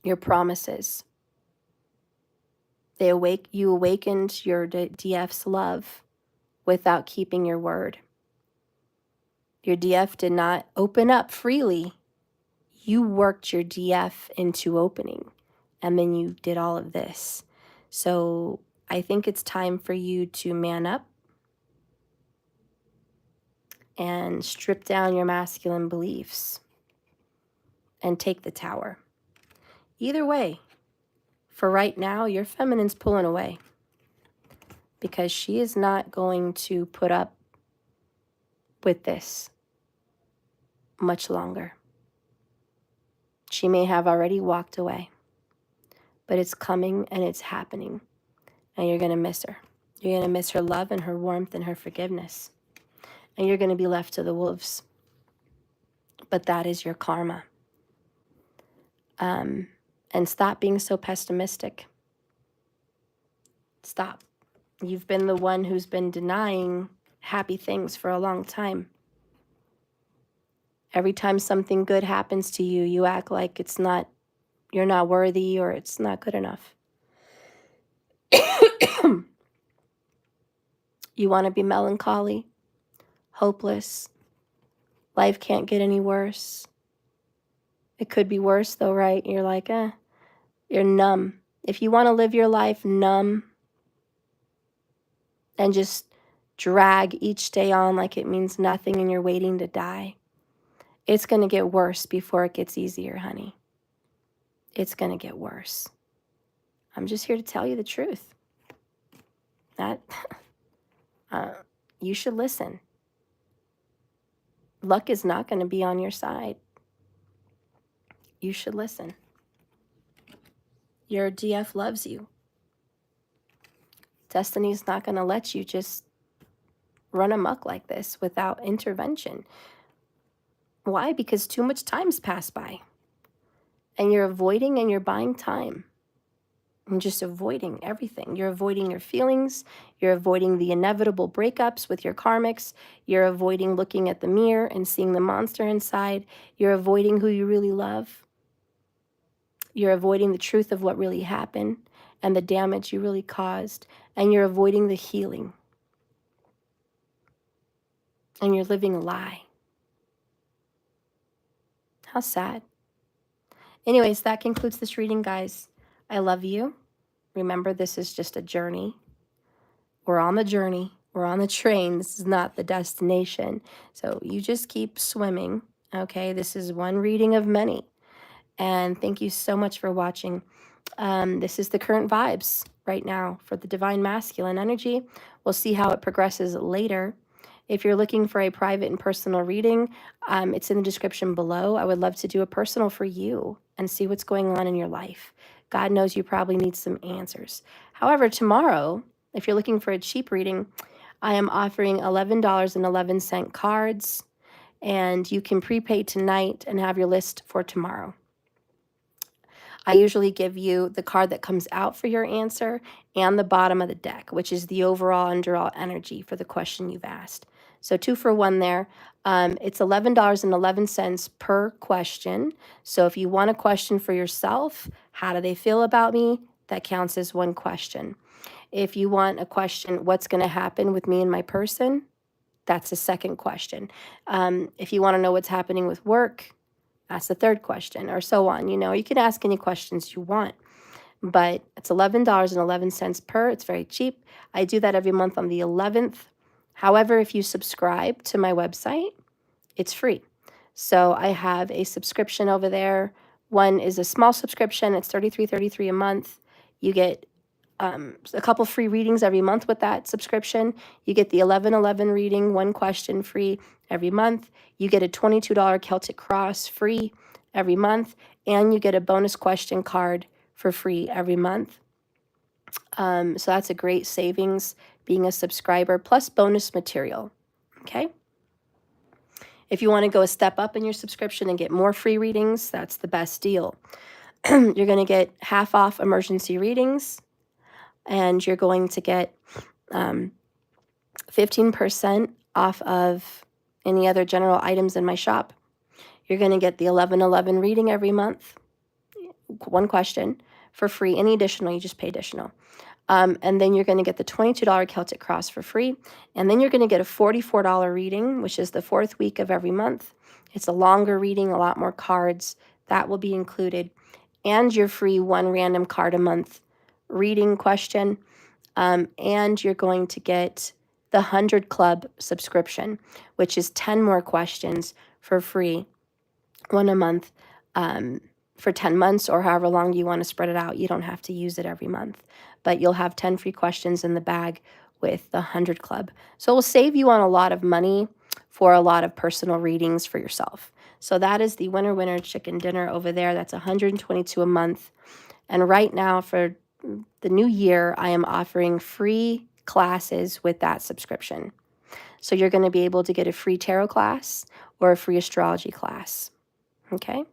your promises. You awakened your DF's love without keeping your word. Your DF did not open up freely. You worked your DF into opening, and then you did all of this. So I think it's time for you to man up and strip down your masculine beliefs and take the tower. Either way, for right now, your feminine's pulling away because she is not going to put up with this much longer. She may have already walked away, but it's coming and it's happening, and you're going to miss her. You're going to miss her love and her warmth and her forgiveness, and you're going to be left to the wolves. But that is your karma. And stop being so pessimistic. Stop. You've been the one who's been denying happy things for a long time. Every time something good happens to you, you act like you're not worthy or it's not good enough. You want to be melancholy, hopeless. Life can't get any worse. It could be worse though, right? You're like, you're numb. If you want to live your life numb and just drag each day on like it means nothing and you're waiting to die, it's going to get worse before it gets easier, honey. It's going to get worse. I'm just here to tell you the truth. That you should listen. Luck is not going to be on your side. You should listen. Your DF loves you. Destiny's not going to let you just run amok like this without intervention. Why? Because too much time's passed by. And you're avoiding and you're buying time. And just avoiding everything. You're avoiding your feelings. You're avoiding the inevitable breakups with your karmics. You're avoiding looking at the mirror and seeing the monster inside. You're avoiding who you really love. You're avoiding the truth of what really happened and the damage you really caused. And you're avoiding the healing. And you're living a lie. How sad. Anyways, that concludes this reading, guys. I love you. Remember, this is just a journey. We're on the journey. We're on the train. This is not the destination. So you just keep swimming, okay? This is one reading of many. And thank you so much for watching. This is the current vibes right now for the Divine Masculine energy. We'll see how it progresses later. If you're looking for a private and personal reading, it's in the description below. I would love to do a personal for you and see what's going on in your life. God knows you probably need some answers. However, tomorrow, if you're looking for a cheap reading, I am offering $11.11 cards, and you can prepay tonight and have your list for tomorrow. I usually give you the card that comes out for your answer and the bottom of the deck, which is the overall underall energy for the question you've asked. So 2 for 1 there. It's $11.11 per question. So if you want a question for yourself, how do they feel about me? That counts as 1 question. If you want a question, what's going to happen with me and my person? That's the 2nd question. If you want to know what's happening with work, that's the 3rd question, or so on. You know, you can ask any questions you want, but it's $11.11 per. It's very cheap. I do that every month on the 11th. However, if you subscribe to my website, it's free. So I have a subscription over there. One is a small subscription. It's $33.33 a month. You get a couple free readings every month with that subscription. You get the 11:11 reading, 1 question free every month. You get a $22 Celtic Cross free every month, and you get a bonus question card for free every month. So that's a great savings being a subscriber, plus bonus material, okay? If you want to go a step up in your subscription and get more free readings, that's the best deal. You're going to get half off emergency readings, and you're going to get 15% off of any other general items in my shop. You're going to get the 11:11 reading every month, 1 question for free. Any additional, you just pay additional. And then you're going to get the $22 Celtic Cross for free. And then you're going to get a $44 reading, which is the 4th week of every month. It's a longer reading, a lot more cards. That will be included. And your free 1 random card a month reading question. And you're going to get the 100 Club subscription, which is 10 more questions for free, 1 a month, for 10 months or however long you want to spread it out. You don't have to use it every month, but you'll have 10 free questions in the bag with the 100 Club. So it will save you on a lot of money for a lot of personal readings for yourself. So that is the winner chicken dinner over there. That's $122 a month. And right now for the new year, I am offering free classes with that subscription. So you're going to be able to get a free tarot class or a free astrology class. Okay?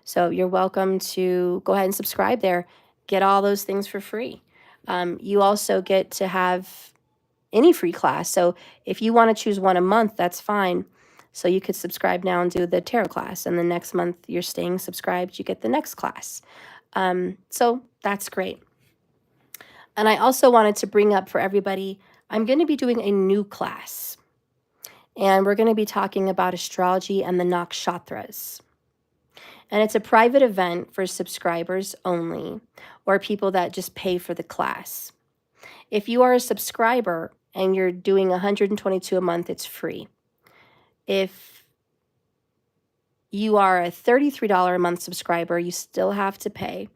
So you're welcome to go ahead and subscribe there. Get all those things for free. You also get to have any free class. So if you want to choose 1 a month, that's fine. So you could subscribe now and do the tarot class. And the next month you're staying subscribed, you get the next class. So that's great. And I also wanted to bring up for everybody, I'm going to be doing a new class. And we're going to be talking about astrology and the nakshatras. And it's a private event for subscribers only, or people that just pay for the class. If you are a subscriber and you're doing $122 a month, it's free. If you are a $33 a month subscriber, you still have to pay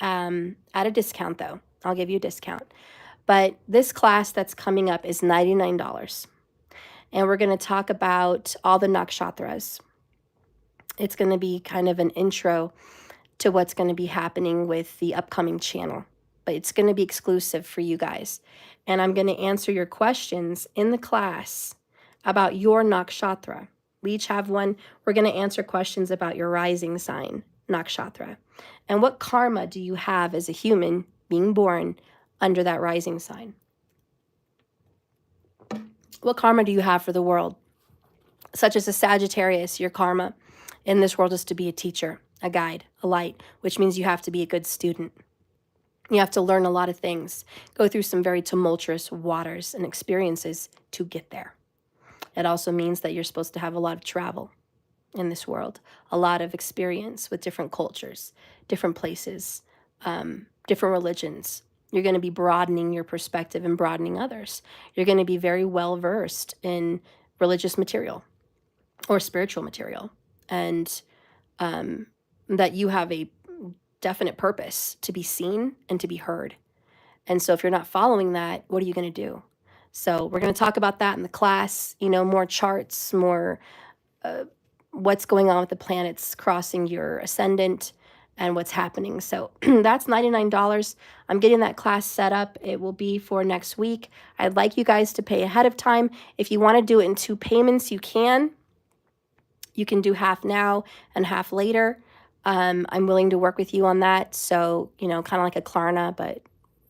at a discount, though. I'll give you a discount. But this class that's coming up is $99. And we're going to talk about all the nakshatras. It's going to be kind of an intro to what's going to be happening with the upcoming channel. But it's going to be exclusive for you guys. And I'm going to answer your questions in the class about your nakshatra. We each have one. We're going to answer questions about your rising sign, nakshatra. And what karma do you have as a human being born under that rising sign? What karma do you have for the world? Such as a Sagittarius, your karma in this world is to be a teacher, a guide, a light, which means you have to be a good student. You have to learn a lot of things, go through some very tumultuous waters and experiences to get there. It also means that you're supposed to have a lot of travel in this world, a lot of experience with different cultures, different places, different religions. You're going to be broadening your perspective and broadening others. You're going to be very well versed in religious material or spiritual material, and that you have a definite purpose to be seen and to be heard. And so if you're not following that, what are you going to do? So we're going to talk about that in the class, more charts, more what's going on with the planets crossing your ascendant and what's happening. So that's $99. I'm getting that class set up. It will be for next week. I'd like you guys to pay ahead of time. If you want to do it in 2 payments, you can. You can do half now and half later. I'm willing to work with you on that. So, kind of like a Klarna, but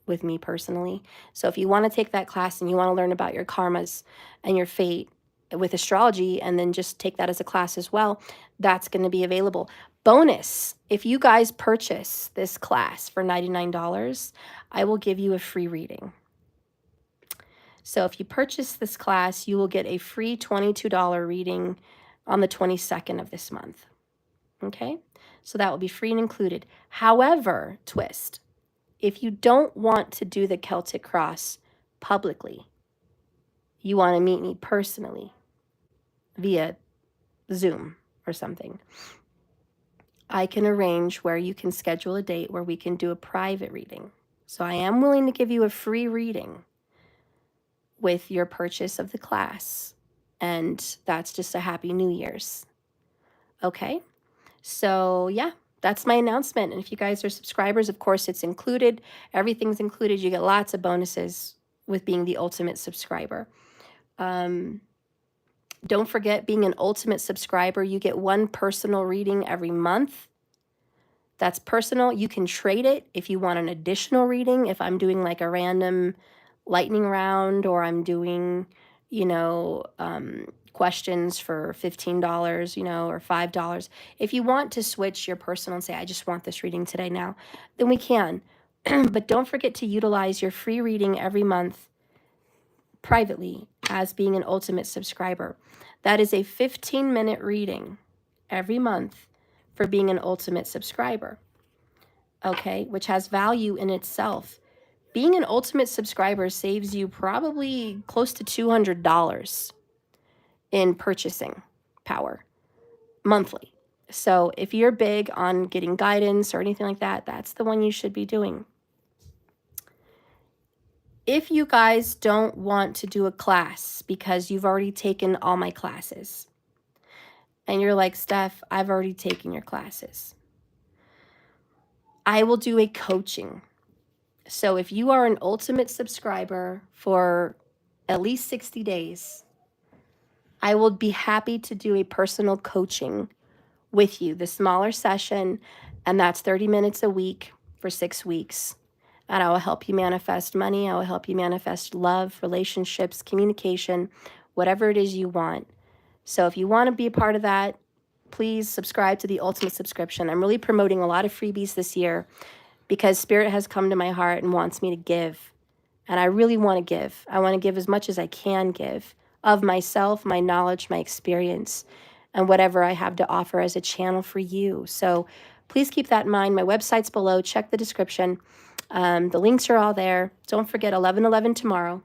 with me personally. So if you want to take that class and you want to learn about your karmas and your fate with astrology, and then just take that as a class as well, that's going to be available. Bonus, if you guys purchase this class for $99, I will give you a free reading. So if you purchase this class, you will get a free $22 reading on the 22nd of this month. Okay? So that will be free and included. However, twist, if you don't want to do the Celtic Cross publicly, you want to meet me personally via Zoom or something, I can arrange where you can schedule a date where we can do a private reading. So I am willing to give you a free reading with your purchase of the class. And that's just a Happy New Year's. Okay? So yeah, that's my announcement. And if you guys are subscribers, of course, it's included. Everything's included. You get lots of bonuses with being the ultimate subscriber. Don't forget, being an ultimate subscriber, you get 1 personal reading every month. That's personal. You can trade it if you want an additional reading. If I'm doing like a random lightning round, or I'm doing, questions for $15, you know, or $5. If you want to switch your personal and say, I just want this reading today now, then we can. But don't forget to utilize your free reading every month privately as being an ultimate subscriber. That is a 15-minute reading every month for being an ultimate subscriber, okay, which has value in itself. Being an ultimate subscriber saves you probably close to $200 in purchasing power monthly. So if you're big on getting guidance or anything like that, that's the one you should be doing. If you guys don't want to do a class because you've already taken all my classes and you're like, Steph, I've already taken your classes, I will do a coaching. So if you are an ultimate subscriber for at least 60 days, I will be happy to do a personal coaching with you, the smaller session, and that's 30 minutes a week for 6 weeks. And I will help you manifest money. I will help you manifest love, relationships, communication, whatever it is you want. So if you want to be a part of that, please subscribe to the Ultimate Subscription. I'm really promoting a lot of freebies this year because Spirit has come to my heart and wants me to give. And I really want to give. I want to give as much as I can give of myself, my knowledge, my experience, and whatever I have to offer as a channel for you. So please keep that in mind. My website's below. Check the description. The links are all there. Don't forget 11/11 tomorrow.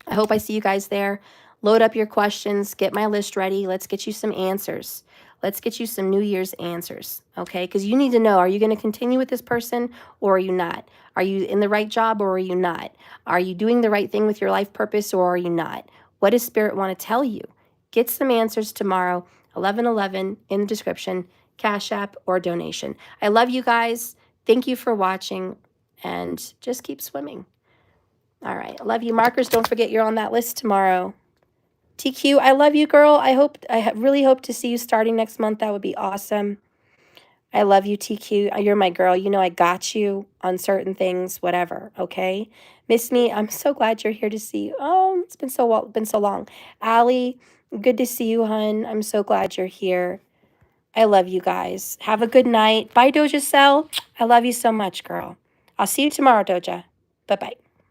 I hope I see you guys there. Load up your questions. Get my list ready. Let's get you some answers. Let's get you some New Year's answers, okay? Because you need to know, are you going to continue with this person or are you not? Are you in the right job or are you not? Are you doing the right thing with your life purpose or are you not? What does Spirit want to tell you? Get some answers tomorrow, 11/11 in the description, Cash App or donation. I love you guys. Thank you for watching and just keep swimming. All right. I love you. Markers, don't forget you're on that list tomorrow. TQ, I love you, girl. I really hope to see you starting next month. That would be awesome. I love you, TQ. You're my girl. You know I got you on certain things, whatever, okay? Miss me, I'm so glad you're here to see you. Oh, it's been so long. Allie, good to see you, hun. I'm so glad you're here. I love you guys. Have a good night. Bye, Doja Cell. I love you so much, girl. I'll see you tomorrow, Doja. Bye-bye.